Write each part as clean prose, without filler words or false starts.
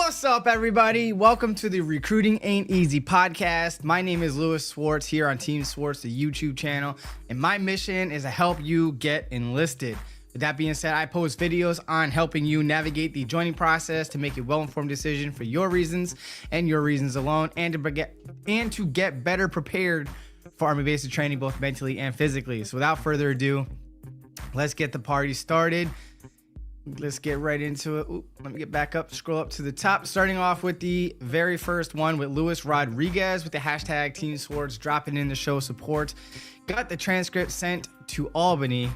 What's up, everybody? Welcome to the Recruiting Ain't Easy podcast. My name is Lewis Swartz here on Team Swartz, the YouTube channel, and my mission is to help you get enlisted. With that being said, I post videos on helping you navigate the joining process to make a well-informed decision for your reasons and your reasons alone, and to get better prepared for Army basic training, both mentally and physically. So without further ado, let's get the party started. Let's get right into it. Let me get back up, scroll up to the top. Starting off with the very first one with Luis Rodriguez with the hashtag Team Swartz, dropping in the show support. Got the transcript sent to Albany.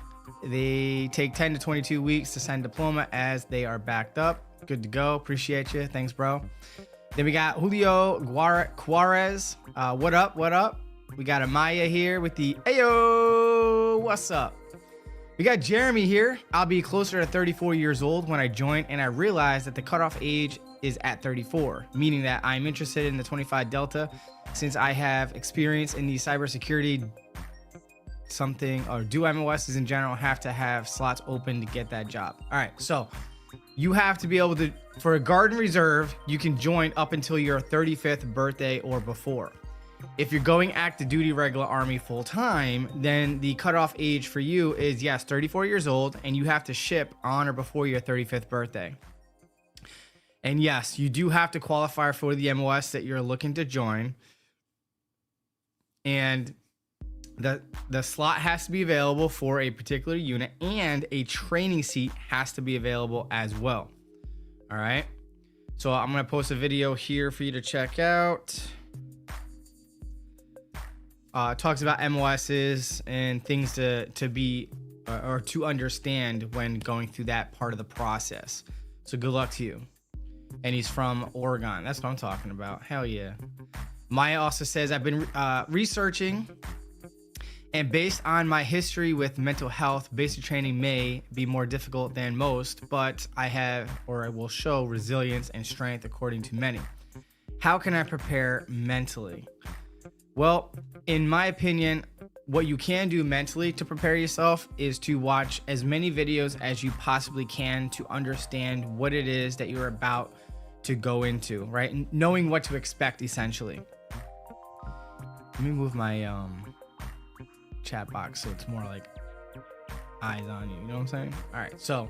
They take 10 to 22 weeks to send diploma as they are backed up. Good to go. Appreciate you. Thanks, bro. Then we got Julio Juarez. What up? What up? We got Amaya here with the Ayo. What's up? We got Jeremy here. I'll be closer to 34 years old when I join, and I realized that the cutoff age is at 34, meaning that I'm interested in the 25 Delta since I have experience in the cybersecurity something, or do MOSs in general have to have slots open to get that job? All right, so you have to be able to, for a Guard and Reserve, you can join up until your 35th birthday or before. If you're going active duty regular Army full time, then the cutoff age for you is, yes, 34 years old, and you have to ship on or before your 35th birthday. And yes, you do have to qualify for the MOS that you're looking to join. And the slot has to be available for a particular unit, and a training seat has to be available as well. All right. So I'm going to post a video here for you to check out. Talks about MOSs and things to be or to understand when going through that part of the process. So good luck to you. And he's from Oregon. That's what I'm talking about. Hell yeah. Maya also says, I've been researching, and based on my history with mental health, basic training may be more difficult than most, but I will show resilience and strength according to many. How can I prepare mentally? Well, in my opinion, what you can do mentally to prepare yourself is to watch as many videos as you possibly can to understand what it is that you're about to go into, right? And knowing what to expect, essentially. Let me move my chat box so it's more like eyes on you. You know what I'm saying? All right, so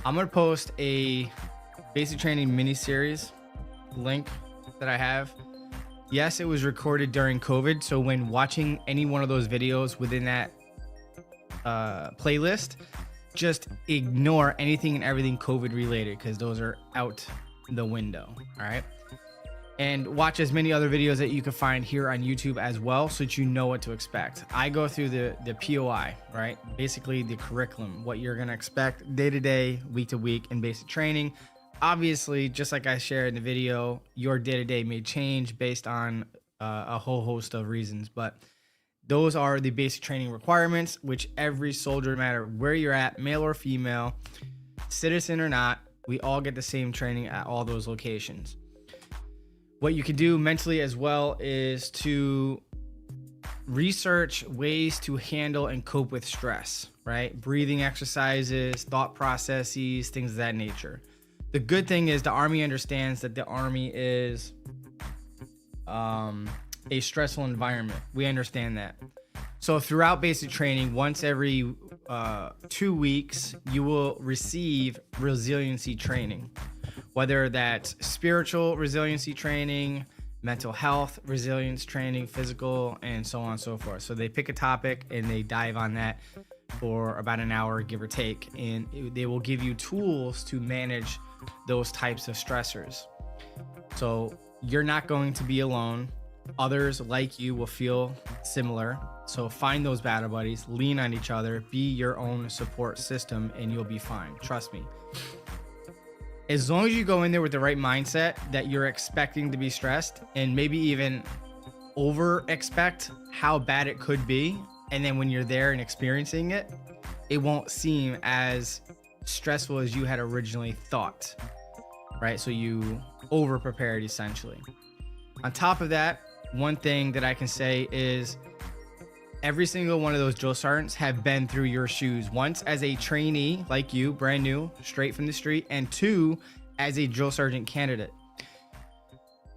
I'm going to post a basic training mini series link that I have. Yes, it was recorded during COVID, so when watching any one of those videos within that playlist, just ignore anything and everything COVID related, because those are out the window. All right, and watch as many other videos that you can find here on YouTube as well, so that you know what to expect. I go through the POI, right? Basically the curriculum, what you're gonna expect day to day, week to week in basic training. Obviously, just like I shared in the video, your day-to-day may change based on a whole host of reasons, but those are the basic training requirements, which every soldier, no matter where you're at, male or female, citizen or not, we all get the same training at all those locations. What you can do mentally as well is to research ways to handle and cope with stress, right? Breathing exercises, thought processes, things of that nature. The good thing is the Army understands that the Army is a stressful environment. We understand that. So throughout basic training, once every 2 weeks, you will receive resiliency training, whether that's spiritual resiliency training, mental health resilience training, physical, and so on and so forth. So they pick a topic and they dive on that for about an hour, give or take, and they will give you tools to manage those types of stressors. So you're not going to be alone. Others like you will feel similar. So find those battle buddies, lean on each other, be your own support system, and you'll be fine. Trust me. As long as you go in there with the right mindset that you're expecting to be stressed, and maybe even over expect how bad it could be, and then when you're there and experiencing it, it won't seem as stressful as you had originally thought, right? So you over prepared essentially. On top of that, one thing that I can say is every single one of those drill sergeants have been through your shoes once as a trainee, like you, brand new, straight from the street, and two, as a drill sergeant candidate,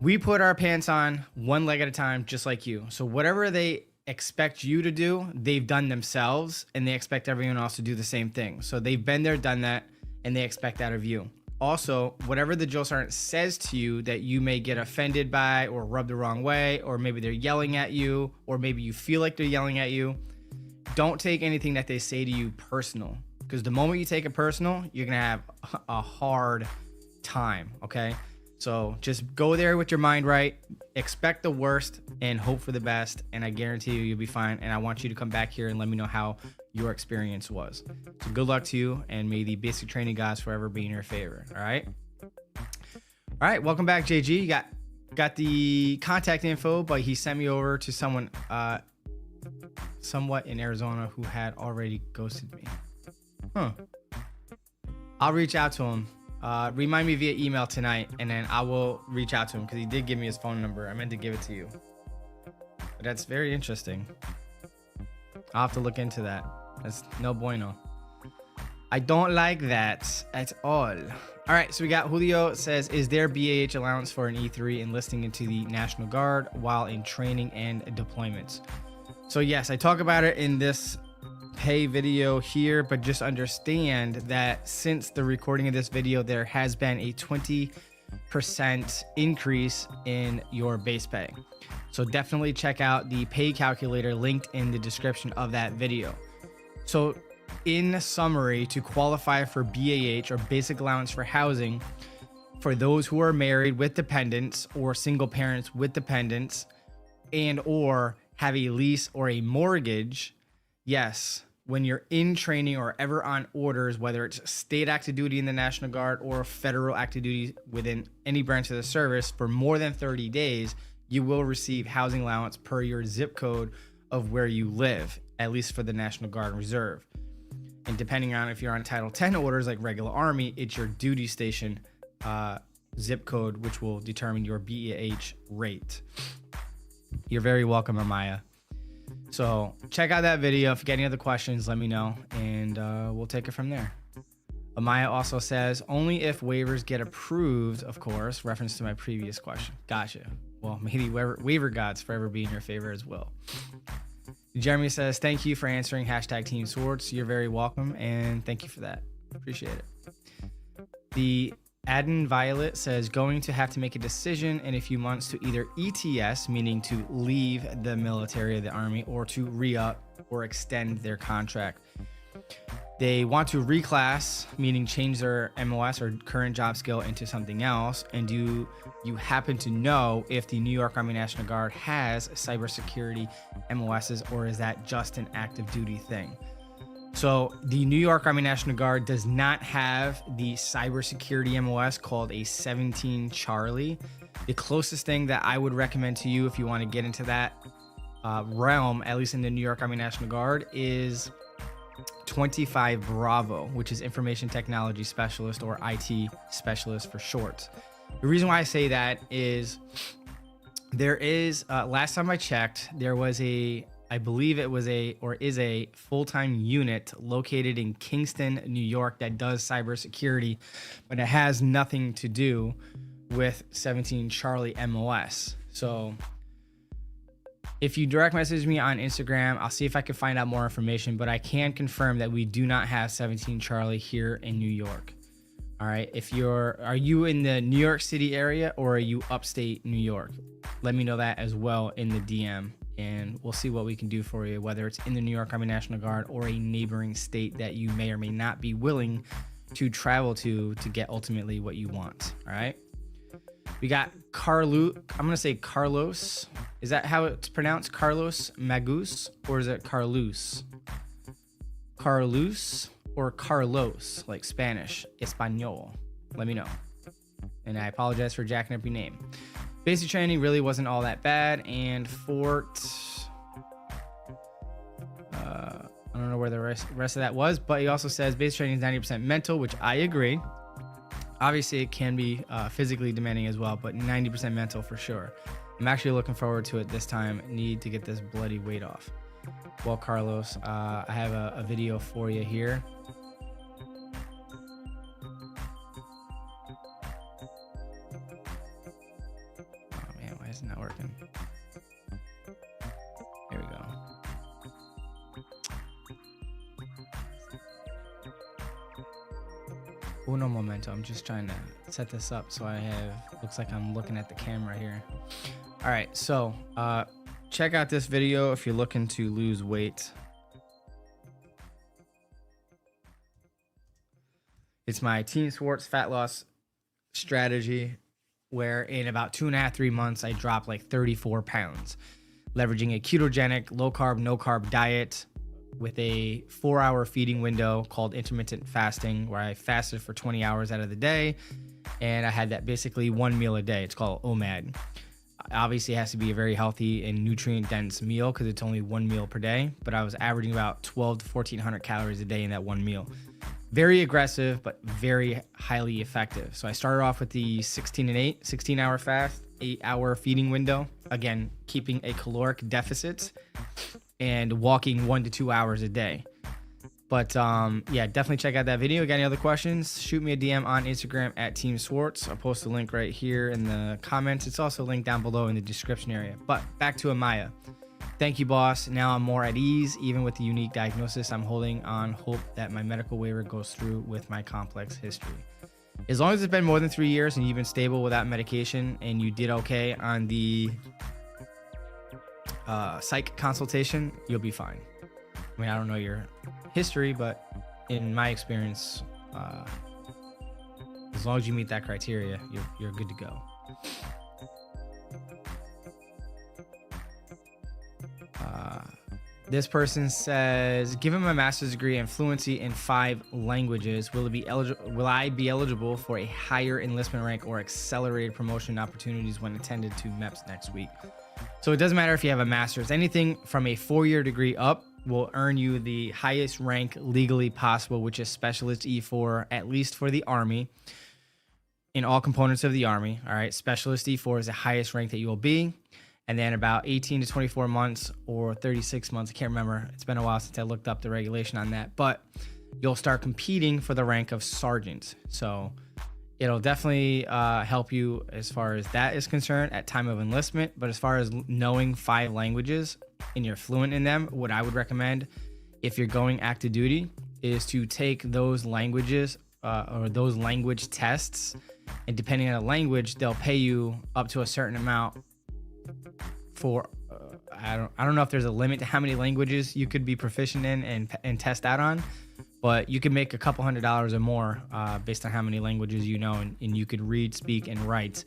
we put our pants on one leg at a time, just like you. So whatever they expect you to do, they've done themselves, and they expect everyone else to do the same thing. So they've been there, done that, and they expect that of you. Also, whatever the drill sergeant says to you that you may get offended by or rub the wrong way, or maybe they're yelling at you, or maybe you feel like they're yelling at you, don't take anything that they say to you personal. Because the moment you take it personal, you're going to have a hard time, okay? So just go there with your mind right, expect the worst, and hope for the best, and I guarantee you, you'll be fine. And I want you to come back here and let me know how your experience was. So good luck to you, and may the basic training gods forever be in your favor, all right? All right, welcome back, JG. You got the contact info, but he sent me over to someone somewhat in Arizona who had already ghosted me. I'll reach out to him. Remind me via email tonight, and then I will reach out to him because he did give me his phone number. I meant to give it to you, but that's very interesting. I'll have to look into that. That's no bueno. I don't like that at all. All right, so we got Julio says, is there BAH allowance for an E3 enlisting into the National Guard while in training and deployments? So yes, I talk about it in this pay video here, but just understand that since the recording of this video, there has been a 20% increase in your base pay. So definitely check out the pay calculator linked in the description of that video. So in summary, to qualify for BAH, or basic allowance for housing, for those who are married with dependents or single parents with dependents, and or have a lease or a mortgage, yes, when you're in training or ever on orders, whether it's state active duty in the National Guard or federal active duty within any branch of the service for more than 30 days, you will receive housing allowance per your zip code of where you live, at least for the National Guard and Reserve. And depending on if you're on Title 10 orders like regular Army, it's your duty station zip code, which will determine your BAH rate. You're very welcome, Amaya. So check out that video. If you get any other questions, let me know, and we'll take it from there. Amaya also says, only if waivers get approved, of course, reference to my previous question. Gotcha. Well, maybe waiver gods forever be in your favor as well. Jeremy says, thank you for answering #Team Swords. You're very welcome, and thank you for that. Appreciate it. The Adden Violet says, going to have to make a decision in a few months to either ETS, meaning to leave the military or the Army, or to re-up or extend their contract. They want to reclass, meaning change their MOS or current job skill into something else. And do you happen to know if the New York Army National Guard has cybersecurity MOSs, or is that just an active duty thing? So the New York Army National Guard does not have the cybersecurity MOS called a 17 Charlie. The closest thing that I would recommend to you if you want to get into that realm, at least in the New York Army National Guard, is 25 Bravo, which is Information Technology Specialist, or IT Specialist for short. The reason why I say that is there is, last time I checked, there was I believe it was is a full-time unit located in Kingston, New York that does cybersecurity, but it has nothing to do with 17 Charlie MOS. So if you direct message me on Instagram, I'll see if I can find out more information, but I can confirm that we do not have 17 Charlie here in New York. All right. Are you in the New York City area, or are you upstate New York? Let me know that as well in the DM, and we'll see what we can do for you, whether it's in the New York Army National Guard or a neighboring state that you may or may not be willing to travel to get ultimately what you want. All right. We got I'm going to say Carlos. Is that how it's pronounced? Carlos Magus, or is it Carlos? Carlos or Carlos, like Spanish, Espanol. Let me know. And I apologize for jacking up your name. Basic training really wasn't all that bad, and Fort, I don't know where the rest of that was, but he also says basic training is 90% mental, which I agree. Obviously, it can be physically demanding as well, but 90% mental for sure. I'm actually looking forward to it this time. Need to get this bloody weight off. Well, Carlos, I have a video for you here. is not working. Here we go. Uno momento. I'm just trying to set this up so I have, looks like I'm looking at the camera here. All right, so check out this video if you're looking to lose weight. It's my Team SWARTZ fat loss strategy, where in about 2.5, 3 months, I dropped like 34 pounds, leveraging a ketogenic, low carb, no carb diet with a 4-hour feeding window called intermittent fasting, where I fasted for 20 hours out of the day. And I had that basically 1 meal a day. It's called OMAD. Obviously, it has to be a very healthy and nutrient dense meal because it's only 1 meal per day. But I was averaging about 12 to 1,400 calories a day in that 1 meal. Very aggressive, but very highly effective. So I started off with the 16 and 8, 16-hour fast, 8-hour feeding window. Again, keeping a caloric deficit and walking 1 to 2 hours a day. But yeah, definitely check out that video. Got any other questions? Shoot me a DM on Instagram at Team SWARTZ. I'll post the link right here in the comments. It's also linked down below in the description area. But back to Amaya. Thank you, boss. Now I'm more at ease, even with the unique diagnosis. I'm holding on hope that my medical waiver goes through with my complex history. As long as it's been more than 3 years and you've been stable without medication and you did okay on the psych consultation, you'll be fine. I mean, I don't know your history, but in my experience, as long as you meet that criteria, you're good to go. This person says, given my master's degree and fluency in 5 languages, will I be eligible for a higher enlistment rank or accelerated promotion opportunities when attended to MEPS next week? So it doesn't matter if you have a master's. Anything from a 4-year degree up will earn you the highest rank legally possible, which is Specialist E4, at least for the Army, in all components of the Army. All right, Specialist E4 is the highest rank that you will be. And then about 18 to 24 months or 36 months, I can't remember. It's been a while since I looked up the regulation on that, but you'll start competing for the rank of sergeant. So it'll definitely help you as far as that is concerned at time of enlistment. But as far as knowing 5 languages and you're fluent in them, what I would recommend if you're going active duty is to take those languages or those language tests. And depending on the language, they'll pay you up to a certain amount for I don't know if there's a limit to how many languages you could be proficient in and test out on, but you can make a couple $100s or more based on how many languages you know, and you could read, speak, and write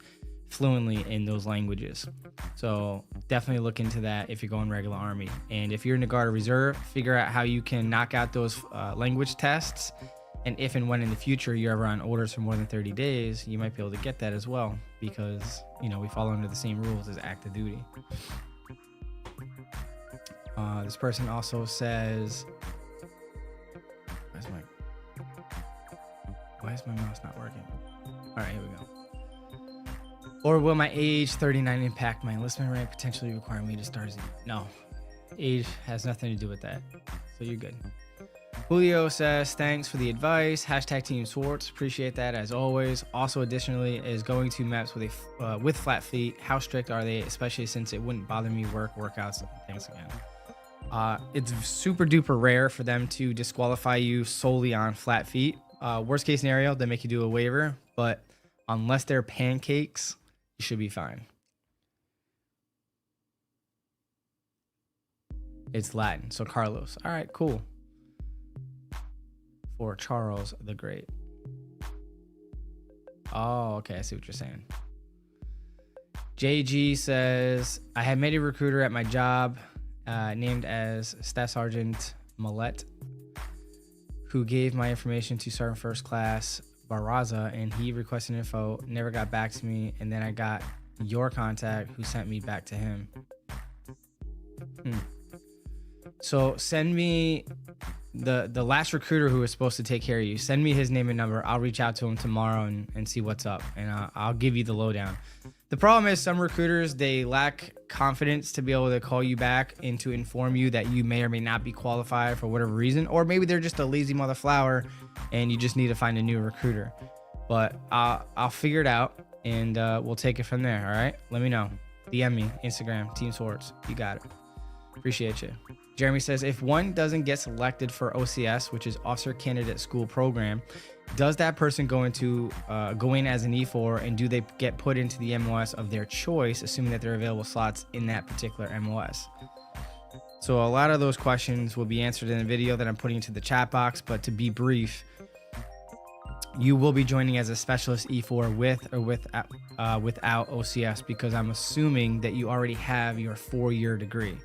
fluently in those languages. So definitely look into that if you're going regular Army. And if you're in the Guard or Reserve, figure out how you can knock out those language tests. And if and when in the future you're ever on orders for more than 30 days, you might be able to get that as well, because, you know, we fall under the same rules as active duty. This person also says, why is my mouse not working? All right, here we go. Or will my age 39 impact my enlistment rank, potentially require me to start? No, age has nothing to do with that. So you're good. Julio says, thanks for the advice. Hashtag Team SWARTZ. Appreciate that as always. Also, additionally, is going to MEPS with flat feet. How strict are they, especially since it wouldn't bother me workouts? Thanks again. It's super duper rare for them to disqualify you solely on flat feet. Worst case scenario, they make you do a waiver, but unless they're pancakes, you should be fine. It's Latin, so Carlos. All right, cool. For Charles the Great. Oh, okay, I see what you're saying. JG says, I had met a recruiter at my job named as Staff Sergeant Millette, who gave my information to Sergeant First Class Barraza, and he requested info, never got back to me, and then I got your contact, who sent me back to him. So send me the last recruiter who was supposed to take care of you. Send me his name and number. I'll reach out to him tomorrow and see what's up, and I'll give you the lowdown. The problem is some recruiters, they lack confidence to be able to call you back and to inform you that you may or may not be qualified for whatever reason, or maybe they're just a lazy mother flower and you just need to find a new recruiter. But I'll figure it out, and we'll take it from there. All right, let me know. DM me, Instagram, Team Swartz. You got it. Appreciate you. Jeremy says, if one doesn't get selected for OCS, which is Officer Candidate School Program, does that person go in as an E4, and do they get put into the MOS of their choice, assuming that there are available slots in that particular MOS? So a lot of those questions will be answered in the video that I'm putting into the chat box, but to be brief, you will be joining as a specialist E4 with or without OCS, because I'm assuming that you already have your 4-year degree.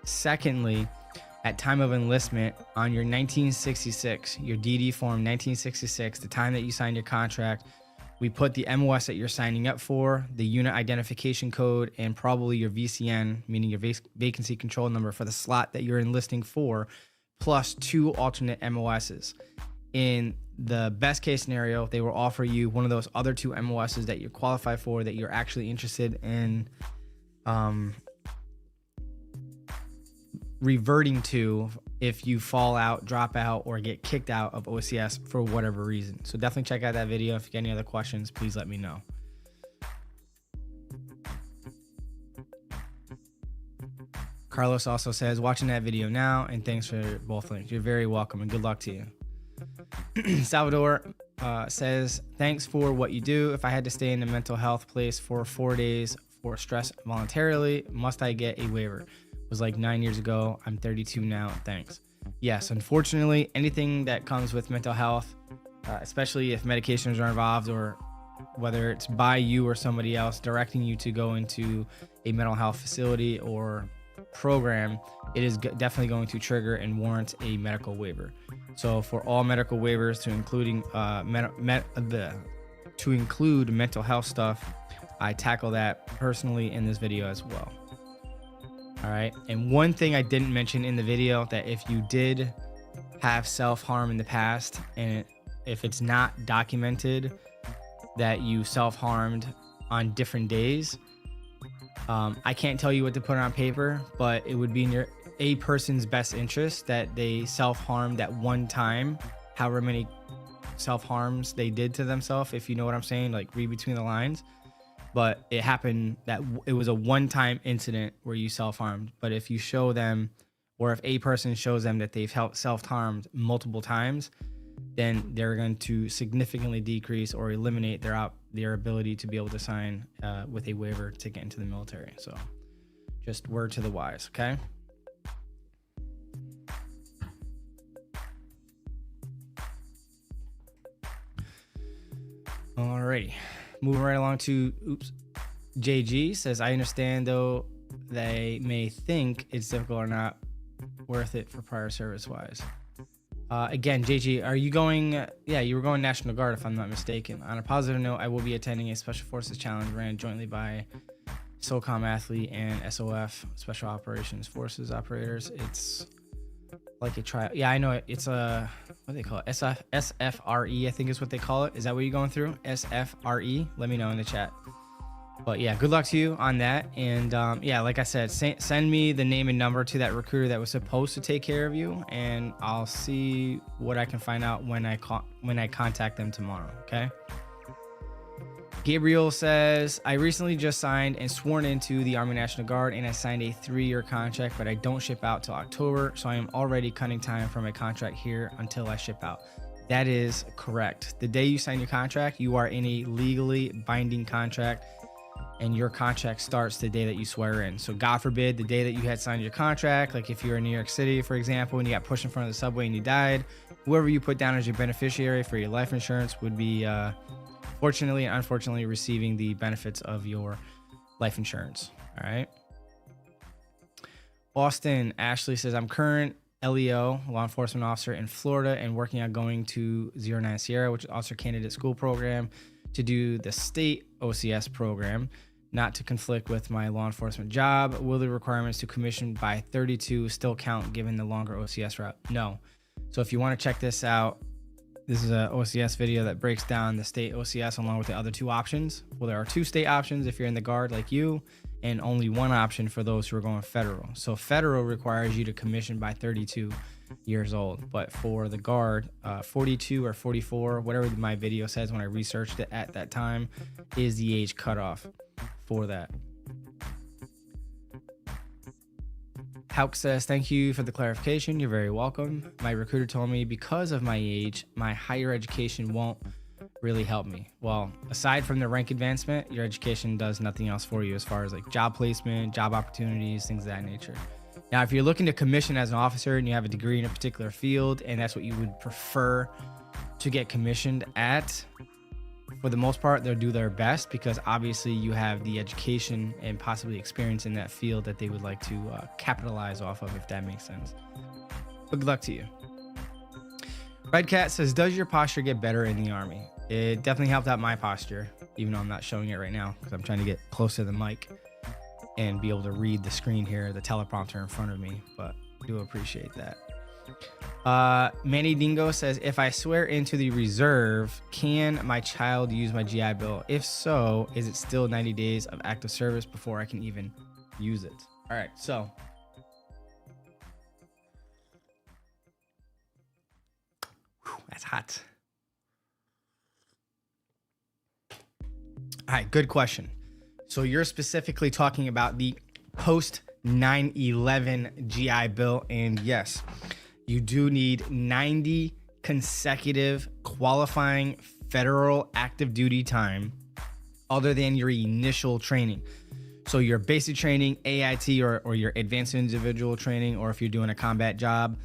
Secondly, at time of enlistment on your 1966, your DD form 1966, the time that you signed your contract, we put the MOS that you're signing up for, the unit identification code, and probably your VCN, meaning your vacancy control number for the slot that you're enlisting for, plus 2 alternate MOSs. In the best case scenario, they will offer you one of those other 2 MOSs that you qualify for, that you're actually interested in reverting to if you fall out, drop out, or get kicked out of OCS for whatever reason. So definitely check out that video. If you get any other questions, please let me know. Carlos also says, watching that video now, and thanks for both links. You're very welcome, and good luck to you. Salvador says, thanks for what you do. If I had to stay in a mental health place for 4 days for stress voluntarily, must I get a waiver? Was like 9 years ago. I'm 32 now. Thanks. Yes, unfortunately, anything that comes with mental health, especially if medications are involved, or whether it's by you or somebody else directing you to go into a mental health facility or program, it is definitely going to trigger and warrant a medical waiver. So for all medical waivers, to include mental health stuff, I tackle that personally in this video as well. All right. And one thing I didn't mention in the video, that if you did have self-harm in the past, and if it's not documented that you self-harmed on different days, I can't tell you what to put on paper, but it would be in a person's best interest that they self-harmed at one time, however many self-harms they did to themselves, if you know what I'm saying, like read between the lines. But it happened that it was a one-time incident where you self-harmed. But if you show them, or if a person shows them that they've self-harmed multiple times, then they're going to significantly decrease or eliminate their ability to be able to sign with a waiver to get into the military. So just word to the wise, okay? Alrighty. Moving right along to, JG says, I understand though they may think it's difficult or not worth it for prior service wise. Again, JG, are you going, you were going National Guard if I'm not mistaken. On a positive note, I will be attending a Special Forces Challenge ran jointly by SOCOM Athlete and SOF, Special Operations Forces Operators. It's like a trial. Yeah, I know it. It's a, what do they call it? SFRE, I think is what they call it. Is that what you're going through? SFRE? Let me know in the chat. But yeah, good luck to you on that. And yeah, like I said, send me the name and number to that recruiter that was supposed to take care of you, and I'll see what I can find out when I contact them tomorrow. Okay. Gabriel says, I recently just signed and sworn into the Army National Guard, and I signed a 3-year contract, but I don't ship out till October, so I am already cutting time from my contract here until I ship out. That is correct. The day you sign your contract, you are in a legally binding contract, and your contract starts the day that you swear in. So God forbid, the day that you had signed your contract, like if you're in New York City, for example, and you got pushed in front of the subway and you died, whoever you put down as your beneficiary for your life insurance would be fortunately and unfortunately receiving the benefits of your life insurance. All right. Austin Ashley says, I'm current LEO, law enforcement officer in Florida, and working on going to 09 Sierra, which is Officer Candidate School Program, to do the state OCS program, not to conflict with my law enforcement job. Will the requirements to commission by 32 still count given the longer OCS route? No. So if you want to check this out, this is a OCS video that breaks down the state OCS along with the other 2 options. Well, there are 2 state options if you're in the Guard like you, and only 1 option for those who are going federal. So federal requires you to commission by 32 years old, but for the Guard, 42 or 44, whatever my video says when I researched it at that time, is the age cutoff for that. Hauk says, thank you for the clarification. You're very welcome. My recruiter told me because of my age, my higher education won't really help me. Well, aside from the rank advancement, your education does nothing else for you as far as like job placement, job opportunities, things of that nature. Now, if you're looking to commission as an officer and you have a degree in a particular field and that's what you would prefer to get commissioned at, for the most part, they'll do their best because obviously you have the education and possibly experience in that field that they would like to capitalize off of, if that makes sense. Good luck to you. Red Cat says, does your posture get better in the Army? It definitely helped out my posture, even though I'm not showing it right now because I'm trying to get close to the mic and be able to read the screen here, the teleprompter in front of me, but I do appreciate that. Manny Dingo says, if I swear into the reserve, can my child use my GI Bill? If so, is it still 90 days of active service before I can even use it? All right, so that's hot. All right, good question. So you're specifically talking about the post 9/11 GI Bill, and yes, you do need 90 consecutive qualifying federal active duty time other than your initial training. So your basic training, AIT, or your advanced individual training, or if you're doing a combat job,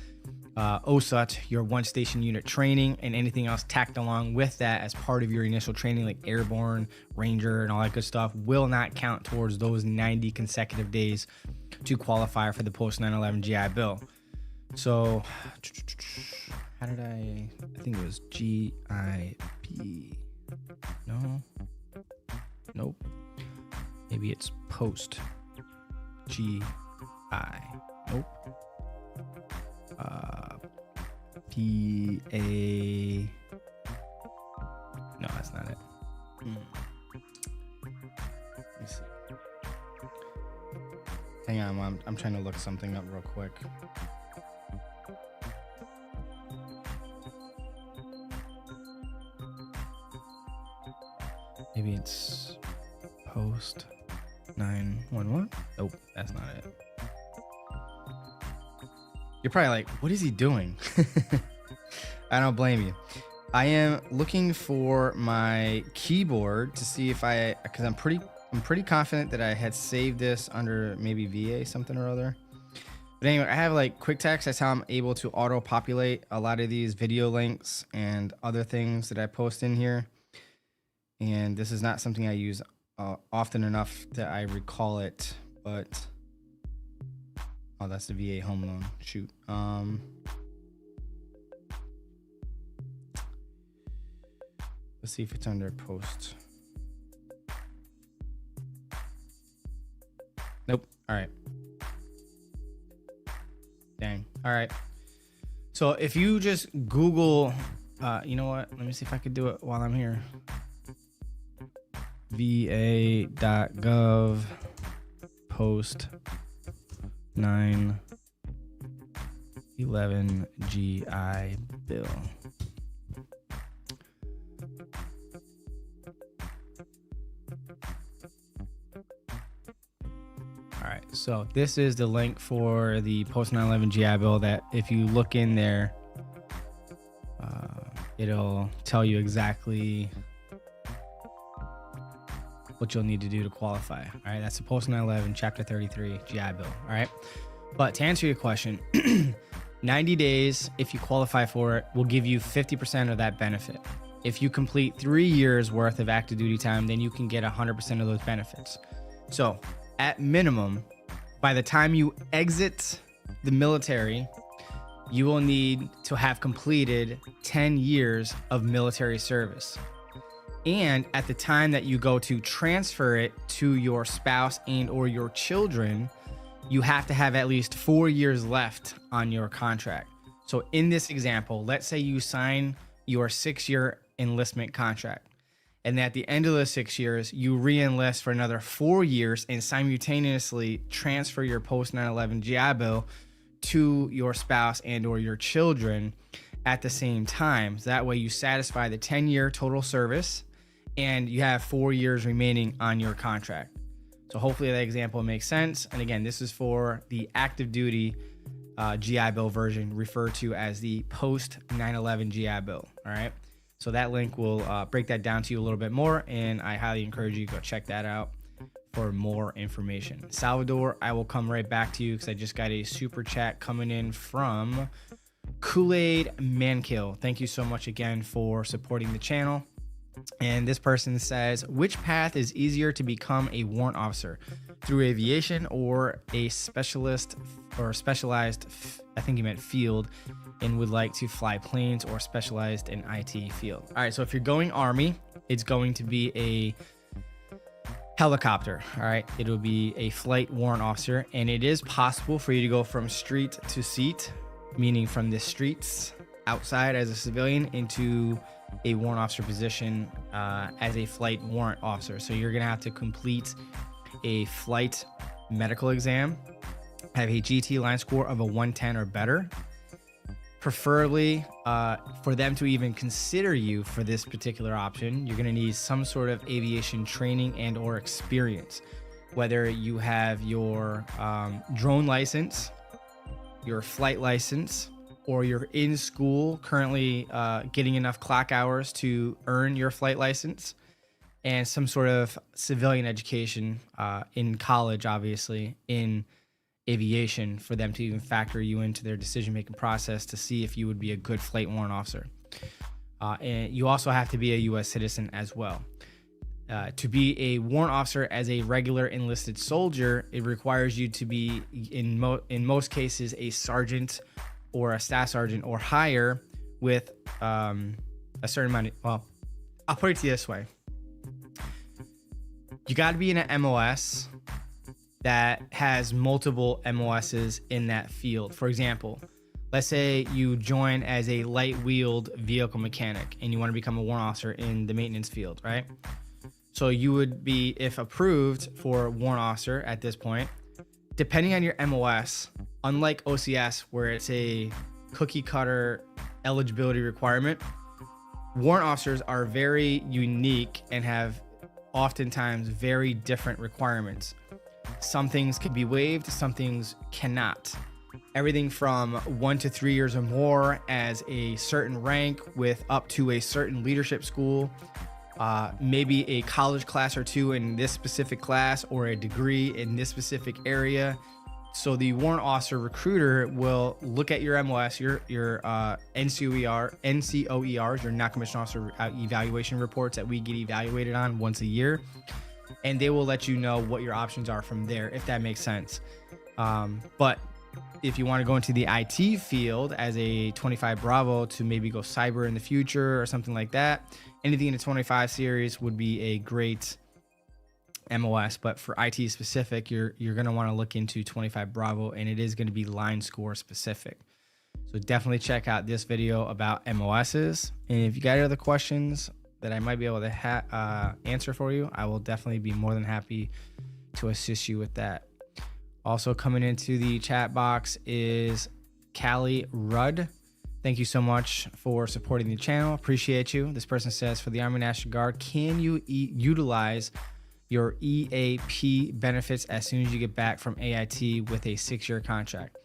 OSUT, your one station unit training, and anything else tacked along with that as part of your initial training, like airborne, ranger, and all that good stuff, will not count towards those 90 consecutive days to qualify for the post 9/11 GI Bill. So how did I think it was GIB. No, nope, maybe it's post GI. Nope. PA. No, that's not it. Let me see. Hang on, I'm trying to look something up real quick. Maybe it's post 911. Nope, that's not it. You're probably like, what is he doing? I don't blame you. I am looking for my keyboard to see if because I'm pretty confident that I had saved this under maybe VA something or other. But anyway, I have like quick text. That's how I'm able to auto populate a lot of these video links and other things that I post in here. And this is not something I use often enough that I recall it, but oh, that's the VA home loan. Shoot. Let's see if it's under post. Nope. All right. Dang. All right. So if you just Google, you know what? Let me see if I could do it while I'm here. va.gov post 9/11 GI Bill. All right, so this is the link for the post 9/11 GI Bill that if you look in there, it'll tell you exactly what you'll need to do to qualify. All right, that's the post 9/11 chapter 33 GI Bill. All right, but to answer your question, 90 days, if you qualify for it, will give you 50% of that benefit. If you complete 3 years worth of active duty time, then you can get 100% of those benefits. So at minimum, by the time you exit the military, you will need to have completed 10 years of military service. And at the time that you go to transfer it to your spouse and or your children, you have to have at least 4 years left on your contract. So in this example, let's say you sign your 6-year enlistment contract. And at the end of the 6 years, you re-enlist for another 4 years and simultaneously transfer your post 9/11 GI Bill to your spouse and or your children at the same time. So that way you satisfy the 10-year total service and you have 4 years remaining on your contract. So hopefully that example makes sense. And again, this is for the active duty GI Bill version, referred to as the post 9/11 GI Bill. All right. So that link will break that down to you a little bit more, and I highly encourage you to go check that out for more information. Salvador, I will come right back to you because I just got a super chat coming in from Kool-Aid Mankill. Thank you so much again for supporting the channel. And this person says, which path is easier to become a warrant officer, through aviation or a specialist or specialized, I think you meant field, and would like to fly planes, or specialized in IT field? All right, so if you're going Army, it's going to be a helicopter. All right, it will be a flight warrant officer, and it is possible for you to go from street to seat, meaning from the streets outside as a civilian into a warrant officer position as a flight warrant officer. So you're gonna have to complete a flight medical exam, have a GT line score of a 110 or better. Preferably, for them to even consider you for this particular option, you're gonna need some sort of aviation training and or experience. Whether you have your drone license, your flight license, or you're in school currently getting enough clock hours to earn your flight license, and some sort of civilian education in college, obviously, in aviation, for them to even factor you into their decision-making process to see if you would be a good flight warrant officer. And you also have to be a U.S. citizen as well. To be a warrant officer as a regular enlisted soldier, it requires you to be, in most cases, a sergeant or a staff sergeant or higher with a certain amount of, well, I'll put it to you this way. You got to be in an MOS that has multiple MOSs in that field. For example, let's say you join as a light-wheeled vehicle mechanic and you want to become a warrant officer in the maintenance field, right? So you would be, if approved for warrant officer at this point, depending on your MOS, unlike OCS where it's a cookie cutter eligibility requirement, warrant officers are very unique and have oftentimes very different requirements. Some things can be waived, some things cannot. Everything from 1 to 3 years or more as a certain rank with up to a certain leadership school, maybe a college class or two in this specific class, or a degree in this specific area. So the warrant officer recruiter will look at your MOS, your NCOERs, your non-commissioned officer evaluation reports that we get evaluated on once a year, and they will let you know what your options are from there, if that makes sense. But if you want to go into the IT field as a 25 Bravo to maybe go cyber in the future or something like that, anything in the 25 series would be a great MOS. But for IT specific, you're going to want to look into 25 Bravo, and it is going to be line score specific. So definitely check out this video about MOSs. And if you got other questions that I might be able to answer for you, I will definitely be more than happy to assist you with that. Also coming into the chat box is Callie Rudd. Thank you so much for supporting the channel. Appreciate you. This person says, for the Army National Guard, can you utilize your EAP benefits as soon as you get back from AIT with a 6-year contract?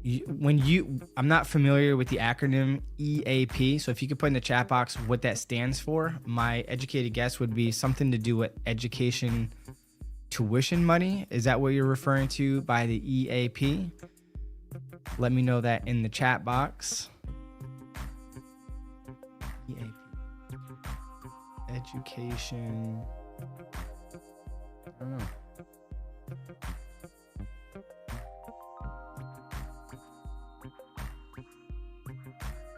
I'm not familiar with the acronym EAP, so if you could put in the chat box what that stands for, my educated guess would be something to do with education tuition money. Is that what you're referring to by the EAP? Let me know that in the chat box. EAP. Education. I don't know.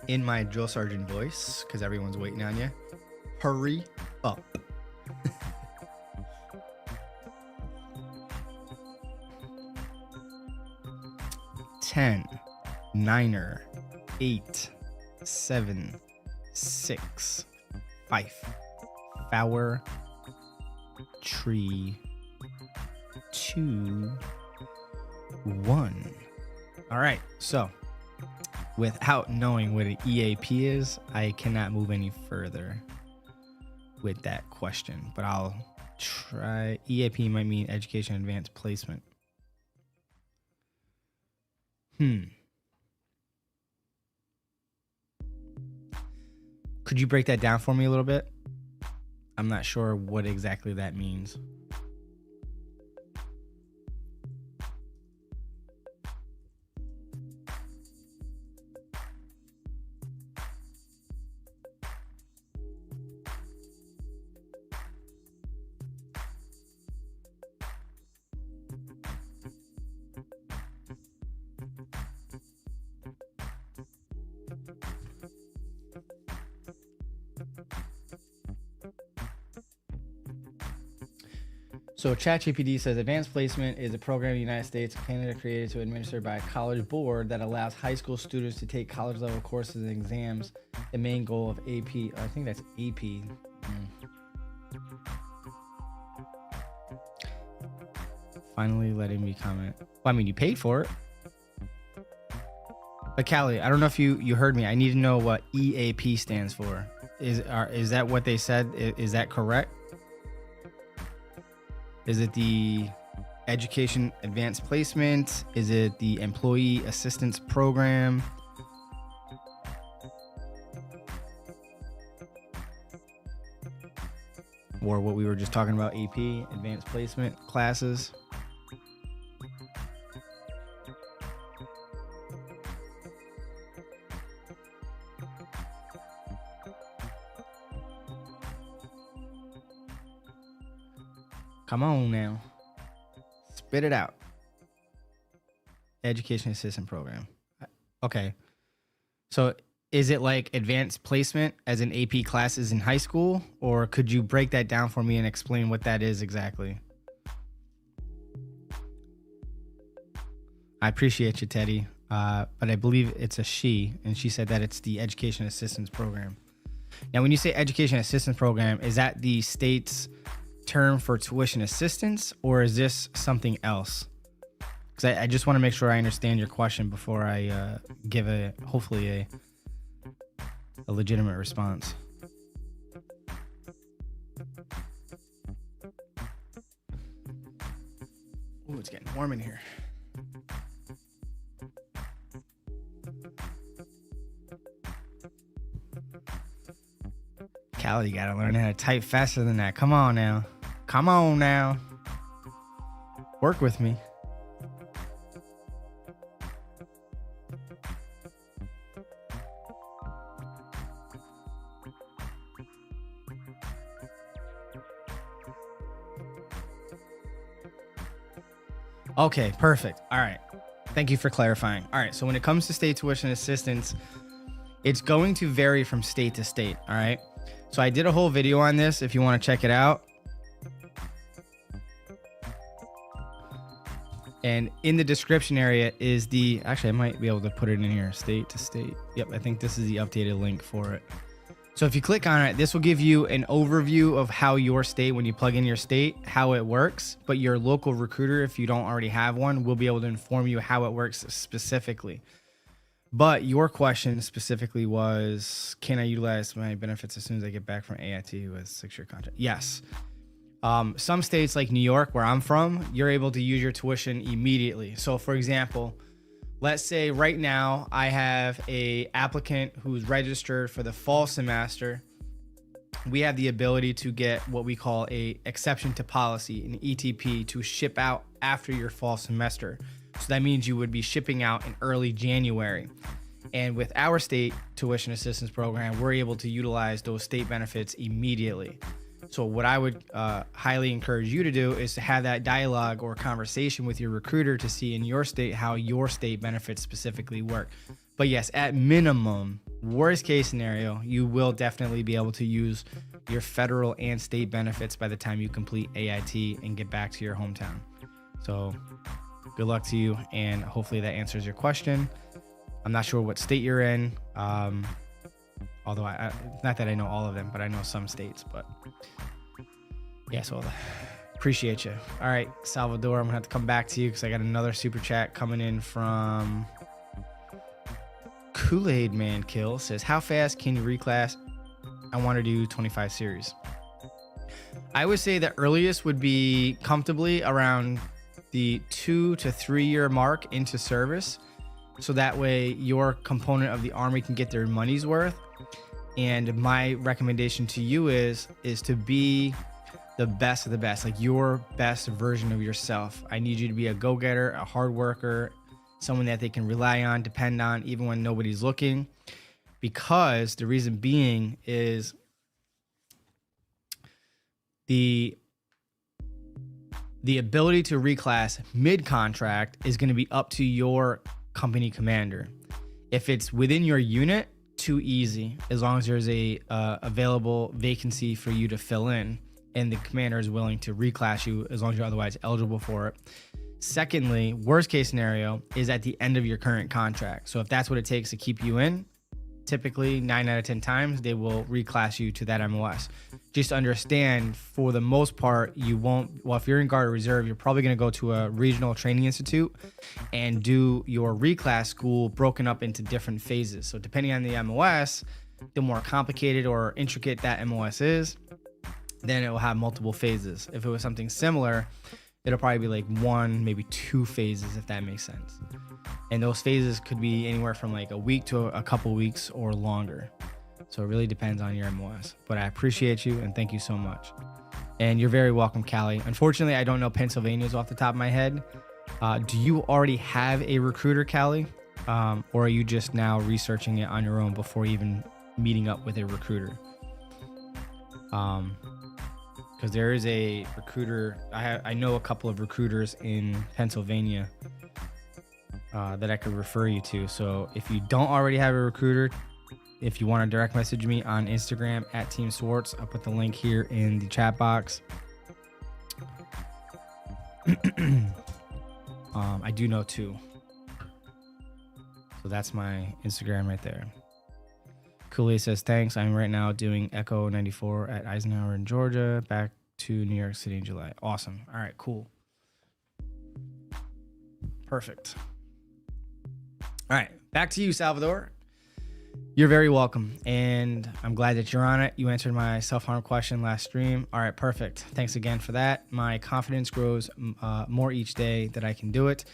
In my drill sergeant voice, because everyone's waiting on you. Hurry up. 10, 9er, 8, 7, 6, 5, Fower, Tree, 2, 1. All right, so without knowing what an EAP is, I cannot move any further with that question, but I'll try EAP might mean education advanced placement. Could you break that down for me a little bit? I'm not sure what exactly that means. So ChatGPT says advanced placement is a program in the United States and Canada created to administer by a college board that allows high school students to take college level courses and exams. The main goal of AP, I think that's AP. Finally letting me comment. Well, I mean, you paid for it. But Callie, I don't know if you heard me. I need to know what EAP stands for. Is that what they said? Is that correct? Is it the Education Advanced Placement? Is it the Employee Assistance Program? Or what we were just talking about, AP, Advanced Placement classes? Come on now. Spit it out. Education Assistant Program. Okay. So is it like advanced placement as in AP classes in high school? Or could you break that down for me and explain what that is exactly? I appreciate you, Teddy. But I believe it's a she, and she said that it's the Education Assistance Program. Now, when you say Education Assistance Program, is that the state's term for tuition assistance, or is this something else? Because I just want to make sure I understand your question before I give hopefully a legitimate response. Oh, it's getting warm in here. Callie, you gotta learn how to type faster than that. Come on now. Come on now. Work with me. Okay, perfect. All right. Thank you for clarifying. All right, so when it comes to state tuition assistance, it's going to vary from state to state, all right? So I did a whole video on this if you want to check it out. And in the description area is actually I might be able to put it in here, state to state. Yep, I think this is the updated link for it. So if you click on it, this will give you an overview of how your state, when you plug in your state, how it works. But your local recruiter, if you don't already have one, will be able to inform you how it works specifically. But your question specifically was, can I utilize my benefits as soon as I get back from AIT with a 6-year contract? Yes. Some states like New York, where I'm from, you're able to use your tuition immediately. So for example, let's say right now I have a applicant who's registered for the fall semester. We have the ability to get what we call a exception to policy, an ETP, to ship out after your fall semester. So that means you would be shipping out in early January. And with our state tuition assistance program, we're able to utilize those state benefits immediately. So what I would highly encourage you to do is to have that dialogue or conversation with your recruiter to see in your state how your state benefits specifically work. But yes, at minimum, worst case scenario, you will definitely be able to use your federal and state benefits by the time you complete AIT and get back to your hometown. So good luck to you, and hopefully that answers your question. I'm not sure what state you're in, although not that I know all of them, but I know some states. But yeah, so appreciate you. All right, Salvador, I'm gonna have to come back to you because I got another super chat coming in from Kool-Aid Man Kill. Says, how fast can you reclass? I want to do 25 series. I would say the earliest would be comfortably around the 2 to 3 year mark into service. So that way your component of the Army can get their money's worth. And my recommendation to you is to be the best of the best, like your best version of yourself. I need you to be a go-getter, a hard worker, someone that they can rely on, depend on, even when nobody's looking. Because the reason being is the ability to reclass mid-contract is going to be up to your company commander. If it's within your unit, too easy, as long as there's a available vacancy for you to fill in and the commander is willing to reclass you as long as you're otherwise eligible for it. Secondly, worst case scenario is at the end of your current contract. So if that's what it takes to keep you in, typically 9 out of 10 times they will reclass you to that MOS. Just understand, for the most part, you won't, well, if you're in Guard or Reserve, you're probably going to go to a regional training institute and do your reclass school broken up into different phases. So depending on the MOS, the more complicated or intricate that MOS is, then it will have multiple phases. If it was something similar, it'll probably be like 1, maybe 2 phases, if that makes sense. And those phases could be anywhere from like a week to a couple weeks or longer. So it really depends on your MOS. But I appreciate you and thank you so much. And you're very welcome, Callie. Unfortunately, I don't know Pennsylvania's off the top of my head. Do you already have a recruiter, Callie? Or are you just now researching it on your own before even meeting up with a recruiter? Because there is a recruiter. I know a couple of recruiters in Pennsylvania that I could refer you to. So if you don't already have a recruiter, if you want to direct message me on Instagram at TEAM SWARTZ, I'll put the link here in the chat box. I do know 2. So that's my Instagram right there. Cooley says, thanks. I'm right now doing Echo 94 at Eisenhower in Georgia, back to New York City in July. Awesome. All right, cool. Perfect. All right, back to you, Salvador. You're very welcome. And I'm glad that you're on it. You answered my self-harm question last stream. All right, perfect. Thanks again for that. My confidence grows more each day that I can do it.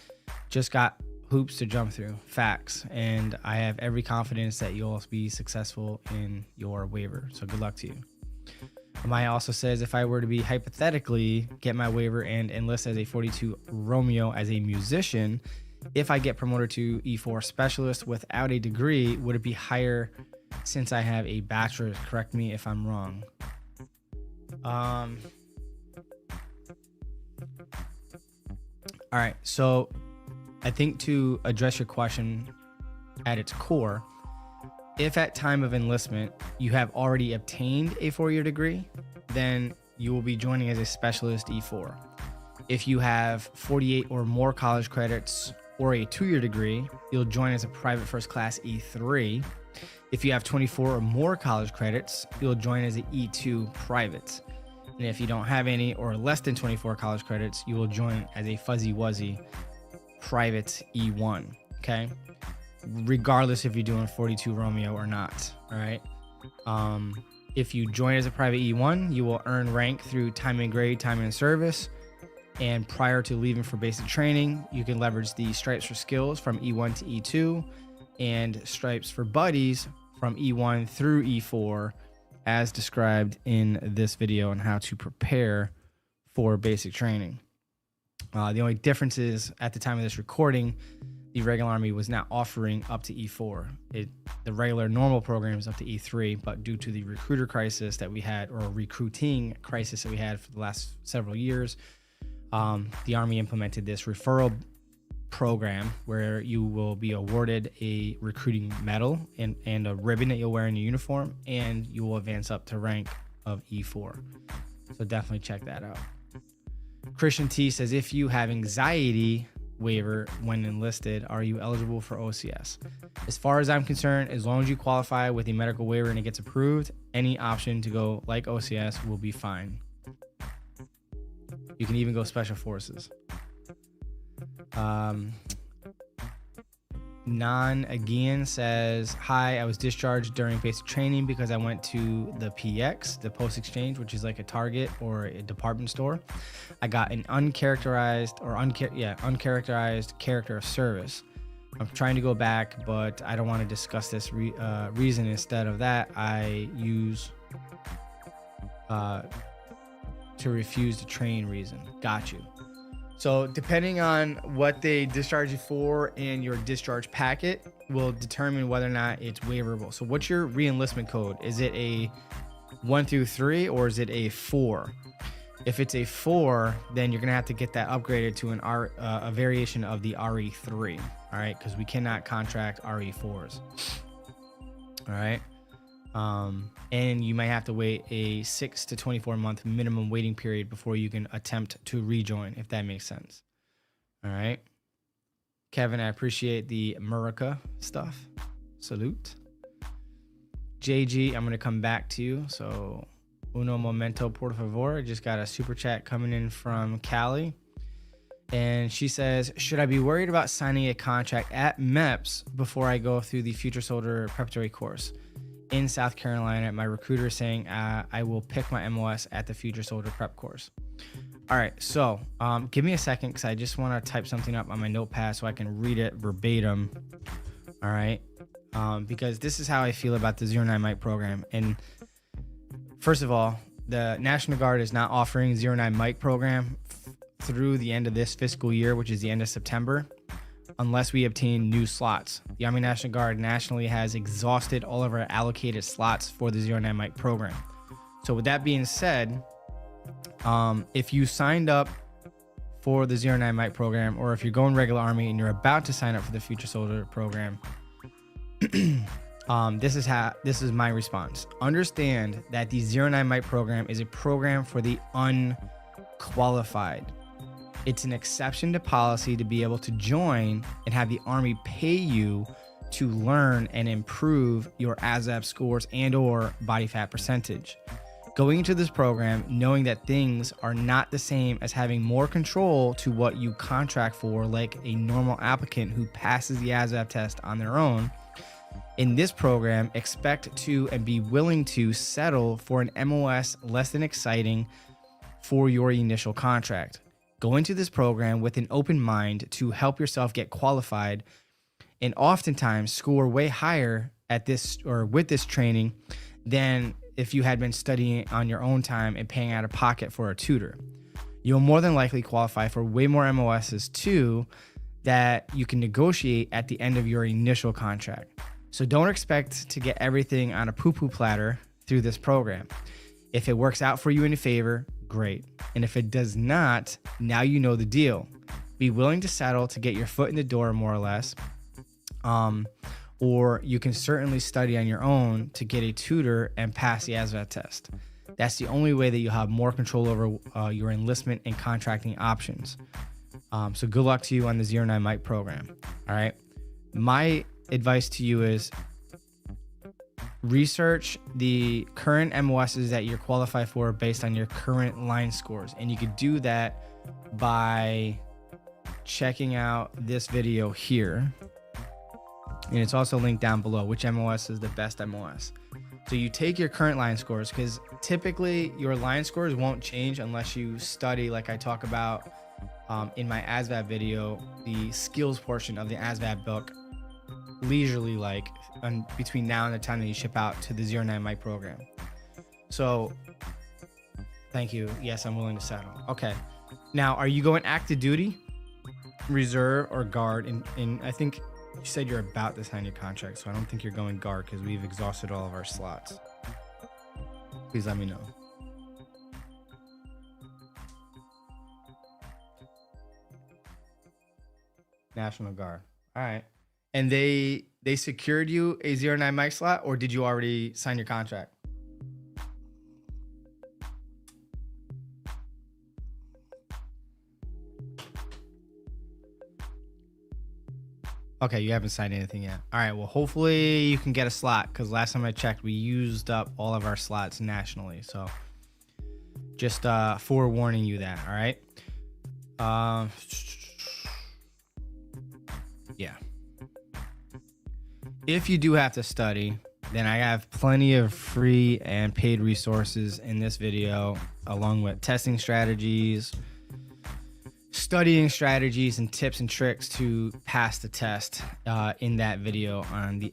Just got hoops to jump through, facts, and I have every confidence that you'll be successful in your waiver. So good luck to you. Maya also says, if I were to be hypothetically get my waiver and enlist as a 42 Romeo as a musician, if I get promoted to E4 specialist without a degree, would it be higher since I have a bachelor's? Correct me if I'm wrong. All right, so I think to address your question at its core, if at time of enlistment you have already obtained a 4-year degree, then you will be joining as a specialist E4. If you have 48 or more college credits or a 2-year degree, you'll join as a private first class E3. If you have 24 or more college credits, you'll join as an E2 private. And if you don't have any or less than 24 college credits, you will join as a fuzzy wuzzy private E1, okay? Regardless if you're doing 42 Romeo or not, all right? If you join as a private E1, you will earn rank through time and grade, time and service. And prior to leaving for basic training, you can leverage the stripes for skills from E1 to E2 and stripes for buddies from E1 through E4 as described in this video on how to prepare for basic training. The only difference is at the time of this recording, the regular Army was not offering up to E4. The regular normal program is up to E3, but due to the recruiter crisis that we had, or recruiting crisis that we had for the last several years, the Army implemented this referral program where you will be awarded a recruiting medal and a ribbon that you'll wear in your uniform, and you will advance up to rank of E4. So definitely check that out. Christian T says, if you have anxiety waiver when enlisted, are you eligible for OCS? As far as I'm concerned, as long as you qualify with a medical waiver and it gets approved, any option to go like OCS will be fine. You can even go special forces. Non again says, hi, I was discharged during basic training because I went to the PX, the post exchange, which is like a Target or a department store. I got an uncharacterized character of service. I'm trying to go back, but I don't want to discuss this reason. Instead of that, I use to refuse to train reason. Got you. So depending on what they discharge you for and your discharge packet will determine whether or not it's waiverable. So what's your re-enlistment code? Is it a 1 through 3 or is it a 4? If it's a 4, then you're gonna have to get that upgraded to a variation of the RE3. All right, because we cannot contract RE4s. All right. And you might have to wait a 6 to 24 month minimum waiting period before you can attempt to rejoin, if that makes sense. All right. Kevin, I appreciate the Murica stuff. Salute. JG, I'm going to come back to you. So, uno momento, por favor. I just got a super chat coming in from Callie. And she says, should I be worried about signing a contract at MEPS before I go through the Future Soldier preparatory course? In South Carolina, my recruiter is saying I will pick my MOS at the Future Soldier prep course. All right, so give me a second because I just want to type something up on my notepad so I can read it verbatim. All right, because this is how I feel about the 09 Mike program. And first of all, the National Guard is not offering 09 Mike program through the end of this fiscal year, which is the end of September, unless we obtain new slots. The Army National Guard nationally has exhausted all of our allocated slots for the 09 Mike program. So with that being said, if you signed up for the 09 Mike program, or if you're going regular Army and you're about to sign up for the Future Soldier program, this is my response. Understand that the 09 Mike program is a program for the unqualified. It's an exception to policy to be able to join and have the Army pay you to learn and improve your ASVAB scores and or body fat percentage. Going into this program, knowing that things are not the same as having more control to what you contract for, like a normal applicant who passes the ASVAB test on their own. In this program, expect to and be willing to settle for an MOS less than exciting for your initial contract. Go into this program with an open mind to help yourself get qualified and oftentimes score way higher at this or with this training than if you had been studying on your own time and paying out of pocket for a tutor. You'll more than likely qualify for way more MOSs too that you can negotiate at the end of your initial contract. So don't expect to get everything on a poo-poo platter through this program. If it works out for you in favor, great. And if it does not, now you know the deal. Be willing to settle to get your foot in the door, more or less. Or you can certainly study on your own to get a tutor and pass the ASVAB test. That's the only way that you'll have more control over your enlistment and contracting options. So good luck to you on the 09 Mike program. All right. My advice to you is research the current MOSs that you're qualified for based on your current line scores. And you could do that by checking out this video here. And it's also linked down below, which MOS is the best MOS. So you take your current line scores, because typically your line scores won't change unless you study, like I talk about in my ASVAB video, the skills portion of the ASVAB book, leisurely, like between now and the time that you ship out to the 09 Mike program. So thank you. Yes, I'm willing to settle. Okay. Now, are you going active duty, reserve, or guard? And I think you said you're about to sign your contract, so I don't think you're going guard because we've exhausted all of our slots. Please let me know. National Guard. All right. And they secured you a 09 Mike slot, or did you already sign your contract? Okay, you haven't signed anything yet. All right, well, hopefully you can get a slot, because last time I checked, we used up all of our slots nationally. So just forewarning you that, all right? Yeah. if you do have to study, then I have plenty of free and paid resources in this video, along with testing strategies, studying strategies, and tips and tricks to pass the test in that video on the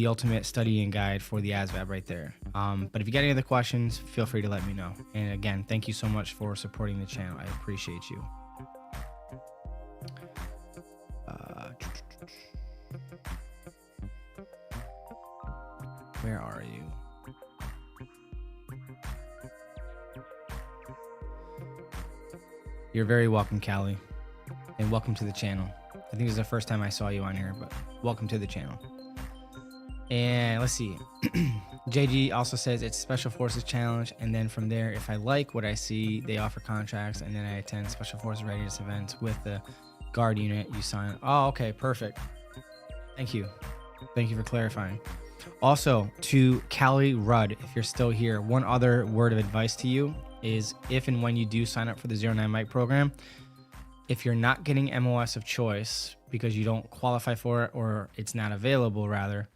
ultimate studying guide for the ASVAB right there. But if you got any other questions, feel free to let me know. And again, thank you so much for supporting the channel. I appreciate you. Where are you? You're very welcome, Callie, and welcome to the channel. I think this is the first time I saw you on here, but welcome to the channel. And let's see. JG also says it's Special Forces Challenge, and then from there, if I like what I see, they offer contracts, and then I attend Special Forces readiness events with the guard unit. You sign. Oh, okay, perfect. Thank you. Thank you for clarifying. Also, to Callie Rudd, if you're still here, one other word of advice to you is if and when you do sign up for the 09 Mike program, if you're not getting MOS of choice because you don't qualify for it or it's not available rather,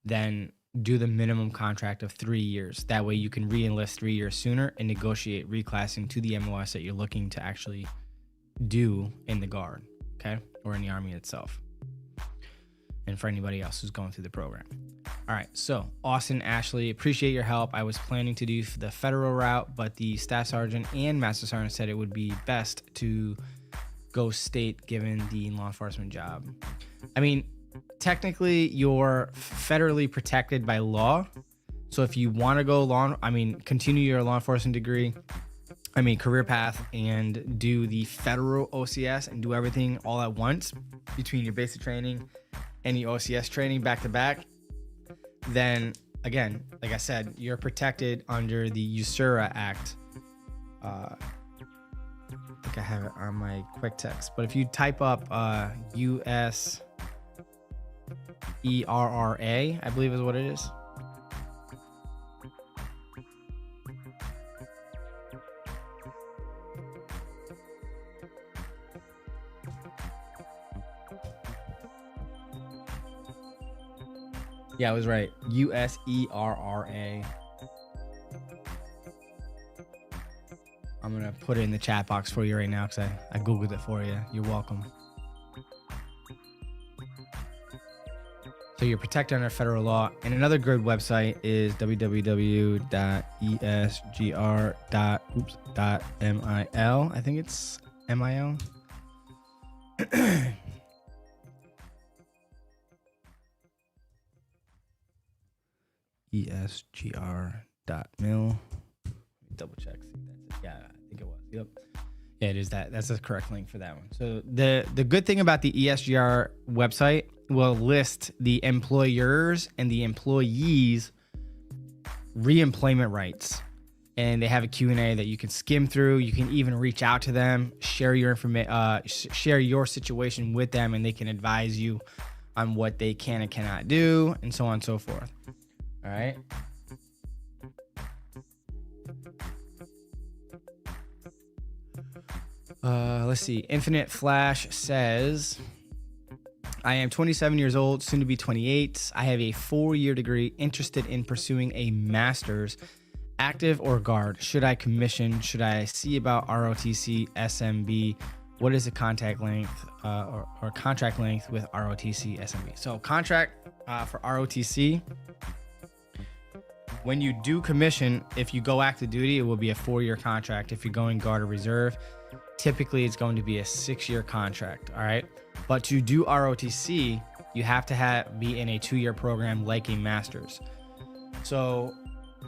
then do the minimum contract of 3 years. That way you can re-enlist 3 years sooner and negotiate reclassing to the MOS that you're looking to actually do in the Guard, okay? Or in the Army itself. And for anybody else who's going through the program. All right, so Austin, Ashley, appreciate your help. I was planning to do the federal route, but the staff sergeant and master sergeant said it would be best to go state given the law enforcement job. I mean, technically you're federally protected by law. So if you want to go continue your law enforcement degree, career path, and do the federal OCS and do everything all at once between your basic training and the OCS training back to back, then again, like I said, you're protected under the USADSA Act. I think I have it on my quick text, but if you type up USERRA, I believe is what it is. Yeah, I was right. USERRA. I'm going to put it in the chat box for you right now because I Googled it for you. You're welcome. So you're protected under federal law. And another good website is www.esgr.mil. I think it's MIL. esgr.mil. Double check. Yeah, I think it was. Yep. Yeah, it is that. That's the correct link for that one. So the good thing about the ESGR website will list the employers and the employees' reemployment rights. And they have a Q&A that you can skim through. You can even reach out to them, share your information, share your situation with them, and they can advise you on what they can and cannot do, and so on and so forth. All right. Let's see. Infinite Flash says, I am 27 years old, soon to be 28. I have a 4-year degree, interested in pursuing a master's, active or guard. Should I commission? Should I see about ROTC, SMB? What is the contact length or contract length with ROTC, SMB? So contract for ROTC, when you do commission, if you go active duty, it will be a 4-year contract. If you're going guard or reserve, typically it's going to be a 6-year contract. All right. But to do ROTC, you have to be in a 2-year program like a master's. So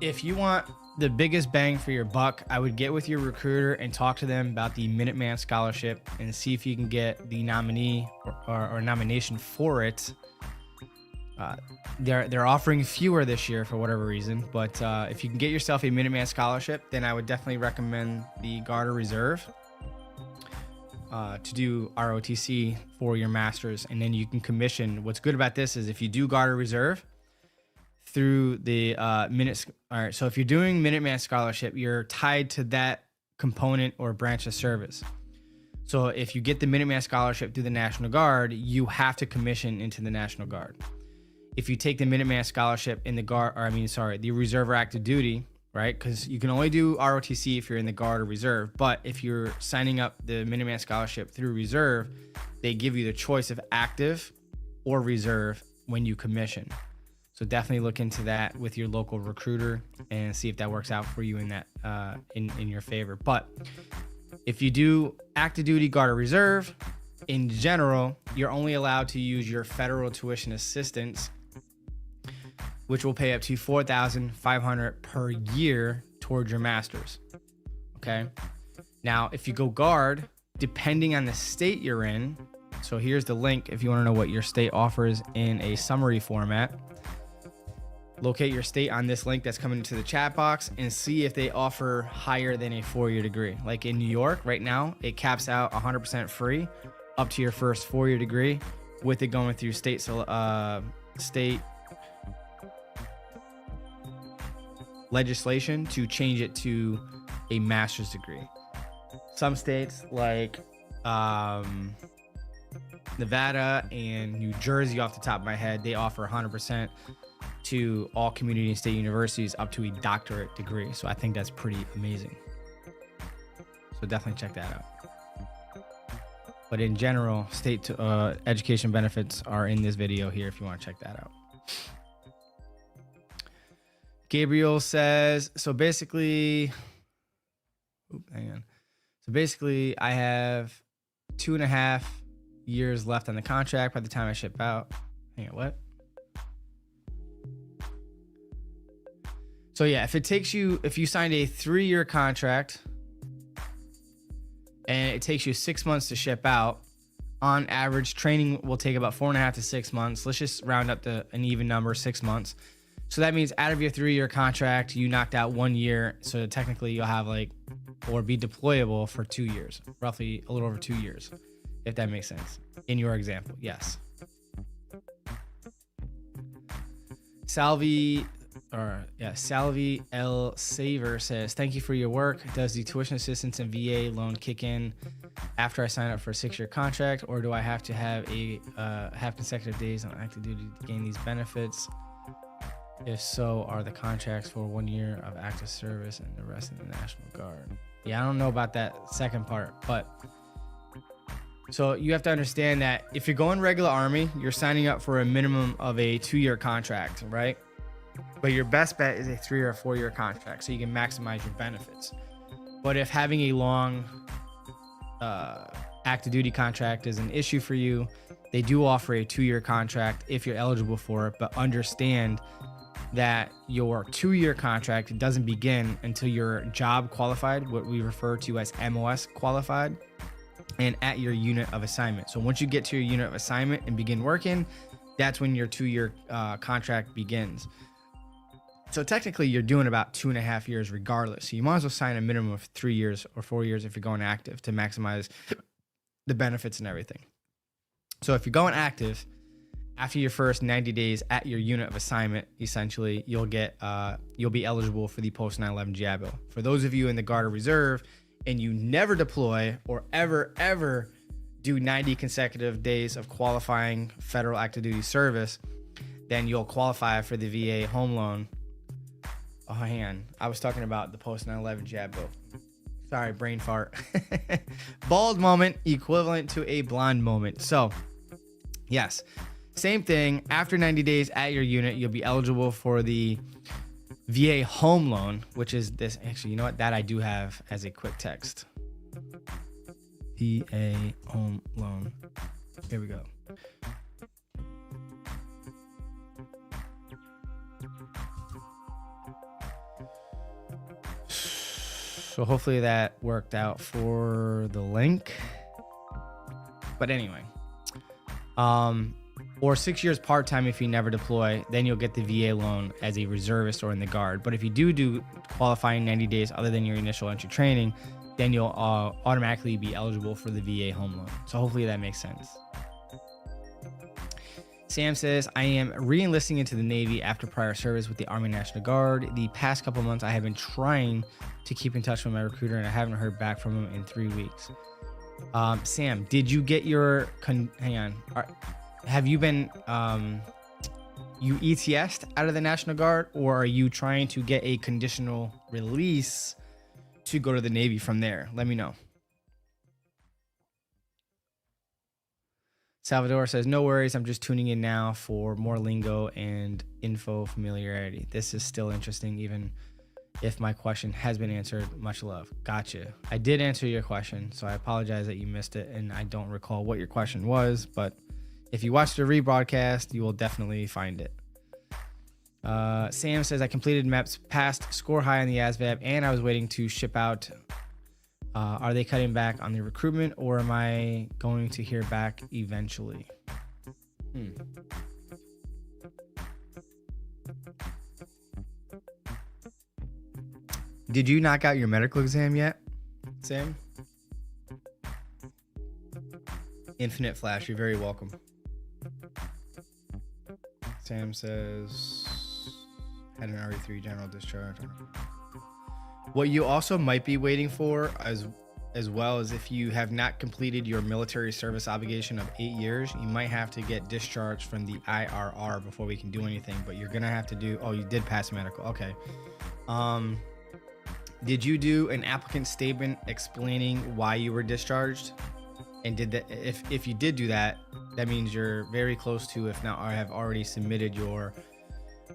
if you want the biggest bang for your buck, I would get with your recruiter and talk to them about the Minuteman Scholarship and see if you can get the nominee or nomination for it. They're offering fewer this year for whatever reason, but if you can get yourself a Minuteman Scholarship, then I would definitely recommend the Guard or Reserve to do ROTC for your master's, and then you can commission. What's good about this is if you do Guard or Reserve through the minutes. All right, so if you're doing Minuteman Scholarship, you're tied to that component or branch of service. So if you get the Minuteman Scholarship through the National Guard, you have to commission into the National Guard. If you take the Minuteman Scholarship in the Guard, the Reserve or Active Duty, right? Because you can only do ROTC if you're in the Guard or Reserve. But if you're signing up the Minuteman Scholarship through Reserve, they give you the choice of active or reserve when you commission. So definitely look into that with your local recruiter and see if that works out for you in that in your favor. But if you do active duty, Guard, or Reserve, in general, you're only allowed to use your federal tuition assistance, which will pay up to $4,500 per year towards your master's. Okay. Now, if you go Guard, depending on the state you're in, so here's the link if you want to know what your state offers in a summary format. Locate your state on this link that's coming into the chat box and see if they offer higher than a 4-year degree. Like in New York right now, it caps out 100% free up to your first 4-year degree, with it going through state legislation to change it to a master's degree. Some states like Nevada and New Jersey, off the top of my head, they offer 100% to all community and state universities up to a doctorate degree. So I think that's pretty amazing. So definitely check that out. But in general, state education benefits are in this video here if you want to check that out. Gabriel says, so basically, I have 2.5 years left on the contract by the time I ship out. Hang on, what? So yeah, if you signed a 3-year contract and it takes you 6 months to ship out, on average, training will take about 4.5 to 6 months. Let's just round up to an even number, 6 months. So that means out of your 3-year contract, you knocked out 1 year. So technically you'll have or be deployable for 2 years, roughly a little over 2 years, if that makes sense. In your example, yes. Salvi L. Saver says, thank you for your work. Does the tuition assistance and VA loan kick in after I sign up for a 6-year contract, or do I have to have have consecutive days on active duty to gain these benefits? If so, are the contracts for 1 year of active service and the rest in the National Guard? Yeah, I don't know about that second part, but so you have to understand that if you're going regular Army, you're signing up for a minimum of a 2-year contract, right? But your best bet is a 3 or 4-year contract, so you can maximize your benefits. But if having a long active duty contract is an issue for you, they do offer a 2-year contract if you're eligible for it. But understand that your 2-year contract doesn't begin until you're job qualified, what we refer to as MOS qualified, and at your unit of assignment. So once you get to your unit of assignment and begin working, that's when your 2-year contract begins. So technically you're doing about 2.5 years regardless. So you might as well sign a minimum of 3 years or 4 years if you're going active to maximize the benefits and everything. So if you're going active, after your first 90 days at your unit of assignment, essentially you'll be eligible for the post 9/11 GI Bill. For those of you in the Guard or Reserve and you never deploy or ever do 90 consecutive days of qualifying federal active duty service, then you'll qualify for the VA home loan. Oh, hang on. I was talking about the post 9/11 GI Bill. Sorry, brain fart. Bald moment equivalent to a blonde moment. So, yes, same thing. After 90 days at your unit, you'll be eligible for the VA home loan, which is this. Actually, you know what? That I do have as a quick text. VA home loan. Here we go. So hopefully that worked out for the link. But anyway, or 6 years part-time if you never deploy, then you'll get the VA loan as a reservist or in the Guard. But if you do qualifying 90 days other than your initial entry training, then you'll automatically be eligible for the VA home loan. So hopefully that makes sense. Sam says, I am re-enlisting into the Navy after prior service with the Army National Guard. The past couple months, I have been trying to keep in touch with my recruiter, and I haven't heard back from him in 3 weeks. Sam, did you get your hang on? Have you been you ETS'd out of the National Guard, or are you trying to get a conditional release to go to the Navy from there? Let me know. Salvador says, no worries. I'm just tuning in now for more lingo and info familiarity. This is still interesting, even if my question has been answered. Much love. Gotcha. I did answer your question, so I apologize that you missed it, and I don't recall what your question was, but if you watch the rebroadcast, you will definitely find it. Sam says, I completed MEPS, passed, score high on the ASVAB, and I was waiting to ship out. Are they cutting back on the recruitment, or am I going to hear back eventually? Did you knock out your medical exam yet, Sam? Infinite Flash, you're very welcome. Sam says, had an RE3 general discharge. What you also might be waiting for as well as if you have not completed your military service obligation of 8 years, you might have to get discharged from the IRR before we can do anything, but you're gonna have to do, oh, you did pass medical, okay. Did you do an applicant statement explaining why you were discharged? And did that, if you did do that, that means you're very close to, if not, I have already submitted your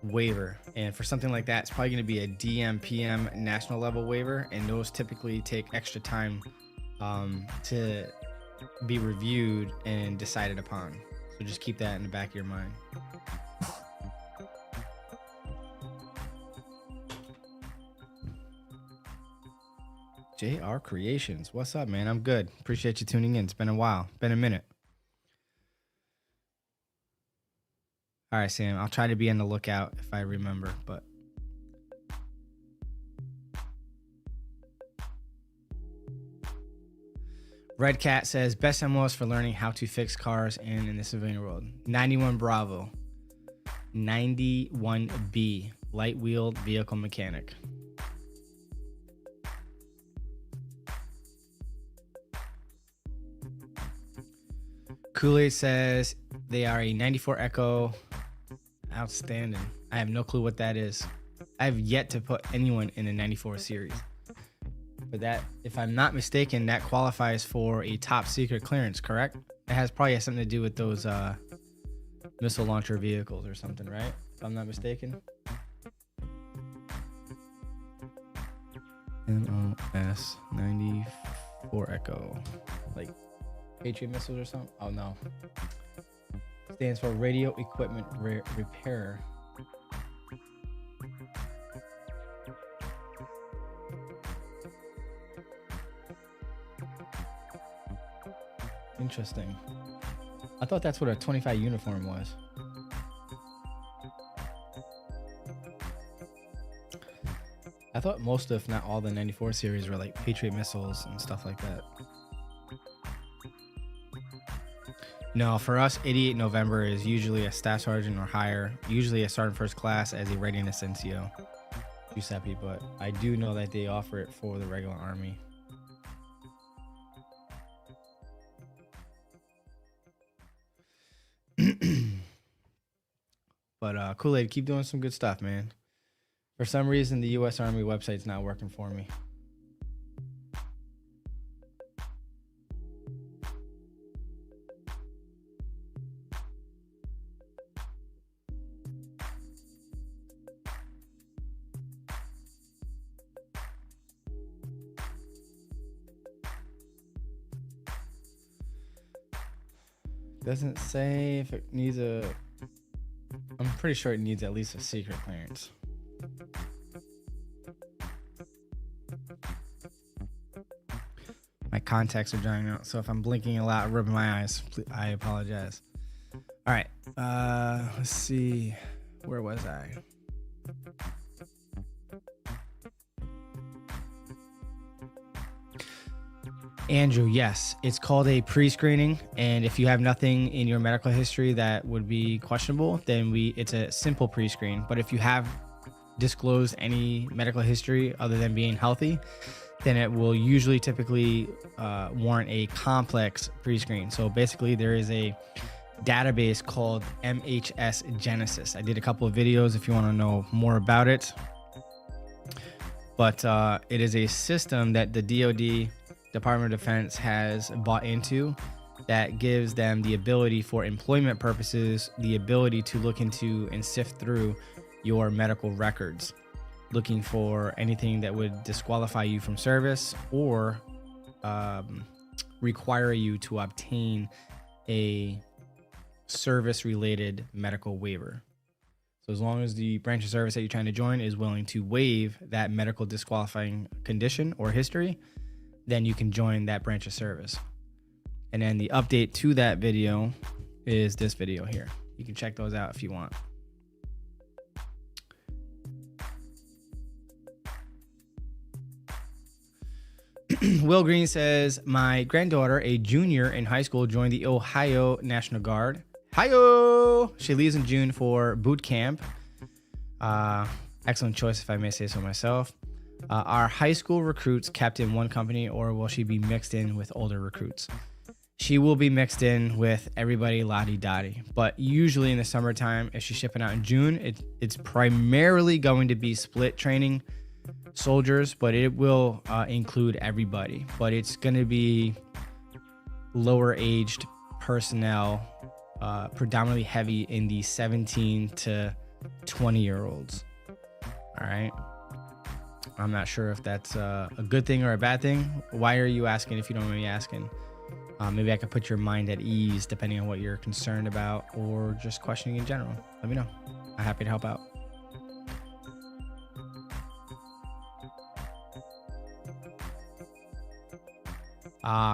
waiver. And for something like that, it's probably going to be a DM/PM national level waiver, and those typically take extra time to be reviewed and decided upon. So just keep that in the back of your mind. JR Creations, what's up, man? I'm good. Appreciate you tuning in. It's been a while. Been a minute. All right, Sam, I'll try to be on the lookout if I remember, but Red Cat says, best MOS for learning how to fix cars and in the civilian world. 91 Bravo. 91B, light wheeled vehicle mechanic. Kool-Aid says they are a 94 Echo. Outstanding. I have no clue what that is. I have yet to put anyone in a 94 series. But that, if I'm not mistaken, that qualifies for a top secret clearance, correct? It probably has something to do with those missile launcher vehicles or something, right? If I'm not mistaken. MOS 94 Echo. Like Patriot missiles or something? Oh no. Stands for Radio Equipment Repair. Interesting. I thought that's what a 25 uniform was. I thought most, if not all, the 94 series were like Patriot missiles and stuff like that. No, for us, 88 November is usually a staff sergeant or higher, usually a sergeant first class as a readiness NCO. USADSA, but I do know that they offer it for the regular Army. But Kool-Aid, keep doing some good stuff, man. For some reason, the U.S. Army website's not working for me. Doesn't say if it needs a... I'm pretty sure it needs at least a secret clearance. My contacts are drying out, so if I'm blinking a lot, rubbing my eyes, I apologize. All right, let's see. Where was I? Andrew, yes, it's called a pre-screening, and if you have nothing in your medical history that would be questionable, then it's a simple pre-screen. But if you have disclosed any medical history other than being healthy, then it will usually typically warrant a complex pre-screen. So basically there is a database called MHS Genesis. I did a couple of videos if you want to know more about it. But it is a system that the DoD, Department of Defense, has bought into that gives them the ability for employment purposes, the ability to look into and sift through your medical records, looking for anything that would disqualify you from service or require you to obtain a service-related medical waiver. So as long as the branch of service that you're trying to join is willing to waive that medical disqualifying condition or history, then you can join that branch of service. And then the update to that video is this video here. You can check those out if you want. Will Green says, my granddaughter, a junior in high school, joined the Ohio National Guard. Hi-yo! She leaves in June for boot camp. Excellent choice, if I may say so myself. Are high school recruits kept in one company, or will she be mixed in with older recruits? She will be mixed in with everybody lottie-dottie. But usually in the summertime, if she's shipping out in June, it's primarily going to be split training soldiers, but it will include everybody. But it's going to be lower aged personnel, predominantly heavy in the 17 to 20-year-olds. All right. I'm not sure if that's a good thing or a bad thing. Why are you asking if you don't mind me asking? Maybe I could put your mind at ease depending on what you're concerned about or just questioning in general. Let me know. I'm happy to help out.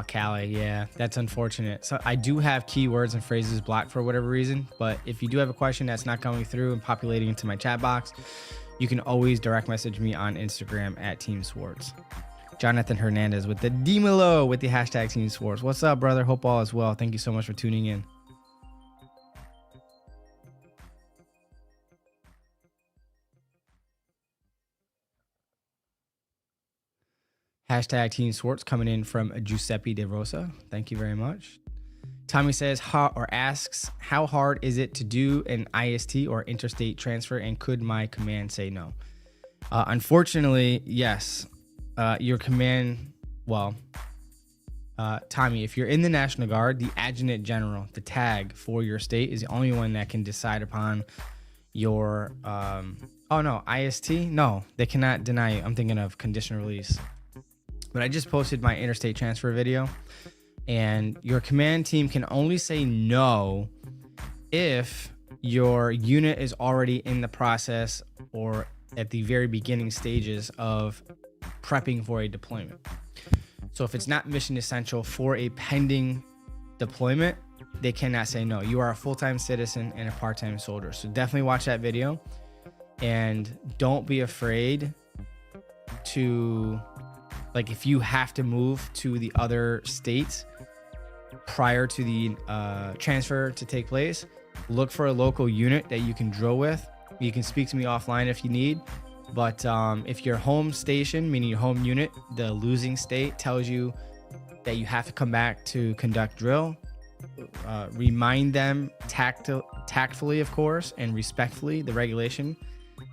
Callie, yeah, that's unfortunate. So I do have keywords and phrases blocked for whatever reason, but if you do have a question that's not going through and populating into my chat box, you can always direct message me on Instagram at Team Swartz. Jonathan Hernandez with the DMLO with the hashtag Team Swartz. What's up, brother? Hope all is well. Thank you so much for tuning in. Hashtag Team Swartz coming in from Giuseppe De Rosa. Thank you very much. Tommy says, asks, how hard is it to do an IST or interstate transfer, and could my command say no? Unfortunately, yes. Your command, Tommy, if you're in the National Guard, the Adjutant General, the tag for your state, is the only one that can decide upon your, IST? No, they cannot deny you. I'm thinking of conditional release. But I just posted my interstate transfer video, and your command team can only say no if your unit is already in the process or at the very beginning stages of prepping for a deployment. So if it's not mission essential for a pending deployment, they cannot say no. You are a full-time citizen and a part-time soldier. So definitely watch that video, and don't be afraid to, like, if you have to move to the other states prior to the transfer to take place, look for a local unit that you can drill with. You can speak to me offline if you need. But if your home station, meaning your home unit, the losing state, tells you that you have to come back to conduct drill, remind them tactfully, of course, and respectfully, the regulation,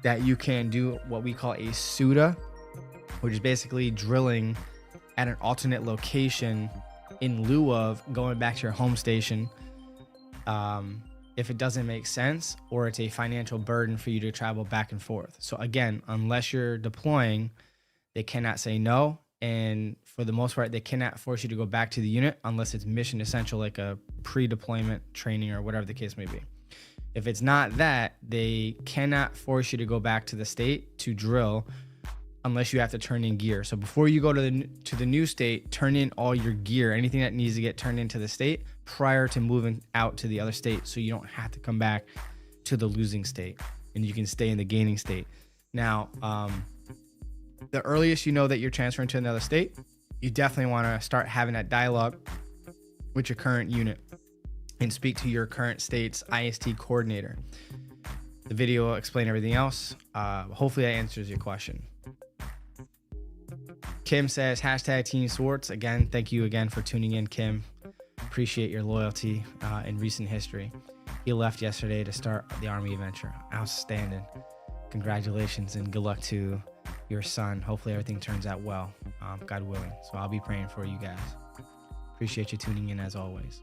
that you can do what we call a SUDA, which is basically drilling at an alternate location in lieu of going back to your home station. If it doesn't make sense or it's a financial burden for you to travel back and forth. So again, unless you're deploying, they cannot say no. And for the most part, they cannot force you to go back to the unit unless it's mission essential, like a pre-deployment training or whatever the case may be. If it's not that, they cannot force you to go back to the state to drill unless you have to turn in gear. So before you go to the new state, turn in all your gear, anything that needs to get turned into the state prior to moving out to the other state, so you don't have to come back to the losing state and you can stay in the gaining state. Now, the earliest you know that you're transferring to another state, you definitely want to start having that dialogue with your current unit and speak to your current state's IST coordinator. The video will explain everything else. Hopefully that answers your question. Kim says, hashtag Team Swartz. Again, thank you again for tuning in, Kim. Appreciate your loyalty in recent history. He left yesterday to start the Army adventure. Outstanding. Congratulations and good luck to your son. Hopefully everything turns out well, God willing. So I'll be praying for you guys. Appreciate you tuning in as always.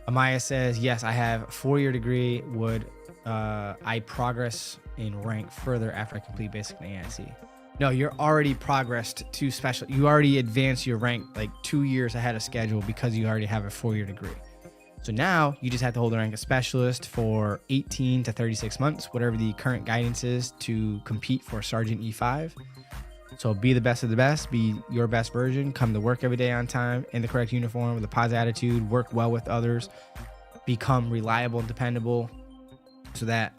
Amaya says, yes, I have a 4-year degree. Would I progress in rank further after I complete basic and AIC? No, you're already progressed to special. You already advanced your rank like 2 years ahead of schedule because you already have a 4-year degree. So now you just have to hold the rank of specialist for 18 to 36 months, whatever the current guidance is, to compete for Sergeant E5. So be the best of the best, be your best version, come to work every day on time, in the correct uniform, with a positive attitude, work well with others, become reliable and dependable so that,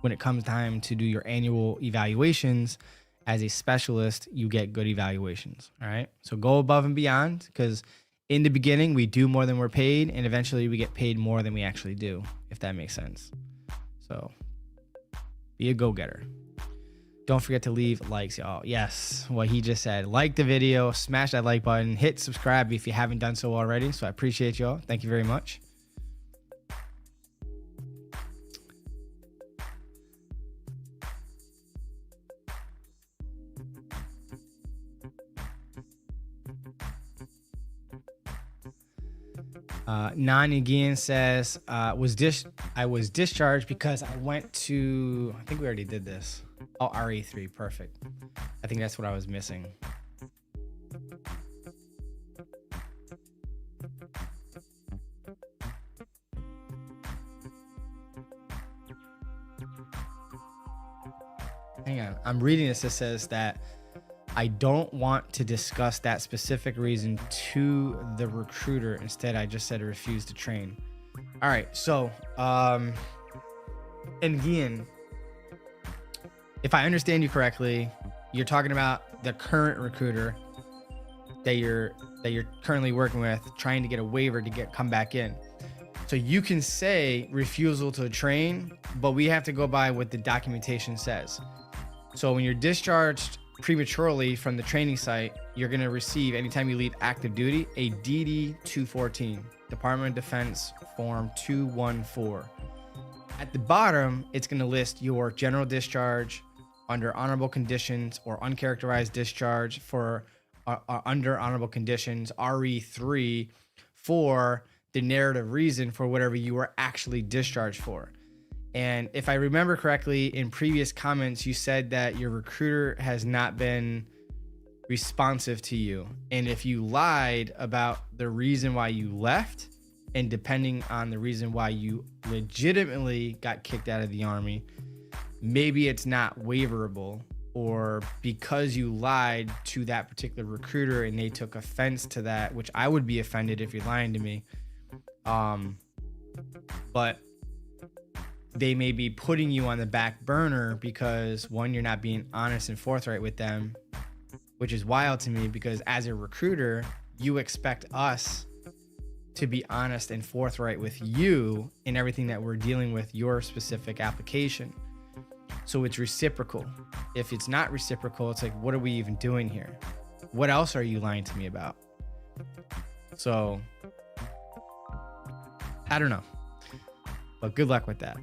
when it comes time to do your annual evaluations as a specialist, you get good evaluations. All right. So go above and beyond, because in the beginning, we do more than we're paid, and eventually we get paid more than we actually do, if that makes sense. So be a go-getter. Don't forget to leave likes, y'all. Yes, what he just said. Like the video, smash that like button, hit subscribe if you haven't done so already. So I appreciate y'all. Thank you very much. Nan says, I was discharged because I went to, I think we already did this. Oh, RE3, perfect. I think that's what I was missing. Hang on, I'm reading this. It says that I don't want to discuss that specific reason to the recruiter. Instead, I just said I refuse to train. All right, so, and again, if I understand you correctly, you're talking about the current recruiter that you're currently working with, trying to get a waiver to come back in. So you can say refusal to train, but we have to go by what the documentation says. So when you're discharged prematurely from the training site, you're going to receive, anytime you leave active duty, a DD 214, Department of Defense Form 214. At the bottom, it's going to list your general discharge under honorable conditions or uncharacterized discharge for under honorable conditions, RE3, for the narrative reason for whatever you were actually discharged for. And if I remember correctly, in previous comments, you said that your recruiter has not been responsive to you. And if you lied about the reason why you left, and depending on the reason why you legitimately got kicked out of the Army, maybe it's not waiverable, or because you lied to that particular recruiter and they took offense to that, which I would be offended if you're lying to me. But they may be putting you on the back burner because, one, you're not being honest and forthright with them, which is wild to me, because as a recruiter, you expect us to be honest and forthright with you in everything that we're dealing with, your specific application. So it's reciprocal. If it's not reciprocal, it's like, what are we even doing here? What else are you lying to me about? So I don't know, but good luck with that.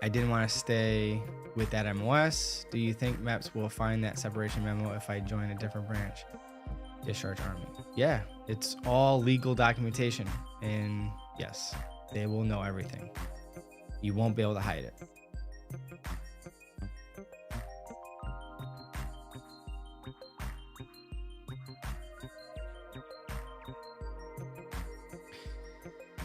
I didn't want to stay with that MOS. Do you think MEPS will find that separation memo if I join a different branch? Discharge Army. Yeah, it's all legal documentation. And yes, they will know everything. You won't be able to hide it.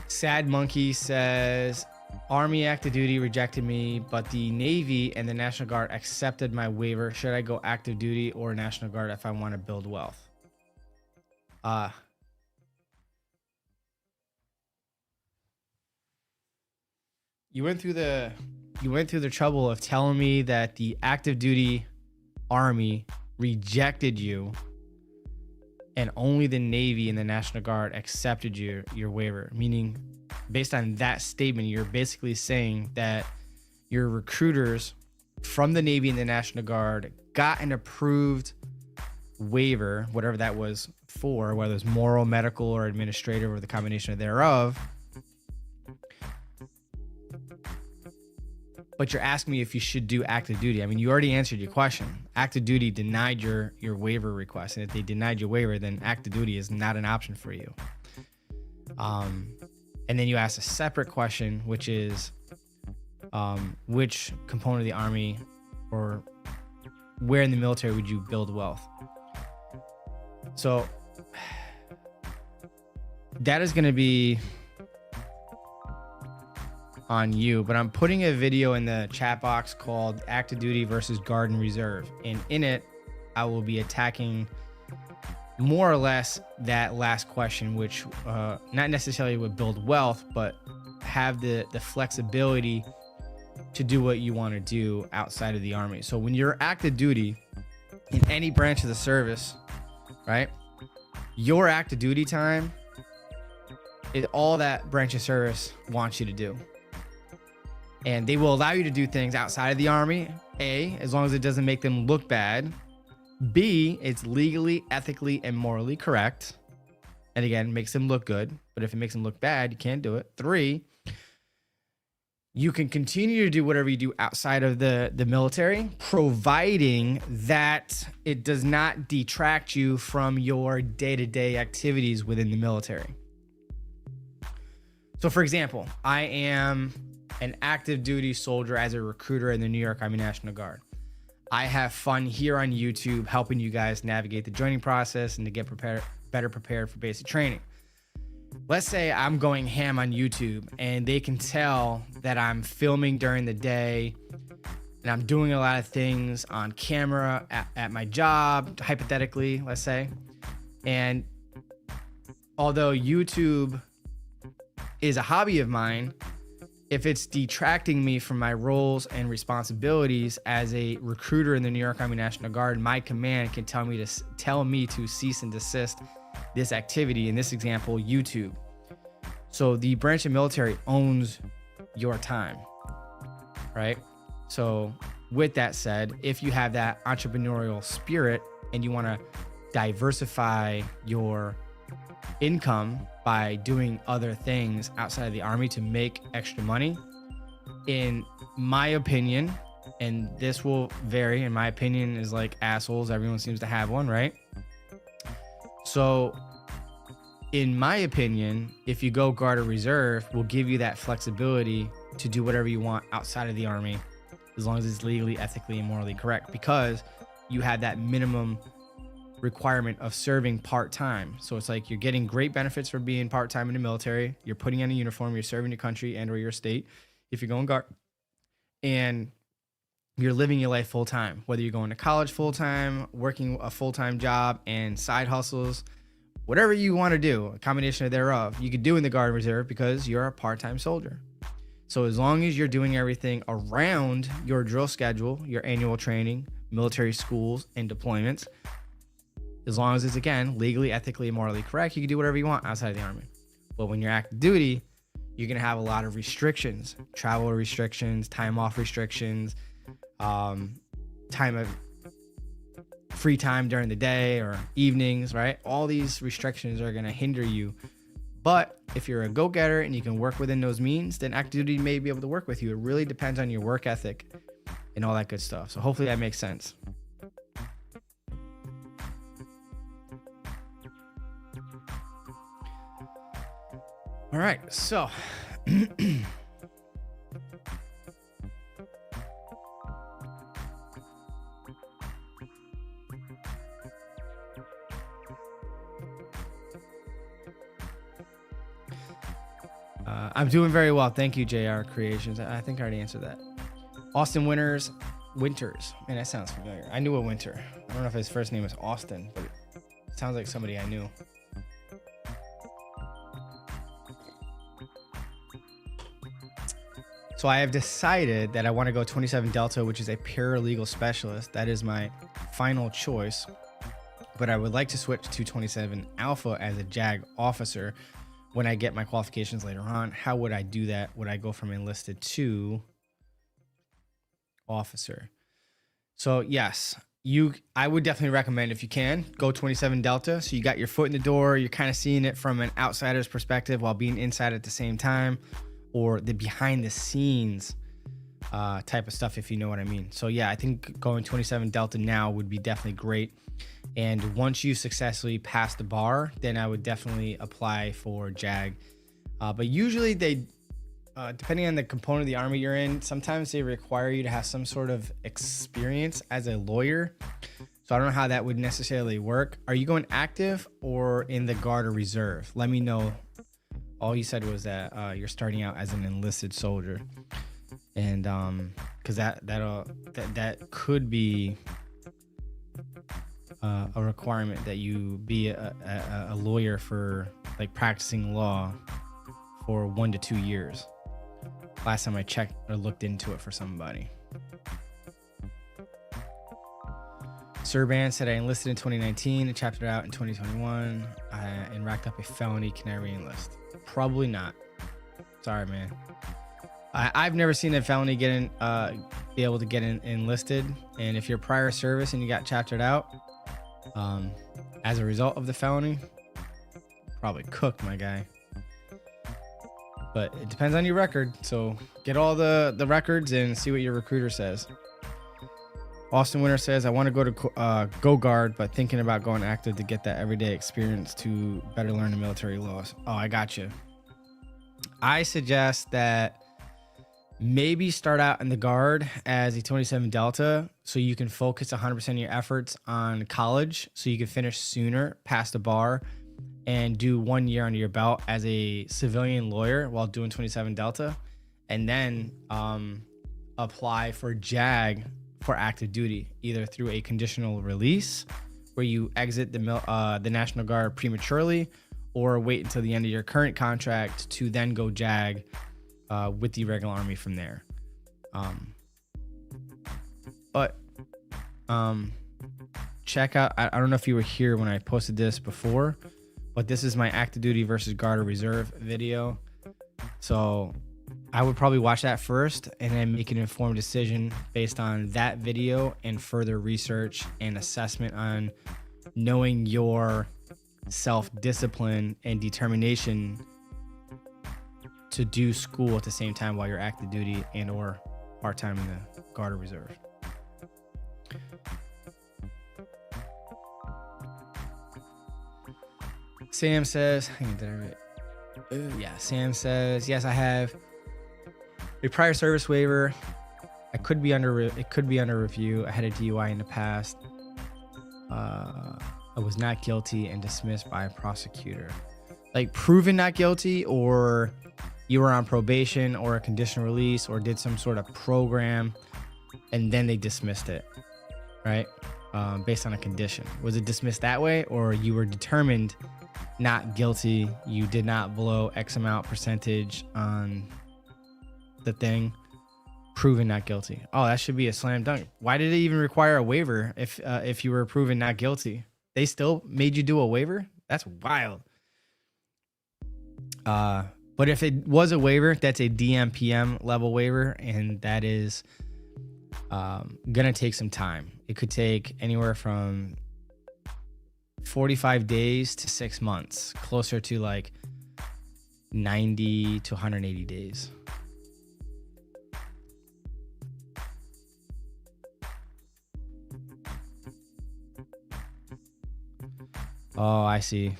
Sad Monkey says, Army active duty rejected me, but the Navy and the National Guard accepted my waiver. Should I go active duty or National Guard if I want to build wealth? You went through the trouble of telling me that the active duty Army rejected you and only the Navy and the National Guard accepted your waiver, meaning based on that statement, you're basically saying that your recruiters from the Navy and the National Guard got an approved waiver, whatever that was for, whether it's moral, medical, or administrative, or the combination thereof, but you're asking me if you should do active duty. I mean, you already answered your question. Active duty denied your waiver request. And if they denied your waiver, then active duty is not an option for you. And then you asked a separate question, which is which component of the Army or where in the military would you build wealth? So that is going to be on you, but I'm putting a video in the chat box called Active Duty versus Guard and Reserve. And in it, I will be attacking more or less that last question, which not necessarily would build wealth, but have the flexibility to do what you want to do outside of the Army. So when you're active duty in any branch of the service, right, your active duty time is all that branch of service wants you to do. And they will allow you to do things outside of the Army, A, as long as it doesn't make them look bad. B, it's legally, ethically, and morally correct. And again, makes them look good. But if it makes them look bad, you can't do it. 3, you can continue to do whatever you do outside of the military, providing that it does not detract you from your day-to-day activities within the military. So for example, I am an active duty soldier as a recruiter in the New York Army National Guard. I have fun here on YouTube helping you guys navigate the joining process and to get better prepared for basic training. Let's say I'm going ham on YouTube and they can tell that I'm filming during the day and I'm doing a lot of things on camera at my job, hypothetically, let's say. And although YouTube is a hobby of mine, if it's detracting me from my roles and responsibilities as a recruiter in the New York Army National Guard, my command can tell me to cease and desist this activity, in this example, YouTube. So the branch of military owns your time, right? So with that said, if you have that entrepreneurial spirit and you want to diversify your income by doing other things outside of the Army to make extra money, in my opinion, and this will vary, and my opinion is like assholes, everyone seems to have one, right? So in my opinion, if you go Guard or Reserve, will give you that flexibility to do whatever you want outside of the Army, as long as it's legally, ethically, and morally correct, because you have that minimum requirement of serving part-time. So it's like you're getting great benefits for being part-time in the military. You're putting on a uniform, you're serving your country and or your state if you're going Guard, and you're living your life full-time, whether you're going to college full-time, working a full-time job and side hustles, whatever you want to do, a combination thereof, you could do in the Guard and Reserve because you're a part-time soldier. So as long as you're doing everything around your drill schedule, your annual training, military schools, and deployments, as long as it's, again, legally, ethically, and morally correct, you can do whatever you want outside of the Army. But when you're active duty, you're going to have a lot of restrictions, travel restrictions, time off restrictions, time of free time during the day or evenings, right? All these restrictions are going to hinder you. But if you're a go-getter and you can work within those means, then active duty may be able to work with you. It really depends on your work ethic and all that good stuff. So hopefully that makes sense. All right, so I'm doing very well. Thank you, JR Creations. I think I already answered that. Austin Winters. Man, that sounds familiar. I knew a Winter. I don't know if his first name is Austin, but it sounds like somebody I knew. So I have decided that I want to go 27 Delta, which is a paralegal specialist. That is my final choice. But I would like to switch to 27 Alpha as a JAG officer when I get my qualifications later on. How would I do that? Would I go from enlisted to officer? So yes, I would definitely recommend, if you can, go 27 Delta. So you got your foot in the door. You're kind of seeing it from an outsider's perspective while being inside at the same time, or the behind the scenes type of stuff, if you know what I mean. So yeah, I think going 27 Delta now would be definitely great. And once you successfully pass the bar, then I would definitely apply for JAG. But usually they, depending on the component of the Army you're in, sometimes they require you to have some sort of experience as a lawyer. So I don't know how that would necessarily work. Are you going active or in the Guard or Reserve? Let me know. All you said was that you're starting out as an enlisted soldier. And because that could be a requirement that you be a lawyer for, like, practicing law for 1 to 2 years. Last time I checked or looked into it for somebody. Serban said, I enlisted in 2019 and chaptered out in 2021 and racked up a felony. Can I re-enlist? Probably not. Sorry, man. I've never seen a felony be able to get enlisted. And if you're prior service and you got chaptered out as a result of the felony, probably cooked, my guy. But it depends on your record. So get all the records and see what your recruiter says. Austin Winter says, I want to go to Go Guard, but thinking about going active to get that everyday experience to better learn the military laws. Oh, I got you. I suggest that maybe start out in the Guard as a 27 Delta so you can focus 100% of your efforts on college so you can finish sooner, pass the bar, and do 1 year under your belt as a civilian lawyer while doing 27 Delta, and then apply for JAG for active duty, either through a conditional release where you exit the National Guard prematurely, or wait until the end of your current contract to then go JAG with the regular Army from there. Check out, I don't know if you were here when I posted this before, but this is my active duty versus Guard or Reserve video. So I would probably watch that first and then make an informed decision based on that video and further research and assessment on knowing your self-discipline and determination to do school at the same time while you're active duty and or part-time in the Guard or Reserve. Sam says, did I write? Yeah, Sam says, yes, I have a prior service waiver. It could be under review. I had a DUI in the past. I was not guilty and dismissed by a prosecutor. Like, proven not guilty, or you were on probation or a conditional release or did some sort of program and then they dismissed it, right? Based on a condition. Was it dismissed that way, or you were determined not guilty, you did not blow X amount percentage on the thing, proven not guilty? Oh, that should be a slam dunk. Why did it even require a waiver if you were proven not guilty? They still made you do a waiver? That's wild. But if it was a waiver, that's a DMPM level waiver, and that is gonna take some time. It could take anywhere from 45 days to 6 months, closer to like 90 to 180 days. Oh, I see.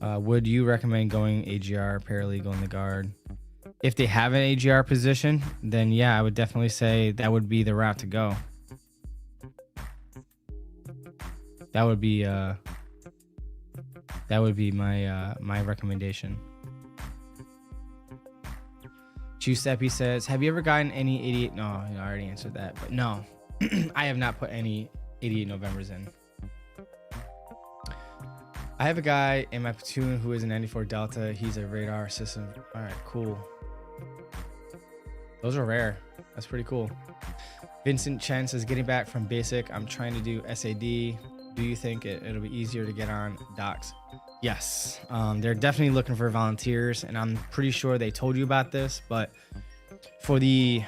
Would you recommend going AGR, paralegal in the Guard? If they have an AGR position, then yeah, I would definitely say that would be the route to go. That would be my recommendation. Giuseppe says, have you ever gotten any 88? No, I already answered that, but no, I have not put any 88 Novembers in. I have a guy in my platoon who is a 94 Delta. He's a radar system. All right, cool. Those are rare. That's pretty cool. Vincent Chen says, getting back from basic, I'm trying to do SAD. Do you think it'll be easier to get on docs? Yes. They're definitely looking for volunteers, and I'm pretty sure they told you about this, but for the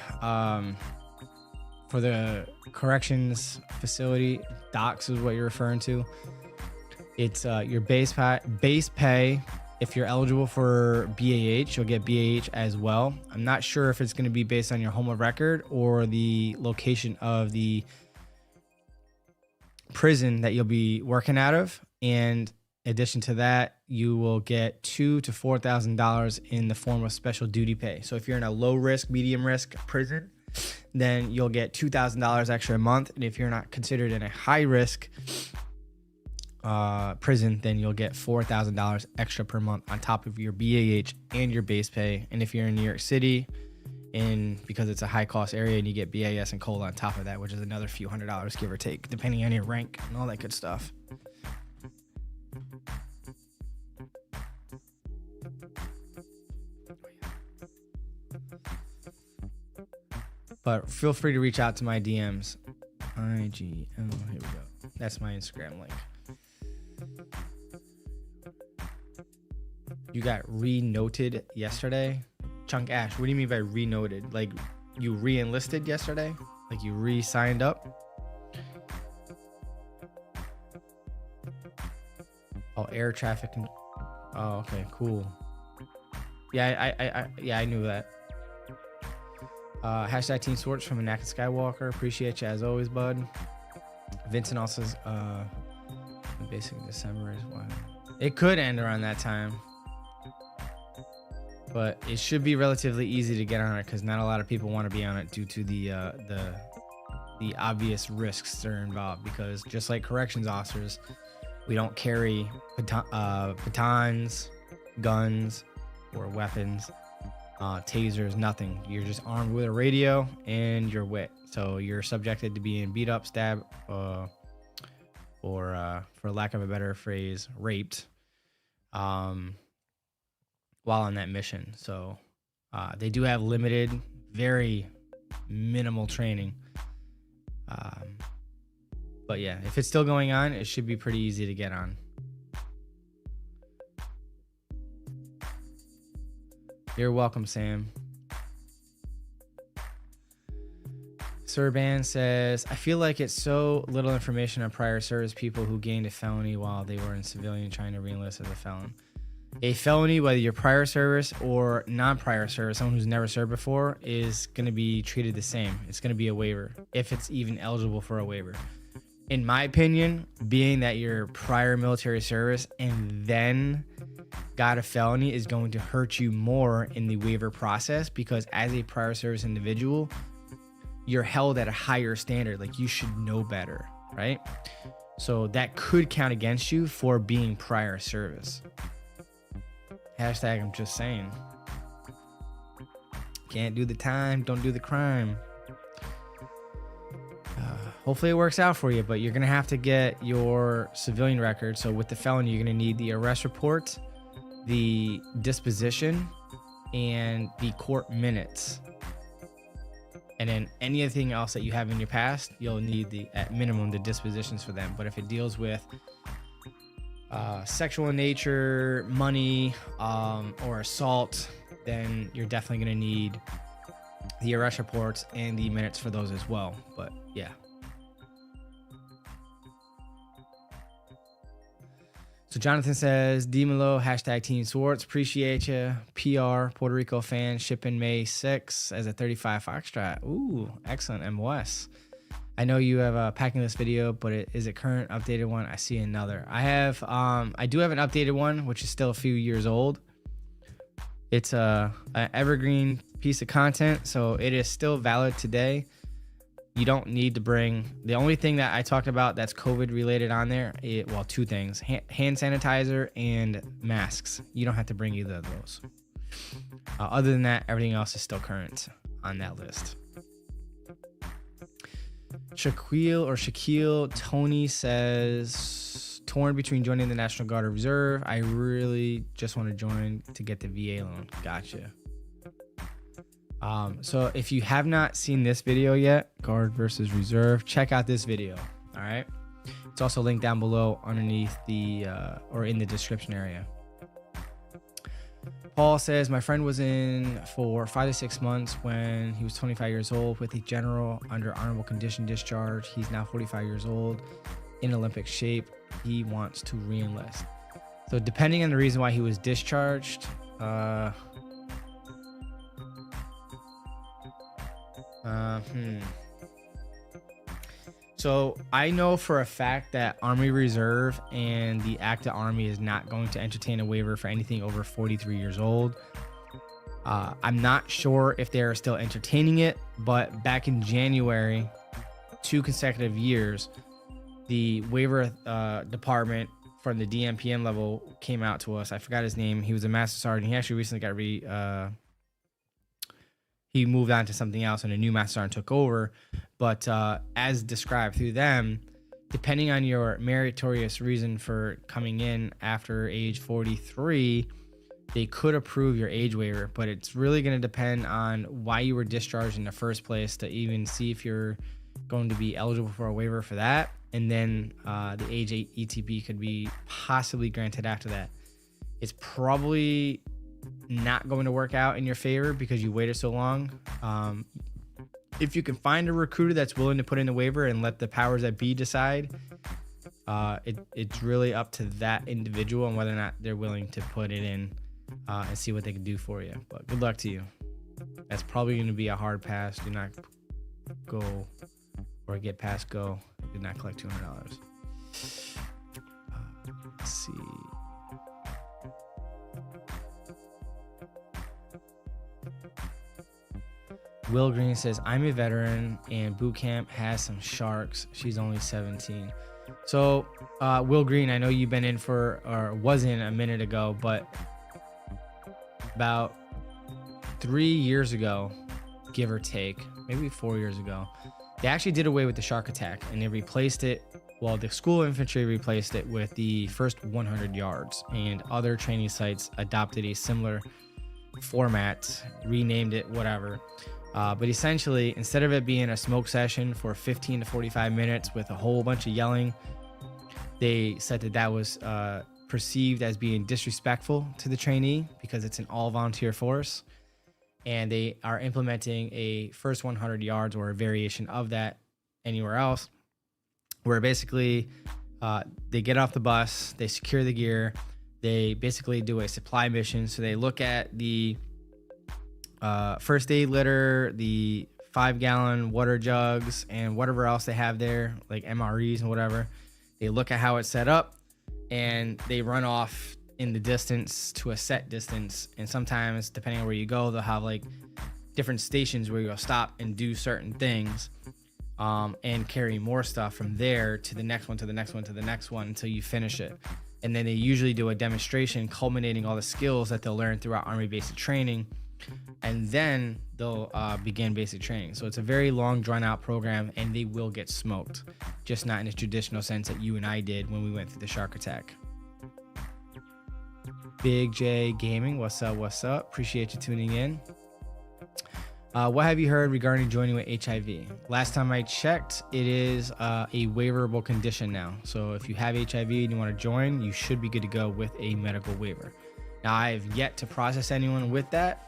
for the corrections facility, docks is what you're referring to. It's your base pay. If you're eligible for BAH, you'll get BAH as well. I'm not sure if it's going to be based on your home of record or the location of the prison that you'll be working out of. And in addition to that, you will get $2,000 to $4,000 in the form of special duty pay. So if you're in a low risk, medium risk prison, then you'll get $2,000 extra a month. And if you're not considered in a high risk prison, then you'll get $4,000 extra per month on top of your BAH and your base pay. And if you're in New York City, because it's a high cost area, and you get BAS and COLA on top of that, which is another few $100, give or take, depending on your rank and all that good stuff. But feel free to reach out to my DMs. IGL, here we go. That's my Instagram link. You got re-noted yesterday? Chunk Ash, what do you mean by re-noted? Like you re-enlisted yesterday? Like you re-signed up? Oh, air traffic. Oh, okay, cool. Yeah, I knew that. Hashtag Team Swartz from Anakin Skywalker. Appreciate you as always, bud. Vincent also says, basically December is one. It could end around that time, but it should be relatively easy to get on it because not a lot of people want to be on it due to the obvious risks that are involved. Because just like corrections officers, we don't carry batons, guns, or weapons. Tasers, nothing. You're just armed with a radio and you're wet. So you're subjected to being beat up, stabbed, or for lack of a better phrase, raped while on that mission. So they do have limited, very minimal training. But yeah, if it's still going on, it should be pretty easy to get on. You're welcome, Sam. Serban says, I feel like it's so little information on prior service people who gained a felony while they were in civilian trying to re-enlist as a felon. A felony, whether you're prior service or non-prior service, someone who's never served before, is going to be treated the same. It's going to be a waiver, if it's even eligible for a waiver. In my opinion, being that you're prior military service and then got a felony is going to hurt you more in the waiver process, because as a prior service individual, you're held at a higher standard. Like, you should know better, right? So that could count against you for being prior service. Hashtag I'm just saying. Can't do the time, don't do the crime. Hopefully it works out for you, but you're gonna have to get your civilian record. So with the felony, you're gonna need the arrest report, the disposition, and the court minutes. And then anything else that you have in your past, you'll need at minimum the dispositions for them. But if it deals with sexual in nature, money, or assault, then you're definitely gonna need the arrest reports and the minutes for those as well. But yeah. So Jonathan says, DMelo, hashtag Team Swartz, appreciate you. PR, Puerto Rico fan, shipping May 6 as a 35 Foxtrot. Ooh, excellent, MOS. I know you have a packing list video, but is it current, updated one? I see another. I do have an updated one, which is still a few years old. It's an evergreen piece of content, so it is still valid today. You don't need to bring, the only thing that I talked about that's COVID related on there, well, two things, hand sanitizer and masks. You don't have to bring either of those. Other than that, everything else is still current on that list. Shaquille Tony says, torn between joining the National Guard or Reserve. I really just want to join to get the VA loan. Gotcha. So if you have not seen this video yet, Guard versus Reserve, check out this video. All right. It's also linked down below underneath or in the description area. Paul says, my friend was in for 5 to 6 months when he was 25 years old with a general under honorable condition discharge. He's now 45 years old in Olympic shape. He wants to re-enlist. So depending on the reason why he was discharged, So I know for a fact that Army Reserve and the active Army is not going to entertain a waiver for anything over 43 years old. I'm not sure if they're still entertaining it, but back in January, 2 consecutive years, the waiver department from the DMPM level came out to us. I forgot his name. He was a master sergeant. He actually recently got he moved on to something else and a new master sergeant took over. But as described through them, depending on your meritorious reason for coming in after age 43, they could approve your age waiver, but it's really going to depend on why you were discharged in the first place to even see if you're going to be eligible for a waiver for that. And then the age 8 ETP could be possibly granted after that. It's probably not going to work out in your favor because you waited so long. If you can find a recruiter that's willing to put in the waiver and let the powers that be decide, it's really up to that individual and whether or not they're willing to put it in and see what they can do for you. But good luck to you. That's probably going to be a hard pass. Do not go or get past go. Did not collect $200. Let's see. Will Green says, I'm a veteran and boot camp has some sharks. She's only 17. So, Will Green, I know you've been in for, or was in a minute ago, but about 3 years ago, give or take, maybe 4 years ago, they actually did away with the shark attack and they replaced it. Well, the school infantry replaced it with the first 100 yards, and other training sites adopted a similar format, renamed it, whatever. But essentially, instead of it being a smoke session for 15 to 45 minutes with a whole bunch of yelling, they said that that was perceived as being disrespectful to the trainee because it's an all-volunteer force. And they are implementing a first 100 yards or a variation of that anywhere else, where basically they get off the bus, they secure the gear, they basically do a supply mission. So they look at the first aid litter, the 5-gallon water jugs, and whatever else they have there, like MREs and whatever. They look at how it's set up and they run off in the distance to a set distance. And sometimes, depending on where you go, they'll have like different stations where you'll stop and do certain things and carry more stuff from there to the next one, to the next one, to the next one until you finish it. And then they usually do a demonstration culminating all the skills that they'll learn throughout Army basic training. And then they'll begin basic training. So it's a very long, drawn-out program, and they will get smoked, just not in the traditional sense that you and I did when we went through the shark attack. Big J Gaming, what's up? What's up? Appreciate you tuning in. What have you heard regarding joining with HIV? Last time I checked, it is a waiverable condition now. So if you have HIV and you want to join, you should be good to go with a medical waiver. Now, I've yet to process anyone with that,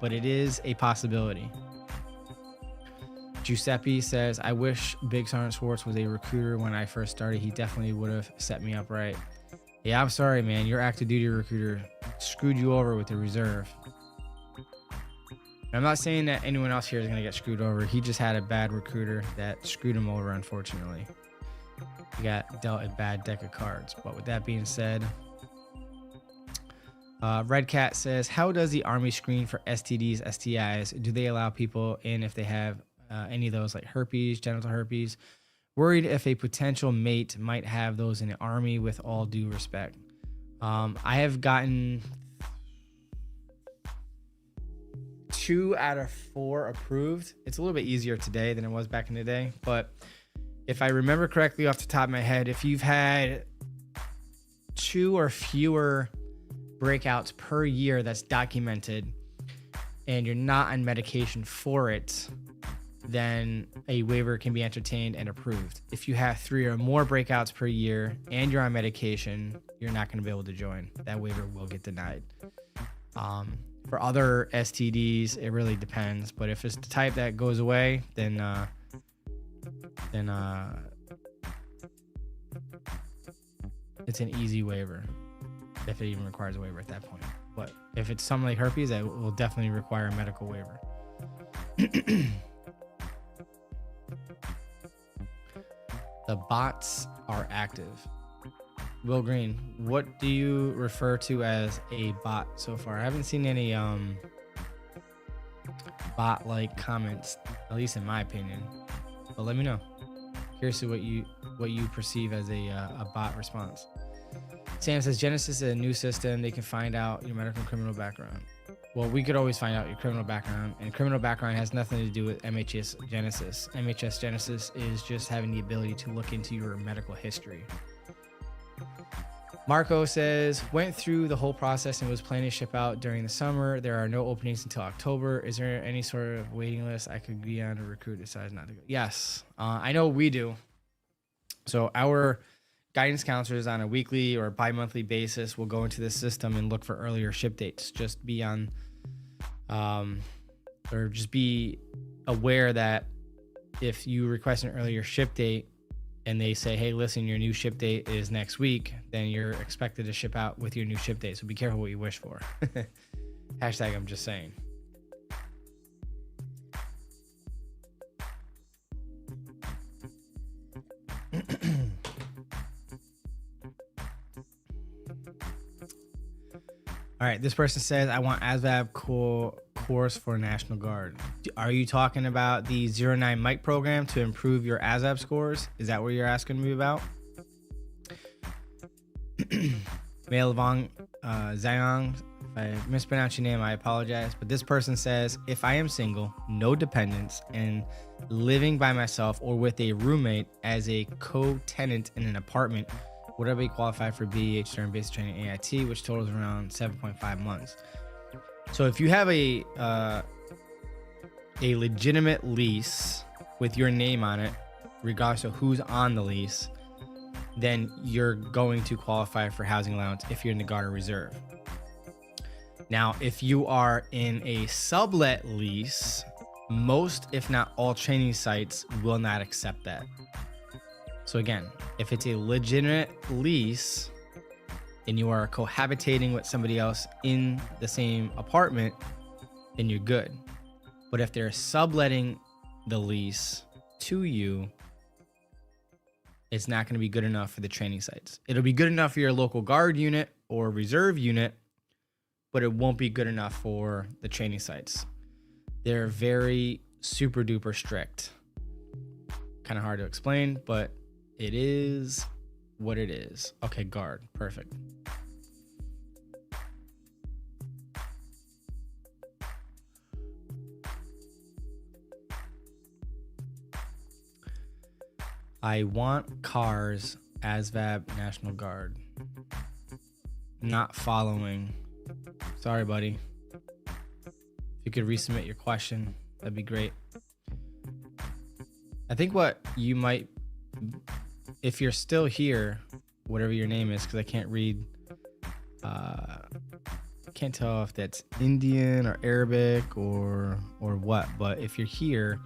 but it is a possibility. Giuseppe says, I wish Big Sergeant Schwartz was a recruiter when I first started. He definitely would have set me up right. Yeah, I'm sorry, man. Your active duty recruiter screwed you over with the reserve. And I'm not saying that anyone else here is going to get screwed over. He just had a bad recruiter that screwed him over, unfortunately. He got dealt a bad deck of cards. But with that being said, Red Cat says, how does the Army screen for STDs, STIs? Do they allow people in if they have any of those, like herpes, genital herpes? Worried if a potential mate might have those in the Army, with all due respect. I have gotten 2 out of 4 approved. It's a little bit easier today than it was back in the day. But if I remember correctly off the top of my head, if you've had 2 or fewer breakouts per year that's documented and you're not on medication for it, then a waiver can be entertained and approved. If you have 3 or more breakouts per year and you're on medication, you're not going to be able to join. That waiver will get denied. For other STDs, it really depends. But if it's the type that goes away, then it's an easy waiver, if it even requires a waiver at that point. But if it's something like herpes, that will definitely require a medical waiver. The bots are active. Will Green, what do you refer to as a bot so far? I haven't seen any bot-like comments, at least in my opinion. But let me know. Curious to what you perceive as a bot response. Sam says Genesis is a new system. They can find out your medical and criminal background. Well, we could always find out your criminal background, and criminal background has nothing to do with MHS Genesis. MHS Genesis is just having the ability to look into your medical history. Marco says, went through the whole process and was planning to ship out during the summer. There are no openings until October. Is there any sort of waiting list I could be on to recruit decides not to go? Yes, I know we do. So our guidance counselors on a weekly or bi-monthly basis will go into the system and look for earlier ship dates. Just be on, or just be aware that if you request an earlier ship date, and they say, hey, listen, your new ship date is next week, then you're expected to ship out with your new ship date. So be careful what you wish for. Hashtag I'm just saying. All right, this person says, I want ASVAB course for National Guard. Are you talking about the 09 Mike program to improve your ASVAB scores? Is that what you're asking me about? Mail Vong Zhang, if I mispronounce your name, I apologize. But this person says, if I am single, no dependents, and living by myself or with a roommate as a co-tenant in an apartment, would I be qualified for BEH during basic training AIT, which totals around 7.5 months? So if you have a legitimate lease with your name on it, regardless of who's on the lease, then you're going to qualify for housing allowance if you're in the Guard or Reserve. Now, if you are in a sublet lease, most, if not all, training sites will not accept that. So again, if it's a legitimate lease and you are cohabitating with somebody else in the same apartment, then you're good. But if they're subletting the lease to you, it's not going to be good enough for the training sites. It'll be good enough for your local Guard unit or Reserve unit, but it won't be good enough for the training sites. They're very super duper strict. Kind of hard to explain, but it is what it is. Okay, Guard. Perfect. I want cars, ASVAB, National Guard. Not following. Sorry, buddy. If you could resubmit your question, that'd be great. I think what you might, if you're still here, whatever your name is, because I can't read, can't tell if that's Indian or Arabic or what, but if you're here,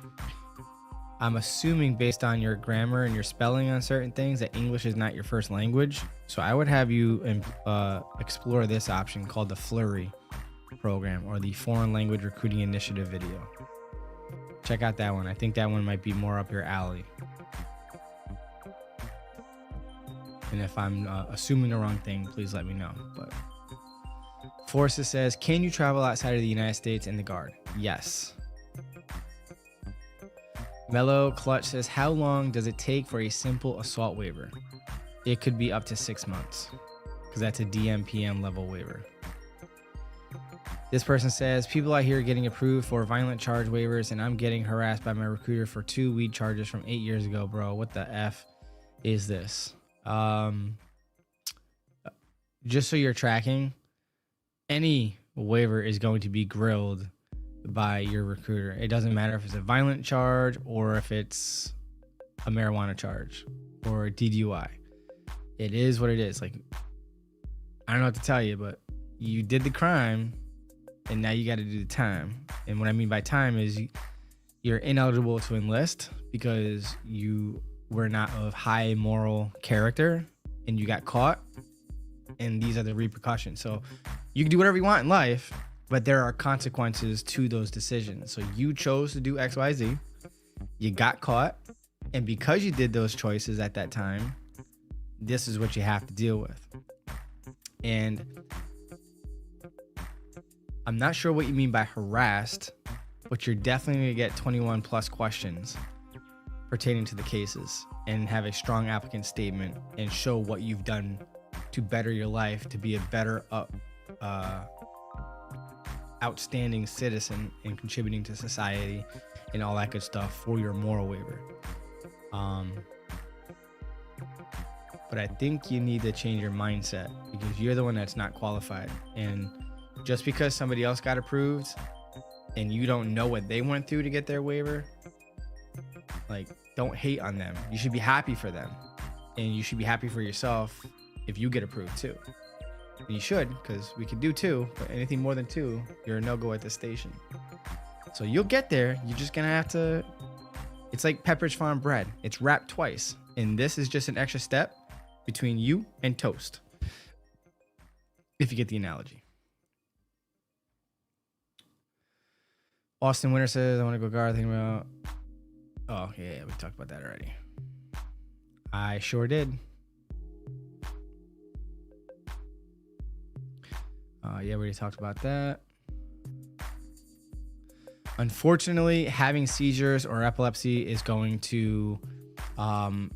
I'm assuming based on your grammar and your spelling on certain things that English is not your first language. So I would have you explore this option called the Flurry program, or the Foreign Language Recruiting Initiative video. Check out that one. I think that one might be more up your alley. And if I'm assuming the wrong thing, please let me know. But Forza says, can you travel outside of the United States in the Guard? Yes. Mellow Clutch says, how long does it take for a simple assault waiver? It could be up to 6 months, because that's a DMPM level waiver. This person says, people out here getting approved for violent charge waivers, and I'm getting harassed by my recruiter for 2 weed charges from 8 years ago, bro. What the F is this? Just so you're tracking, any waiver is going to be grilled by your recruiter. It doesn't matter if it's a violent charge or if it's a marijuana charge or a DDUI. It is what it is. Like, I don't know what to tell you, but you did the crime. and now you got to do the time. And what I mean by time is you're ineligible to enlist because you were not of high moral character and you got caught, and these are the repercussions. So you can do whatever you want in life, but there are consequences to those decisions. So you chose to do XYZ, you got caught, and because you did those choices at that time, this is what you have to deal with. And I'm not sure what you mean by harassed, but you're definitely gonna get 21 plus questions pertaining to the cases and have a strong applicant statement and show what you've done to better your life, to be a better outstanding citizen and contributing to society and all that good stuff for your moral waiver. But I think you need to change your mindset because you're the one that's not qualified. And just because somebody else got approved and you don't know what they went through to get their waiver, like, don't hate on them. You should be happy for them, and you should be happy for yourself if you get approved too. And you should, because we could do 2, but anything more than 2, you're a no-go at the station. So you'll get there. You're just gonna have to, it's like Pepperidge Farm bread. It's wrapped twice, and this is just an extra step between you and toast, if you get the analogy. Austin Winter says, I want to go guard. Thinking about, oh yeah, we talked about that already. I sure did. Yeah, we already talked about that. Unfortunately, having seizures or epilepsy is going to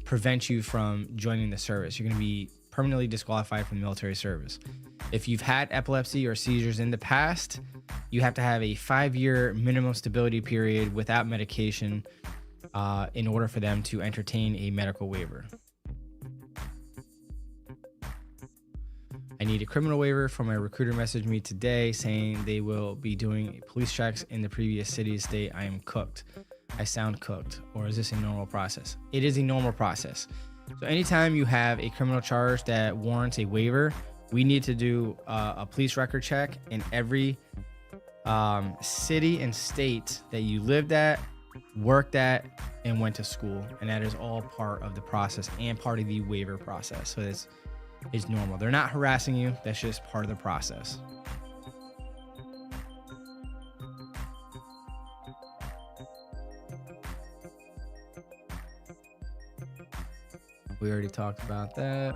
prevent you from joining the service. You're going to be permanently disqualified from military service. If you've had epilepsy or seizures in the past, you have to have a 5-year minimum stability period without medication in order for them to entertain a medical waiver. I need a criminal waiver from a recruiter messaged me today saying they will be doing police checks in the previous city or state. I am cooked. I sound cooked. Or is this a normal process? It is a normal process. So anytime you have a criminal charge that warrants a waiver, we need to do a police record check in every city and state that you lived at, worked at, and went to school. And that is all part of the process and part of the waiver process. So it's normal. They're not harassing you. That's just part of the process. We already talked about that.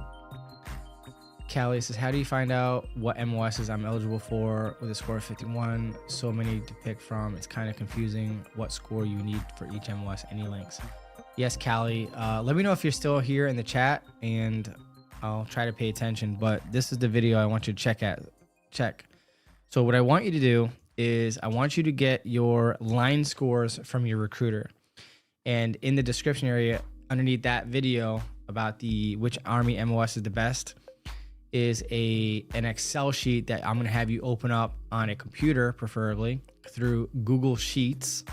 Callie says, how do you find out what MOSs I'm eligible for with a score of 51? So many to pick from. It's kind of confusing what score you need for each MOS. Any links? Yes, Callie. Let me know if you're still here in the chat, and I'll try to pay attention. But this is the video I want you to check. So what I want you to do is I want you to get your line scores from your recruiter. And in the description area underneath that video about which Army MOS is the best is an Excel sheet that I'm going to have you open up on a computer, preferably through Google Sheets.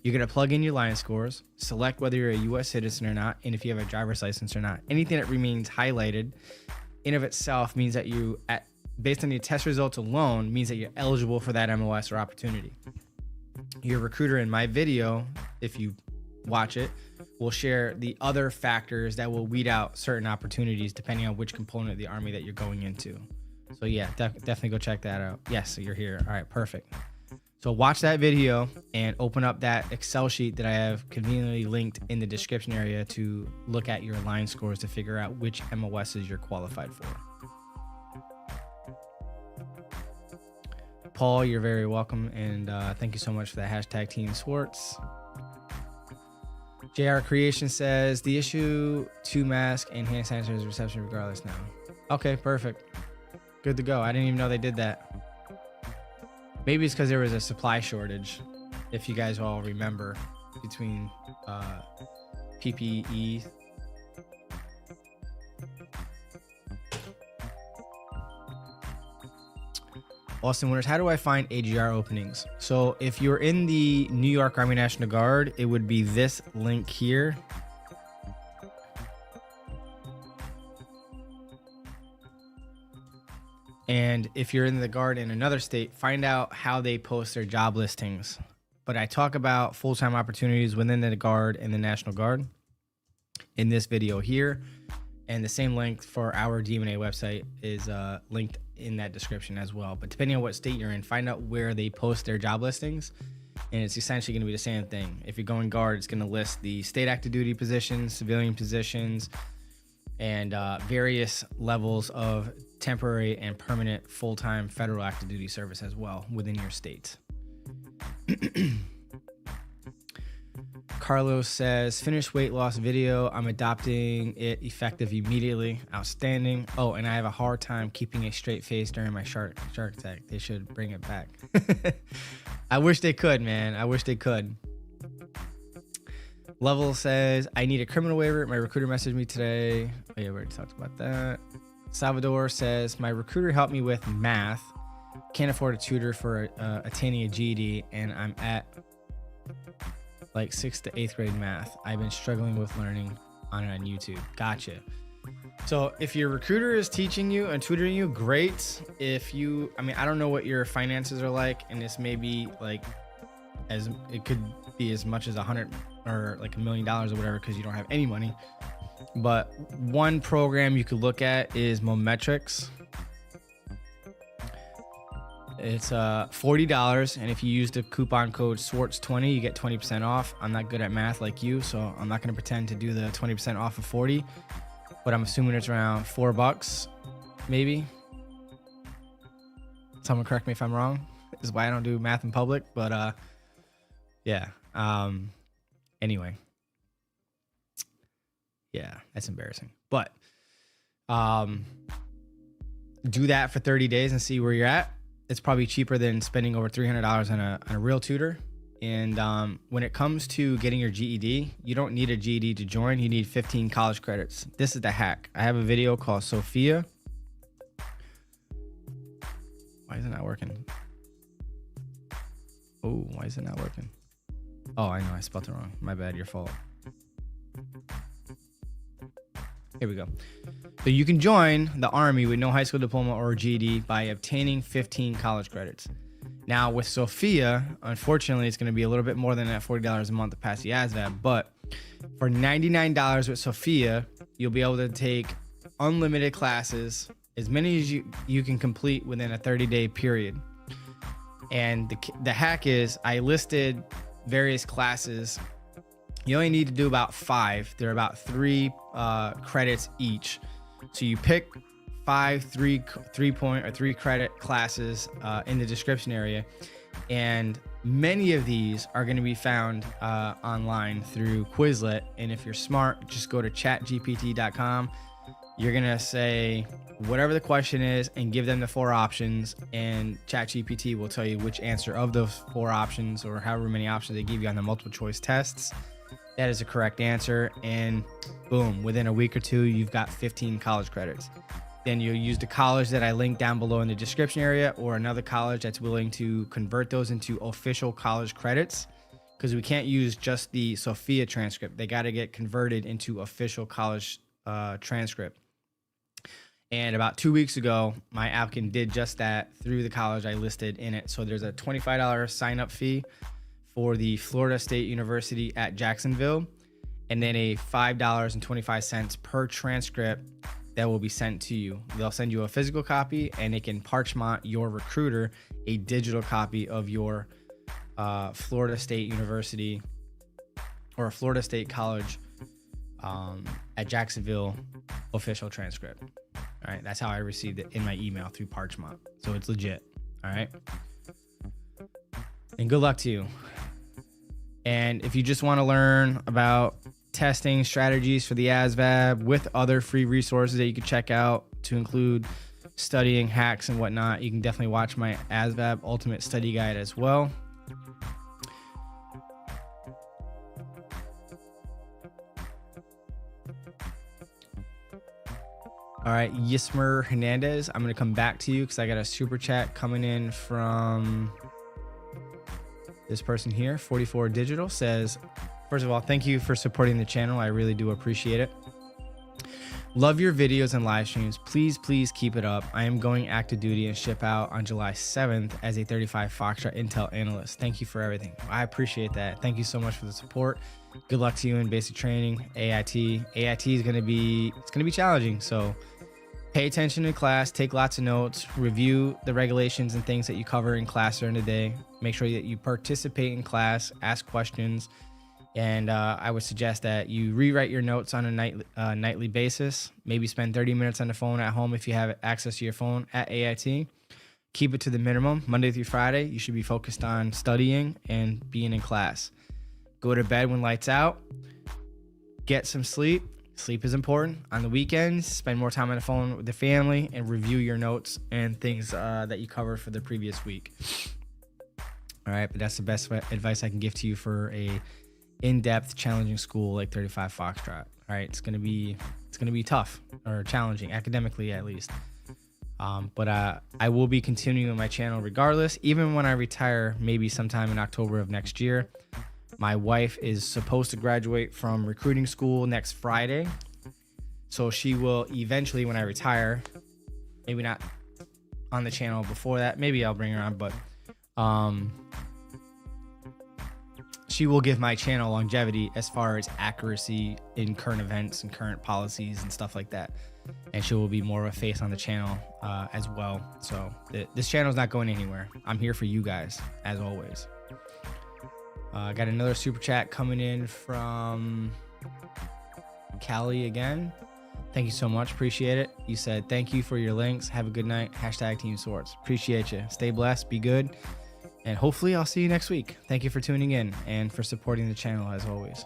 You're going to plug in your line scores, select whether you're a U.S. citizen or not, and if you have a driver's license or not. Anything that remains highlighted in of itself means that based on your test results alone, means that you're eligible for that MOS or opportunity. Your recruiter in my video, if you watch it, will share the other factors that will weed out certain opportunities depending on which component of the Army that you're going into. So yeah, definitely go check that out. Yes, so you're here. All right, perfect. So watch that video and open up that Excel sheet that I have conveniently linked in the description area to look at your line scores to figure out which MOSs you're qualified for. Paul, you're very welcome, and thank you so much for that hashtag Team Swartz. JR Creation says the issue 2 mask and hand sanitizer reception regardless now. Okay, perfect. Good to go. I didn't even know they did that. Maybe it's because there was a supply shortage, if you guys all remember, between PPE. Austin Winters, how do I find AGR openings? So if you're in the New York Army National Guard, it would be this link here. And if you're in the Guard in another state, find out how they post their job listings. But I talk about full-time opportunities within the Guard and the National Guard in this video here. And the same link for our DMNA website is linked in that description as well. But depending on what state you're in, find out where they post their job listings. And it's essentially going to be the same thing. If you're going Guard, it's going to list the state active duty positions, civilian positions, and various levels of temporary and permanent full-time federal active duty service as well within your state. Carlos says, finished weight loss video. I'm adopting it effective immediately. Outstanding. Oh, and I have a hard time keeping a straight face during my shark attack. They should bring it back. I wish they could, man. I wish they could. Level says, I need a criminal waiver. My recruiter messaged me today. Oh, yeah, we already talked about that. Salvador says, my recruiter helped me with math. Can't afford a tutor for attaining a GED, and I'm at like 6th to 8th grade math. I've been struggling with learning on it on YouTube. Gotcha. So if your recruiter is teaching you and tutoring you, great. If you, I mean, I don't know what your finances are like, and this may be like, as it could be as much as 100 or like $1 million or whatever, because you don't have any money. But one program you could look at is Mometrics. It's $40, and if you use the coupon code SWARTZ20, you get 20% off. I'm not good at math like you, so I'm not going to pretend to do the 20% off of 40, but I'm assuming it's around $4, maybe. Someone correct me if I'm wrong. This is why I don't do math in public, but yeah. Anyway, yeah, that's embarrassing. But do that for 30 days and see where you're at. It's probably cheaper than spending over $300 on a real tutor. And when it comes to getting your GED, you don't need a GED to join. You need 15 college credits. This is the hack. I have a video called Sophia. Why is it not working? Oh, why is it not working? Oh, I know. I spelled it wrong. My bad. Your fault. Here we go. So you can join the Army with no high school diploma or GED by obtaining 15 college credits. Now with Sophia, unfortunately, it's going to be a little bit more than that $40 a month to pass the ASVAB. But for $99 with Sophia, you'll be able to take unlimited classes, as many as you can complete within a 30-day period. And the hack is I listed various classes. You only need to do about 5. They're about 3 credits each. So you pick 5 3-point or 3 credit classes in the description area, and many of these are going to be found online through Quizlet. And if you're smart, just go to chatgpt.com. You're going to say whatever the question is and give them the 4 options, and ChatGPT will tell you which answer of those 4 options, or however many options they give you on the multiple choice tests, that is the correct answer. And boom, within a week or 2, you've got 15 college credits. Then you'll use the college that I linked down below in the description area, or another college that's willing to convert those into official college credits, because we can't use just the Sophia transcript. They got to get converted into official college transcript. And about 2 weeks ago, my applicant did just that through the college I listed in it. So there's a $25 sign-up fee for the Florida State University at Jacksonville, and then a $5.25 per transcript that will be sent to you. They'll send you a physical copy, and they can parchment your recruiter a digital copy of your Florida State University or a Florida State College at Jacksonville official transcript. All right, that's how I received it in my email through Parchment. So it's legit. All right. And good luck to you. And if you just want to learn about testing strategies for the ASVAB with other free resources that you can check out, to include studying hacks and whatnot, you can definitely watch my ASVAB Ultimate Study Guide as well. All right, Yismer Hernandez, I'm going to come back to you because I got a super chat coming in from this person here. 44 Digital says, first of all, thank you for supporting the channel. I really do appreciate it. Love your videos and live streams. Please keep it up. I am going active duty and ship out on July 7th as a 35 Foxtrot Intel analyst. Thank you for everything. I appreciate that. Thank you so much for the support. Good luck to you in basic training. AIT is going to be challenging. So pay attention in class, take lots of notes, review the regulations and things that you cover in class during the day. Make sure that you participate in class, ask questions. And I would suggest that you rewrite your notes on a nightly basis. Maybe spend 30 minutes on the phone at home if you have access to your phone at AIT. Keep it to the minimum. Monday through Friday, you should be focused on studying and being in class. Go to bed when lights out. Get some sleep. Sleep is important. On the weekends, spend more time on the phone with the family and review your notes and things that you covered for the previous week. All right, but that's the best advice I can give to you for a in-depth, challenging school like 35 Foxtrot. All right, it's gonna be tough or challenging academically at least. But I will be continuing my channel regardless, even when I retire, maybe sometime in October of next year. My wife is supposed to graduate from recruiting school next Friday. So she will eventually, when I retire, maybe not on the channel before that, maybe I'll bring her on, but she will give my channel longevity as far as accuracy in current events and current policies and stuff like that. And she will be more of a face on the channel as well. So this channel is not going anywhere. I'm here for you guys, as always. Got another super chat coming in from Callie again. Thank you so much. Appreciate it. You said, thank you for your links. Have a good night. Hashtag Team Swords. Appreciate you. Stay blessed. Be good. And hopefully I'll see you next week. Thank you for tuning in and for supporting the channel as always.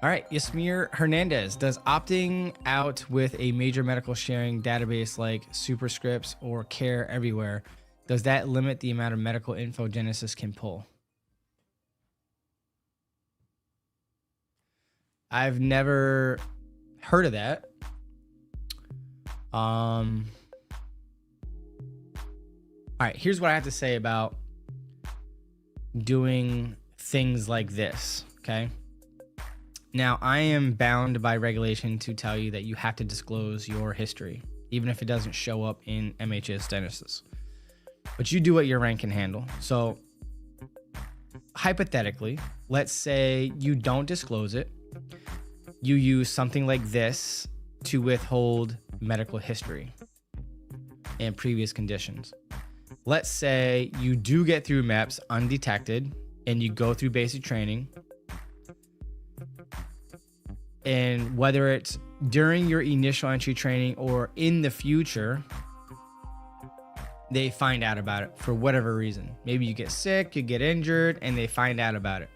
All right, Yasmir Hernandez, does opting out with a major medical sharing database like Superscripts or Care Everywhere, does that limit the amount of medical info Genesis can pull? I've never heard of that. All right, here's what I have to say about doing things like this, okay? Now, I am bound by regulation to tell you that you have to disclose your history, even if it doesn't show up in MHS Genesis. But you do what your rank can handle. So, hypothetically, let's say you don't disclose it. You use something like this to withhold medical history and previous conditions. Let's say you do get through MEPS undetected and you go through basic training. And whether it's during your initial entry training or in the future, they find out about it for whatever reason. Maybe you get sick, you get injured, and they find out about it.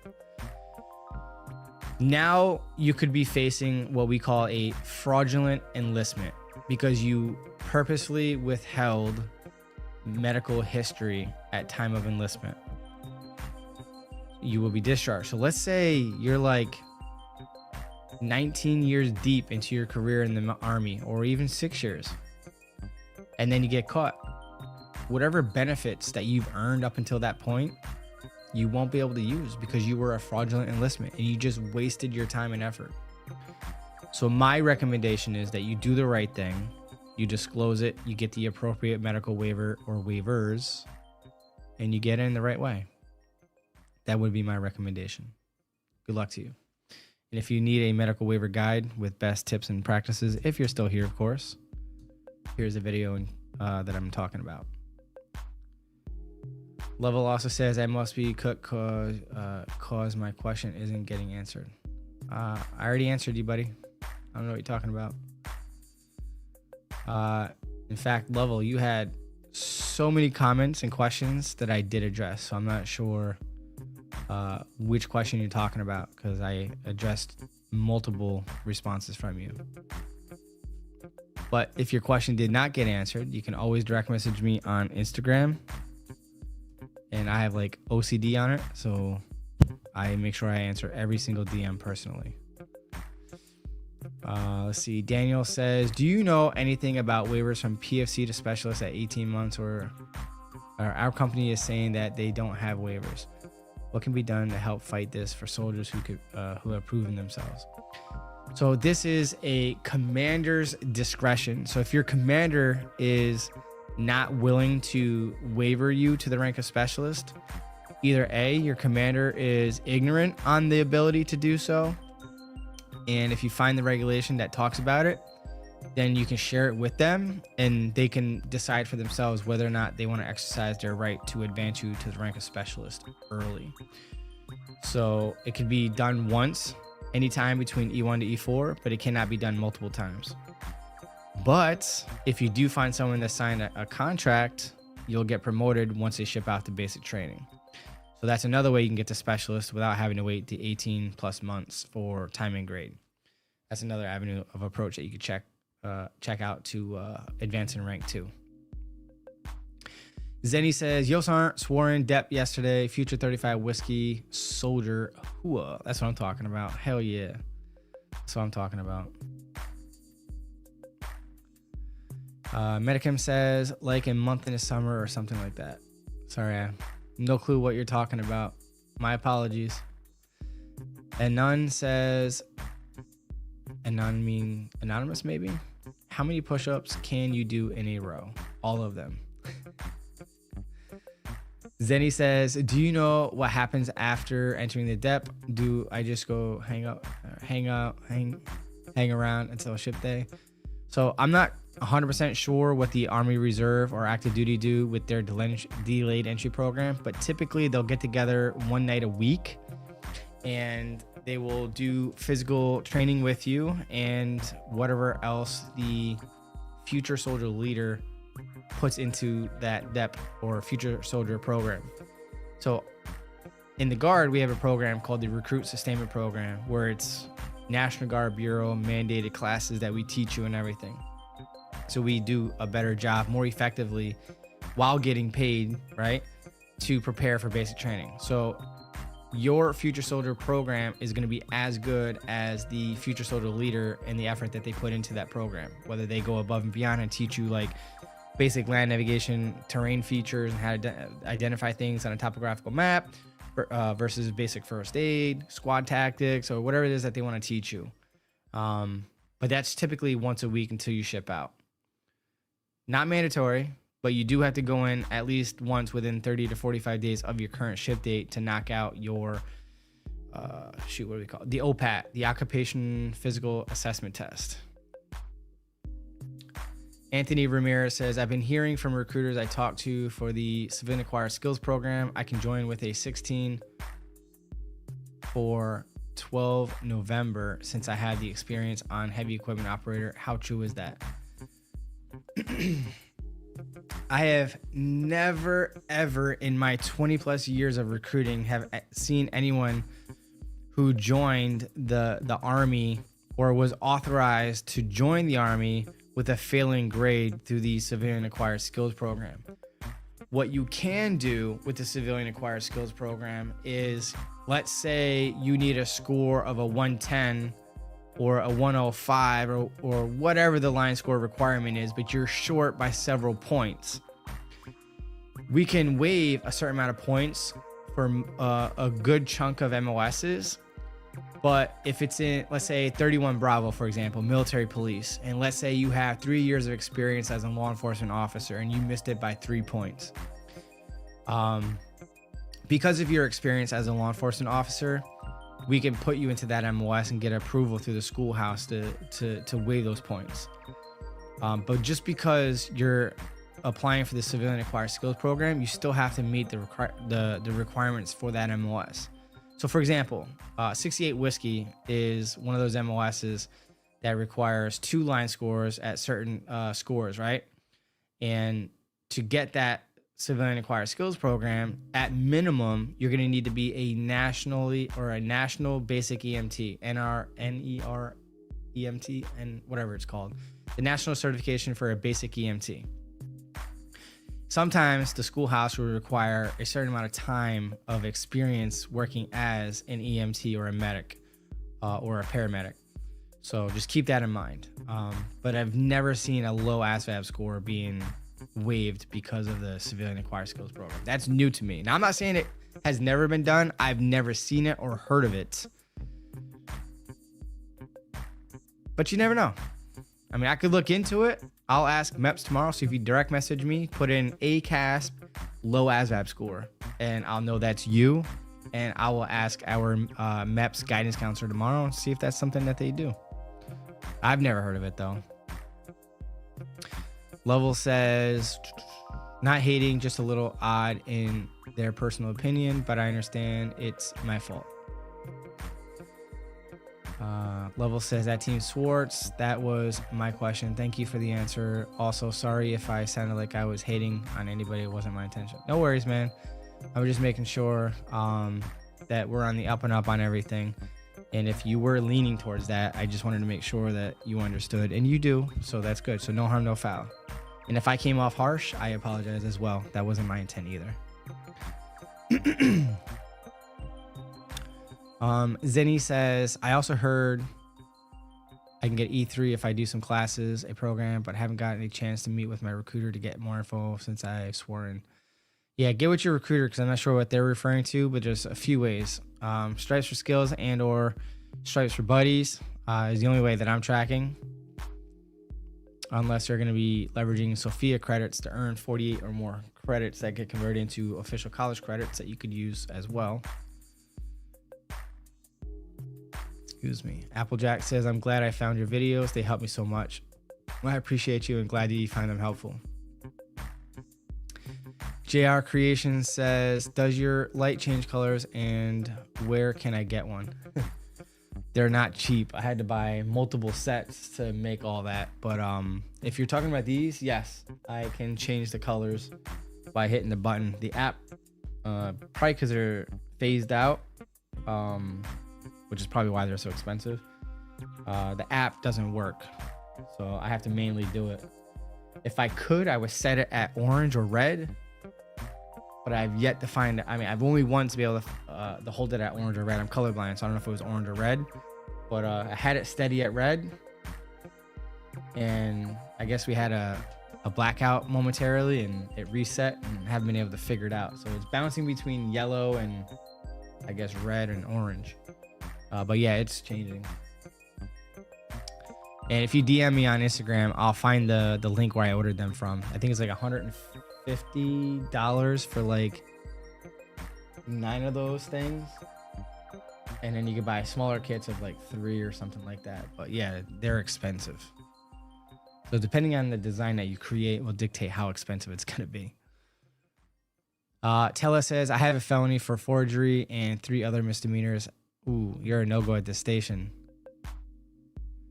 Now you could be facing what we call a fraudulent enlistment because you purposely withheld medical history at time of enlistment. You will be discharged. So let's say you're like 19 years deep into your career in the Army, or even 6 years, and then you get caught. Whatever benefits that you've earned up until that point, you won't be able to use because you were a fraudulent enlistment and you just wasted your time and effort. So my recommendation is that you do the right thing, you disclose it, you get the appropriate medical waiver or waivers, and you get in the right way. That would be my recommendation. Good luck to you. And if you need a medical waiver guide with best tips and practices, if you're still here, of course, here's a video that I'm talking about. Level also says I must be cut cause my question isn't getting answered. I already answered you, buddy. I don't know what you're talking about. In fact, Level, you had so many comments and questions that I did address, so I'm not sure which question you're talking about because I addressed multiple responses from you. But if your question did not get answered, you can always direct message me on Instagram, and I have like OCD on it, so I make sure I answer every single DM personally. Let's see. Daniel says, do you know anything about waivers from PFC to specialist at 18 months or our company is saying that they don't have waivers. What can be done to help fight this for soldiers who have proven themselves? So this is a commander's discretion. So if your commander is not willing to waiver you to the rank of specialist, either A, your commander is ignorant on the ability to do so, and if you find the regulation that talks about it, then you can share it with them and they can decide for themselves whether or not they want to exercise their right to advance you to the rank of specialist early. So it can be done once, anytime between E1 to E4, but it cannot be done multiple times. But if you do find someone that signed a contract, you'll get promoted once they ship out the basic training. So that's another way you can get to specialist without having to wait the 18 plus months for time and grade. That's another avenue of approach that you could check out to advance in rank 2. Zenny says, yo, swore in depth yesterday. Future 35 whiskey soldier. Hooah. That's what I'm talking about. Hell yeah. That's what I'm talking about. Medicam says, like a month in the summer or something like that. Sorry, I have no clue what you're talking about. My apologies. And none says, and none mean anonymous maybe? How many push-ups can you do in a row? All of them. Zenny says, do you know what happens after entering the dep? Do I just go hang around until ship day? So I'm not 100% sure what the Army Reserve or active duty do with their delayed entry program, but typically they'll get together one night a week and they will do physical training with you and whatever else the future soldier leader puts into that dep or future soldier program. So in the Guard, we have a program called the Recruit Sustainment Program, where it's National Guard Bureau mandated classes that we teach you and everything. So we do a better job more effectively while getting paid, right, to prepare for basic training. So your future soldier program is going to be as good as the future soldier leader and the effort that they put into that program, whether they go above and beyond and teach you like basic land navigation, terrain features, and how to identify things on a topographical map versus basic first aid, squad tactics, or whatever it is that they want to teach you. But that's typically once a week until you ship out. Not mandatory, but you do have to go in at least once within 30 to 45 days of your current ship date to knock out your, what do we call it? The OPAT, the Occupation Physical Assessment Test. Anthony Ramirez says, I've been hearing from recruiters I talked to for the Civilian Acquired Skills Program. I can join with a 16 for 12 November since I had the experience on heavy equipment operator. How true is that? I have never, ever in my 20 plus years of recruiting have seen anyone who joined the Army or was authorized to join the Army with a failing grade through the Civilian Acquired Skills Program. What you can do with the Civilian Acquired Skills Program is, let's say you need a score of a 110 or a 105 or whatever the line score requirement is, but you're short by several points. We can waive a certain amount of points for a good chunk of MOSs. But if it's in, let's say 31 Bravo, for example, military police, and let's say you have 3 years of experience as a law enforcement officer and you missed it by 3 points. Because of your experience as a law enforcement officer, we can put you into that MOS and get approval through the schoolhouse to waive those points. But just because you're applying for the Civilian Acquired Skills Program, you still have to meet the requirements for that MOS. So for example, 68 Whiskey is one of those MOSs that requires 2 line scores at certain scores, right? And to get that Civilian Acquired Skills Program, at minimum, you're going to need to be a national basic EMT, NER EMT, and whatever it's called, the national certification for a basic EMT. Sometimes the schoolhouse will require a certain amount of time of experience working as an EMT or a medic or a paramedic. So just keep that in mind. But I've never seen a low ASVAB score being waived because of the civilian acquired skills program. That's new to me. Now, I'm not saying it has never been done. I've never seen it or heard of it. But you never know. I mean, I could look into it. I'll ask MEPS tomorrow. So if you direct message me, put in ACASP low ASVAB score, and I'll know that's you. And I will ask our MEPS guidance counselor tomorrow and see if that's something that they do. I've never heard of it though. Level says, not hating, just a little odd in their personal opinion, but I understand it's my fault. Level says, that Team Swartz, that was my question. Thank you for the answer. Also, sorry if I sounded like I was hating on anybody. It wasn't my intention. No worries, man. I was just making sure that we're on the up and up on everything. And if you were leaning towards that, I just wanted to make sure that you understood, and you do. So that's good. So no harm, no foul. And if I came off harsh, I apologize as well. That wasn't my intent either. Zenny says, I also heard I can get E3 if I do some classes, a program, but haven't gotten any chance to meet with my recruiter to get more info since I've sworn. Yeah, get with your recruiter, because I'm not sure what they're referring to, but there's a few ways. Stripes for skills and or stripes for buddies is the only way that I'm tracking. Unless you're going to be leveraging Sophia credits to earn 48 or more credits that get converted into official college credits that you could use as well. Excuse me. Applejack says, I'm glad I found your videos. They helped me so much. Well, I appreciate you and glad that you find them helpful. JR Creations says, does your light change colors and where can I get one? They're not cheap. I had to buy multiple sets to make all that. But if you're talking about these, yes, I can change the colors by hitting the button. The app, probably because they're phased out, which is probably why they're so expensive. The app doesn't work, so I have to manually do it. If I could, I would set it at orange or red, but I've yet to find it. I mean, I've only once been able to hold it at orange or red. I'm colorblind, so I don't know if it was orange or red, but I had it steady at red, and I guess we had a blackout momentarily, and it reset, and haven't been able to figure it out. So it's bouncing between yellow and I guess red and orange. But yeah, it's changing. And if you DM me on Instagram, I'll find the link where I ordered them from. I think it's like $150 for like 9 of those things. And then you can buy smaller kits of like 3 or something like that. But yeah, they're expensive. So depending on the design that you create will dictate how expensive it's going to be. Tella says, I have a felony for forgery and 3 other misdemeanors. Ooh, you're a no-go at this station.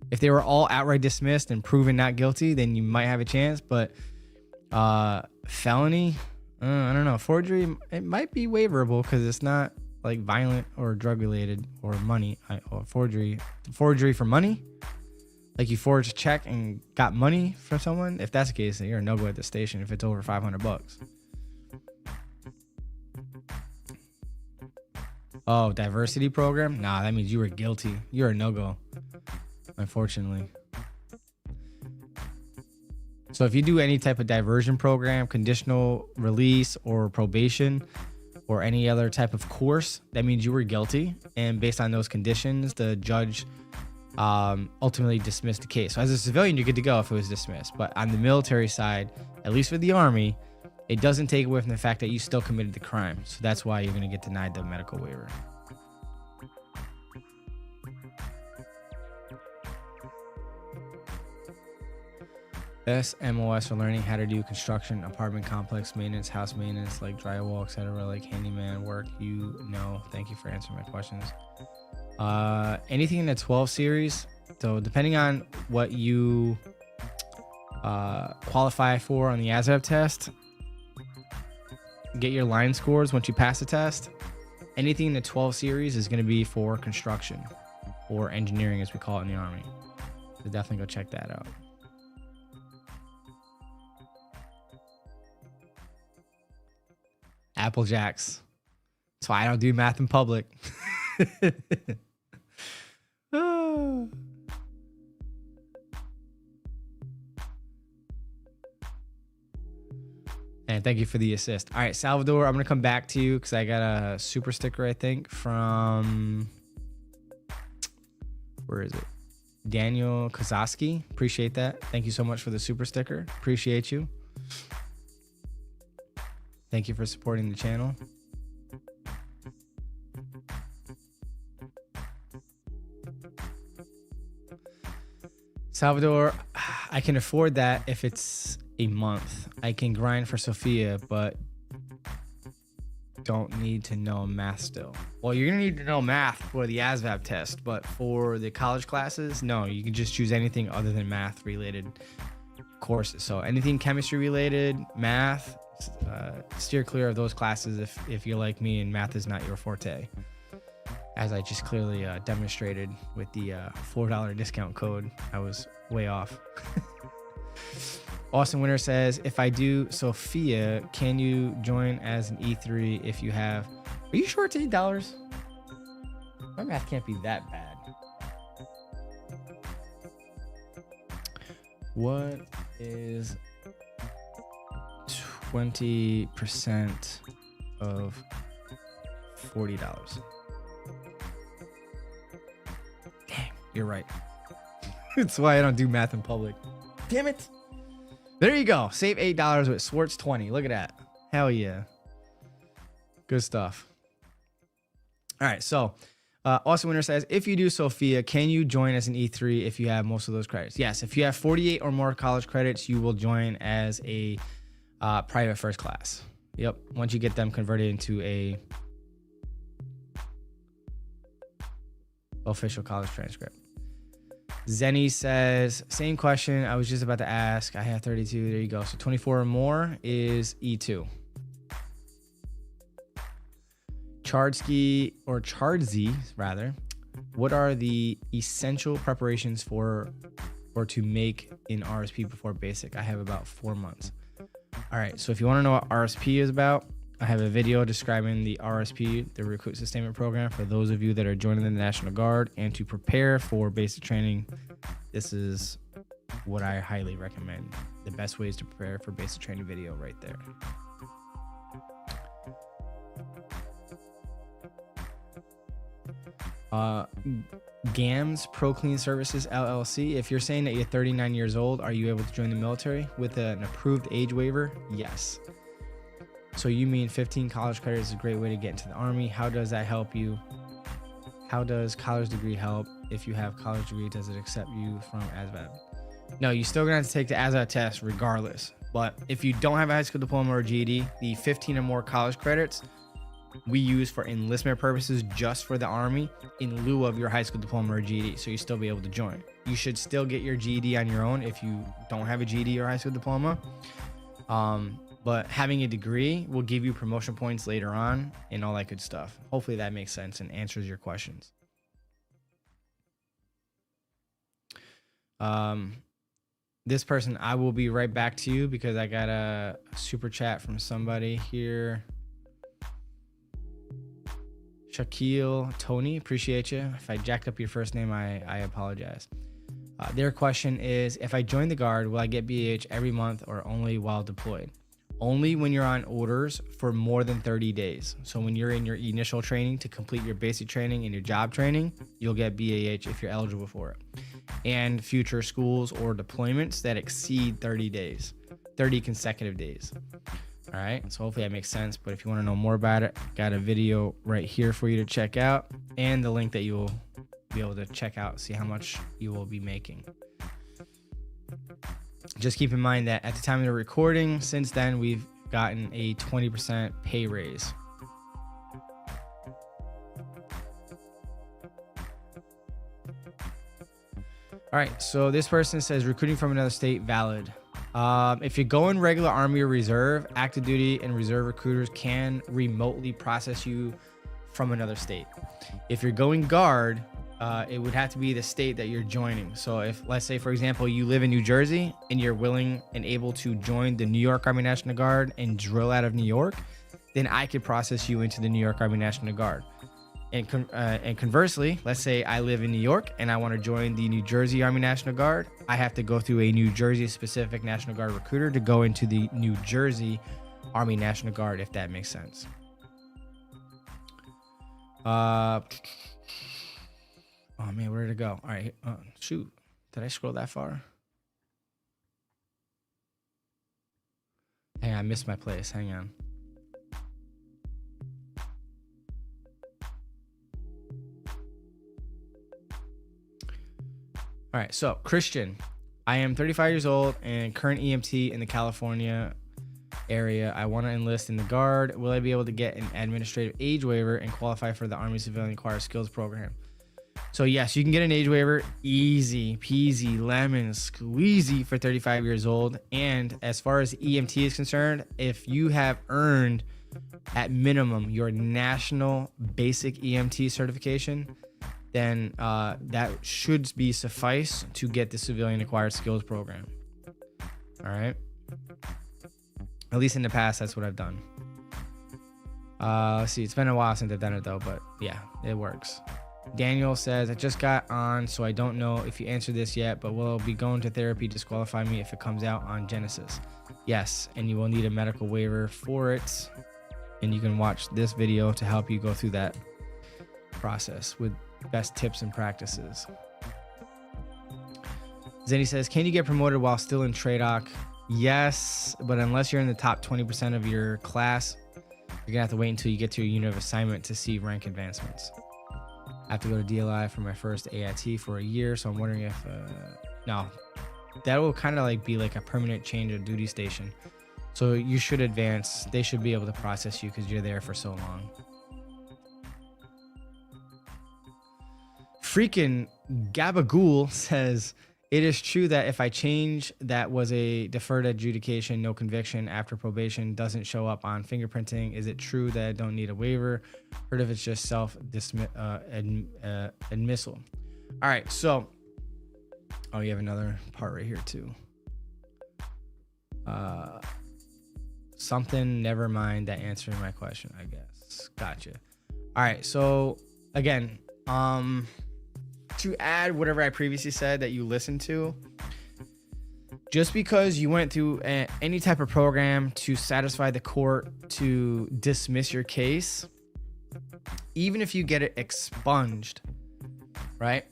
If they were all outright dismissed and proven not guilty, then you might have a chance. But felony, I don't know. Forgery, it might be waiverable because it's not like violent or drug-related or money. Or forgery for money? Like you forged a check and got money from someone? If that's the case, then you're a no-go at the station if it's over $500. Oh, diversity program? Nah, that means you were guilty. You're a no-go, unfortunately. So if you do any type of diversion program, conditional release or probation, or any other type of course, that means you were guilty. And based on those conditions, the judge ultimately dismissed the case. So as a civilian, you're good to go if it was dismissed. But on the military side, at least with the Army, it doesn't take away from the fact that you still committed the crime. So that's why you're going to get denied the medical waiver. SMOS for learning how to do construction, apartment complex maintenance, house maintenance, like drywall, etc., like handyman work. You know, thank you for answering my questions. Anything in the 12 series. So depending on what you qualify for on the ASVAB test, get your line scores once you pass the test. Anything in the 12 series is going to be for construction or engineering, as we call it in the Army. So definitely go check that out. Apple Jacks. That's why I don't do math in public. And thank you for the assist. All right, Salvador, I'm going to come back to you because I got a super sticker, I think, from, where is it? Daniel Kazaski. Appreciate that. Thank you so much for the super sticker. Appreciate you. Thank you for supporting the channel. Salvador, I can afford that if it's a month. I can grind for Sophia, but don't need to know math still. Well, you're gonna need to know math for the ASVAB test, but for the college classes, no, you can just choose anything other than math related courses. So anything chemistry related, math, steer clear of those classes if you're like me and math is not your forte. As I just clearly demonstrated with the $4 discount code, I was way off. Austin Winter says, if I do Sophia, can you join as an E3 if you have... Are you sure it's $8? My math can't be that bad. What is 20% of $40? Dang, you're right. That's why I don't do math in public. Damn it. There you go. Save $8 with Swartz 20. Look at that. Hell yeah. Good stuff. All right. So Austin Winter says, if you do Sophia, can you join as an E3 if you have most of those credits? Yes. If you have 48 or more college credits, you will join as a private first class. Yep. Once you get them converted into a official college transcript. Zenny says, same question I was just about to ask. I have 32. There you go. So 24 or more is E2. Chardsky, or Chardsy rather, what are the essential preparations for or to make in RSP before basic? I have about 4 months. All right. So if you want to know what RSP is about, I have a video describing the RSP, the Recruit Sustainment Program, for those of you that are joining the National Guard and to prepare for basic training. This is what I highly recommend. The best ways to prepare for basic training video right there. GAMS Pro Clean Services LLC. If you're saying that you're 39 years old, are you able to join the military with an approved age waiver? Yes. So you mean 15 college credits is a great way to get into the Army. How does that help you? How does college degree help? If you have college degree, does it accept you from ASVAB? No, you're still gonna have to take the ASVAB test regardless. But if you don't have a high school diploma or GED, the 15 or more college credits we use for enlistment purposes just for the Army in lieu of your high school diploma or GED. So you still be able to join. You should still get your GED on your own if you don't have a GED or high school diploma. But having a degree will give you promotion points later on and all that good stuff. Hopefully that makes sense and answers your questions. This person, I will be right back to you because I got a super chat from somebody here. Shaquille Tony, appreciate you. If I jacked up your first name, I apologize. Their question is, if I join the Guard, will I get BAH every month or only while deployed? Only when you're on orders for more than 30 days. So when you're in your initial training to complete your basic training and your job training, you'll get BAH if you're eligible for it. And future schools or deployments that exceed 30 days, 30 consecutive days. All right, so hopefully that makes sense. But if you want to know more about it, got a video right here for you to check out and the link that you will be able to check out, see how much you will be making. Just keep in mind that at the time of the recording, since then, we've gotten a 20% pay raise. All right, so this person says recruiting from another state valid. If you're going regular Army or Reserve, active duty and reserve recruiters can remotely process you from another state. If you're going Guard, it would have to be the state that you're joining. So if, let's say, for example, you live in New Jersey and you're willing and able to join the New York Army National Guard and drill out of New York, then I could process you into the New York Army National Guard. And conversely, let's say I live in New York and I want to join the New Jersey Army National Guard. I have to go through a New Jersey specific National Guard recruiter to go into the New Jersey Army National Guard, if that makes sense. Oh man, where did it go? All right, shoot, did I scroll that far? Hang on, I missed my place. Hang on. All right, so Christian, I am 35 years old and current EMT in the California area. I want to enlist in the Guard. Will I be able to get an administrative age waiver and qualify for the Army Civilian Acquired Skills Program? So yes, you can get an age waiver, easy peasy lemon squeezy for 35 years old. And as far as EMT is concerned, if you have earned at minimum your national basic EMT certification, then that should be suffice to get the Civilian Acquired Skills Program. All right. At least in the past, that's what I've done. Let's see. It's been a while since I've done it though, but yeah, it works. Daniel says, I just got on, so I don't know if you answered this yet, but will be going to therapy disqualify me if it comes out on Genesis? Yes, and you will need a medical waiver for it. And you can watch this video to help you go through that process with best tips and practices. Zenny says, can you get promoted while still in TRADOC? Yes, but unless you're in the top 20% of your class, you're gonna have to wait until you get to your unit of assignment to see rank advancements. I have to go to DLI for my first AIT for a year, so I'm wondering if no, that will kind of like be like a permanent change of duty station. So you should advance. They should be able to process you because you're there for so long. Freaking Gabagool says, it is true that if I change that was a deferred adjudication, no conviction after probation doesn't show up on fingerprinting. Is it true that I don't need a waiver? Heard if it's just self-admissal. All right, so, oh, you have another part right here too. Something, never mind that answering my question, I guess. Gotcha. All right, so again, to add whatever I previously said that you listened to, just because you went through any type of program to satisfy the court to dismiss your case, even if you get it expunged, right,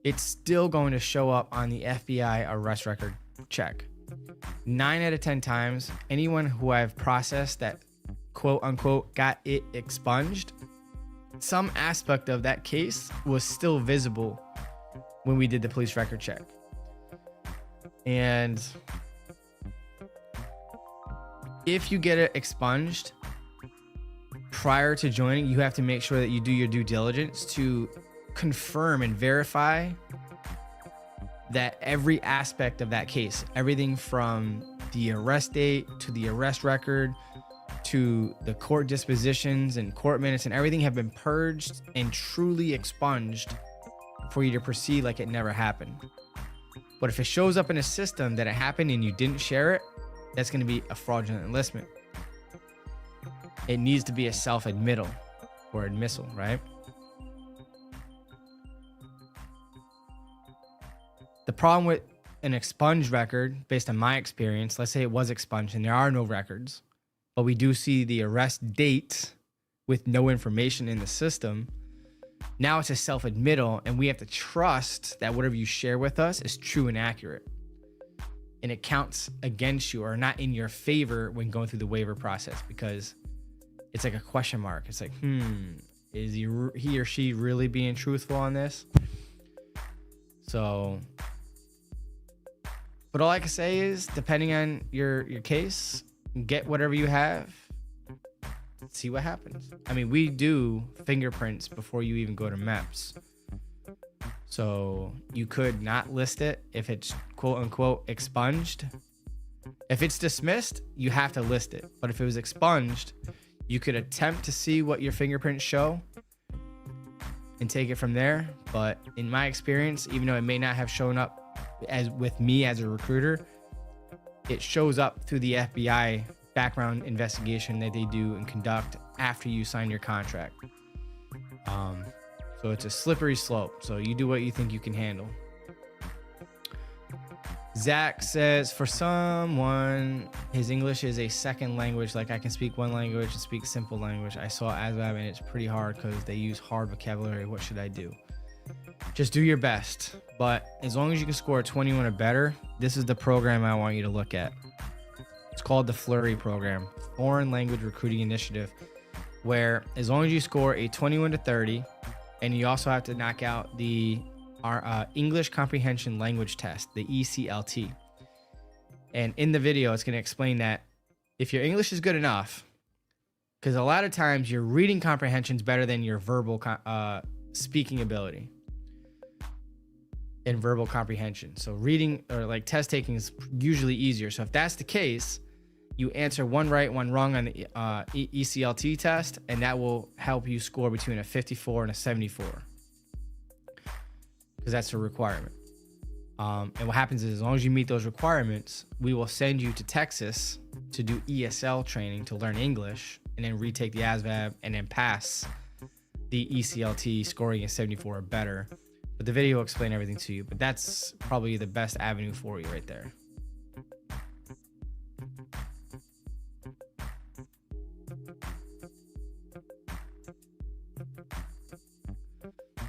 it's still going to show up on the FBI arrest record check. 9 out of 10 times, anyone who I've processed that quote unquote got it expunged, some aspect of that case was still visible when we did the police record check. And if you get it expunged prior to joining, you have to make sure that you do your due diligence to confirm and verify that every aspect of that case, everything from the arrest date to the arrest record to the court dispositions and court minutes and everything, have been purged and truly expunged for you to proceed like it never happened. But if it shows up in a system that it happened and you didn't share it, that's going to be a fraudulent enlistment. It needs to be a self-admittal or admissal, right? The problem with an expunged record, based on my experience, let's say it was expunged and there are no records, but we do see the arrest date with no information in the system. Now it's a self-admittal, and we have to trust that whatever you share with us is true and accurate. And it counts against you or not in your favor when going through the waiver process, because it's like a question mark. It's like, is he or she really being truthful on this? So, but all I can say is, depending on your case, get whatever you have, see what happens. I mean, we do fingerprints before you even go to MEPS. So you could not list it if it's quote unquote expunged. If it's dismissed, you have to list it. But if it was expunged, you could attempt to see what your fingerprints show and take it from there. But in my experience, even though it may not have shown up as with me as a recruiter, it shows up through the FBI background investigation that they do and conduct after you sign your contract. So it's a slippery slope. So you do what you think you can handle. Zach says, for someone, his English is a second language. Like I can speak one language and speak simple language. I saw ASVAB and it's pretty hard because they use hard vocabulary. What should I do? Just do your best. But as long as you can score a 21 or better, this is the program I want you to look at. It's called the Flurry program, Foreign Language Recruiting Initiative, where as long as you score a 21 to 30, and you also have to knock out our English Comprehension Language Test, the ECLT. And in the video, it's going to explain that if your English is good enough, because a lot of times your reading comprehension is better than your verbal speaking ability and verbal comprehension. So reading or like test taking is usually easier. So if that's the case, you answer one right, one wrong on the ECLT test, and that will help you score between a 54 and a 74. Because that's a requirement. And what happens is as long as you meet those requirements, we will send you to Texas to do ESL training to learn English and then retake the ASVAB and then pass the ECLT scoring a 74 or better. But the video will explain everything to you. But that's probably the best avenue for you right there.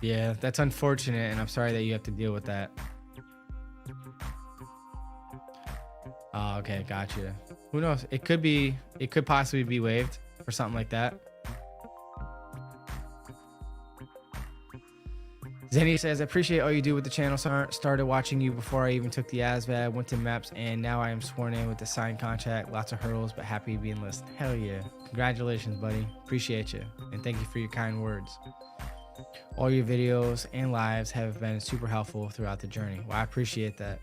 Yeah, that's unfortunate, and I'm sorry that you have to deal with that. Oh, okay, gotcha. Who knows? It could possibly be waived or something like that. Zenny says, I appreciate all you do with the channel. Started watching you before I even took the ASVAB, went to MEPS, and now I am sworn in with the signed contract. Lots of hurdles, but happy to be enlisted. Hell yeah. Congratulations, buddy. Appreciate you. And thank you for your kind words. All your videos and lives have been super helpful throughout the journey. Well, I appreciate that.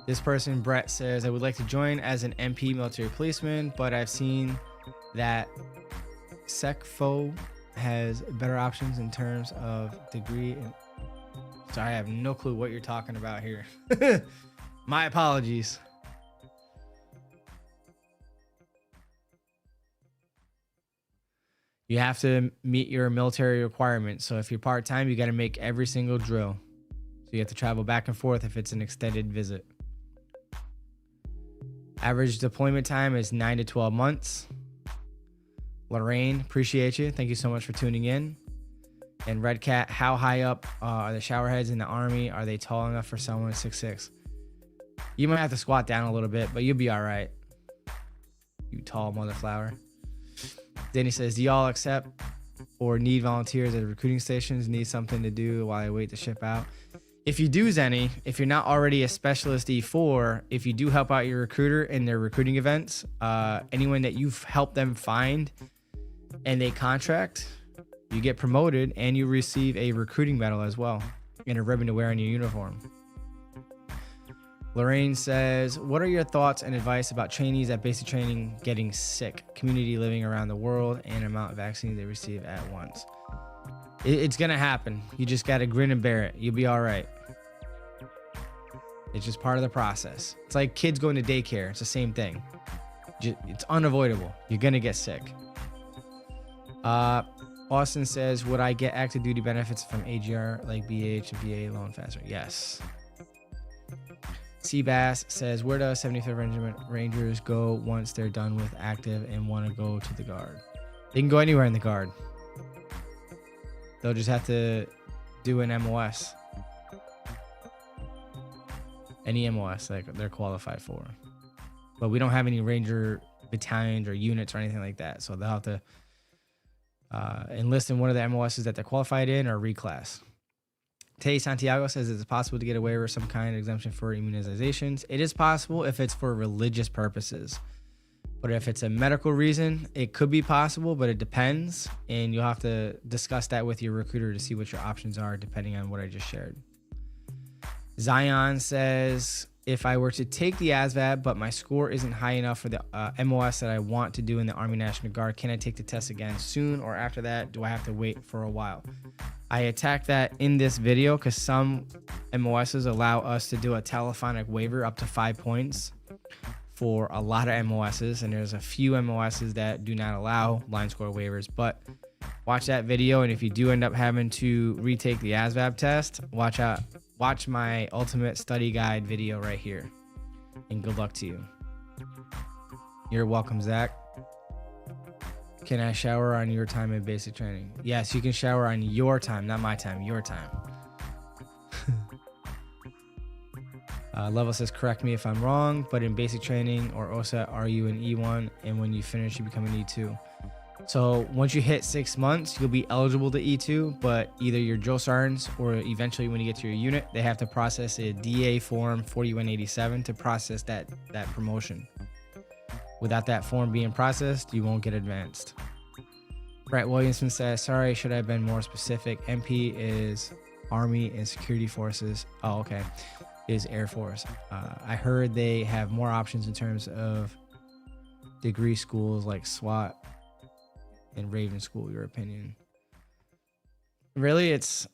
This person, Brett, says, I would like to join as an MP military policeman, but I've seen that SecFo has better options in terms of degree. And sorry, I have no clue what you're talking about here. My apologies. You have to meet your military requirements. So if you're part-time, you got to make every single drill. So you have to travel back and forth if it's an extended visit. Average deployment time is 9 to 12 months. Lorraine, appreciate you. Thank you so much for tuning in. And Red Cat, how high up are the shower heads in the Army? Are they tall enough for someone 6'6"? You might have to squat down a little bit, but you'll be all right. You tall mother flower. Danny says, do y'all accept or need volunteers at recruiting stations? Need something to do while I wait to ship out? If you do, Zenny, if you're not already a specialist E4, if you do help out your recruiter in their recruiting events, anyone that you've helped them find and they contract, you get promoted and you receive a recruiting medal as well and a ribbon to wear on your uniform. Lorraine says, what are your thoughts and advice about trainees at basic training getting sick, community living around the world, and amount of vaccines they receive at once? It's going to happen. You just got to grin and bear it. You'll be all right. It's just part of the process. It's like kids going to daycare. It's the same thing. It's unavoidable. You're going to get sick. Austin says, would I get active duty benefits from AGR like BH and VA loan faster? Yes. Seabass says, where does 75th Regiment Rangers go once they're done with active and want to go to the Guard? They can go anywhere in the Guard. They'll just have to do an MOS. Any MOS like they're qualified for. But we don't have any Ranger battalions or units or anything like that. So they'll have to enlist in one of the MOSs that they're qualified in or reclass. Tay Santiago says it's possible to get a waiver, some kind of exemption for immunizations. It is possible if it's for religious purposes. But if it's a medical reason, it could be possible, but it depends. And you'll have to discuss that with your recruiter to see what your options are, depending on what I just shared. Zion says, if I were to take the ASVAB, but my score isn't high enough for the MOS that I want to do in the Army National Guard, can I take the test again soon, or after that, do I have to wait for a while? I attacked that in this video because some MOSs allow us to do a telephonic waiver up to 5 points for a lot of MOSs, and there's a few MOSs that do not allow line score waivers. But watch that video, and if you do end up having to retake the ASVAB test, watch out. watch my ultimate study guide video right here. And good luck to you. You're welcome, Zach. Can I shower on your time in basic training? Yes, you can shower on your time, not my time, your time. Level says, correct me if I'm wrong, but in basic training or OSA, are you an E1? And when you finish, you become an E2. So once you hit 6 months, you'll be eligible to E2, but either your drill sergeants or eventually when you get to your unit, they have to process a DA form 4187 to process that promotion. Without that form being processed, you won't get advanced. Brett Williamson says, sorry, should I have been more specific? MP is Army and Security Forces. Oh, okay. Is Air Force. I heard they have more options in terms of degree schools like SWAT and Raven School. Your opinion? Really, it's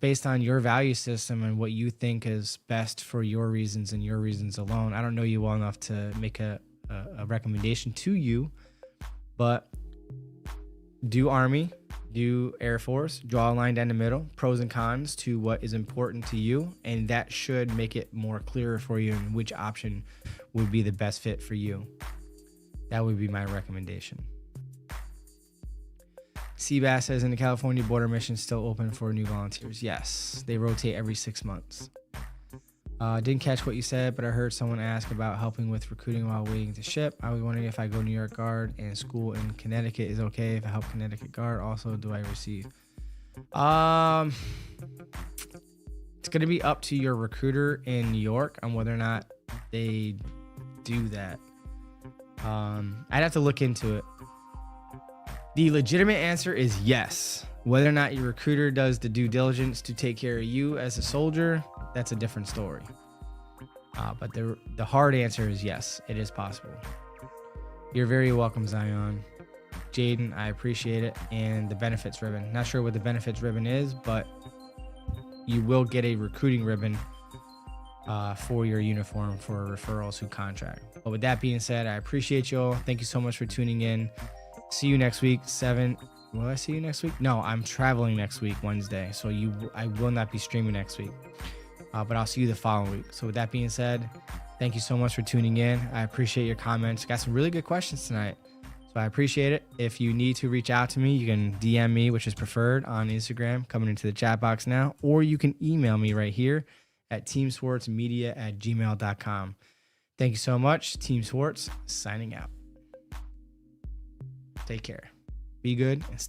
based on your value system and what you think is best for your reasons and your reasons alone. I don't know you well enough to make a recommendation to you, but do Army, do Air Force, draw a line down the middle, pros and cons to what is important to you, and that should make it more clearer for you and which option would be the best fit for you. That would be my recommendation. Seabass says, in the California border mission still open for new volunteers? Yes, they rotate every 6 months. Didn't catch what you said, but I heard someone ask about helping with recruiting while waiting to ship. I was wondering if I go New York Guard and school in Connecticut is okay if I help Connecticut Guard. Also, do I receive? It's going to be up to your recruiter in New York on whether or not they do that. I'd have to look into it. The legitimate answer is yes. Whether or not your recruiter does the due diligence to take care of you as a soldier, that's a different story. But the hard answer is yes, it is possible. You're very welcome, Zion. Jaden, I appreciate it. And the benefits ribbon. Not sure what the benefits ribbon is, but you will get a recruiting ribbon for your uniform for referrals who contract. But with that being said, I appreciate you all. Thank you so much for tuning in. See you next week. Will I see you next week? No, I'm traveling next week, Wednesday. So I will not be streaming next week. But I'll see you the following week. So with that being said, thank you so much for tuning in. I appreciate your comments. Got some really good questions tonight. So I appreciate it. If you need to reach out to me, you can DM me, which is preferred, on Instagram, coming into the chat box now. Or you can email me right here at teamswartzmedia@gmail.com. Thank you so much. Team Swartz signing out. Take care. Be good and stay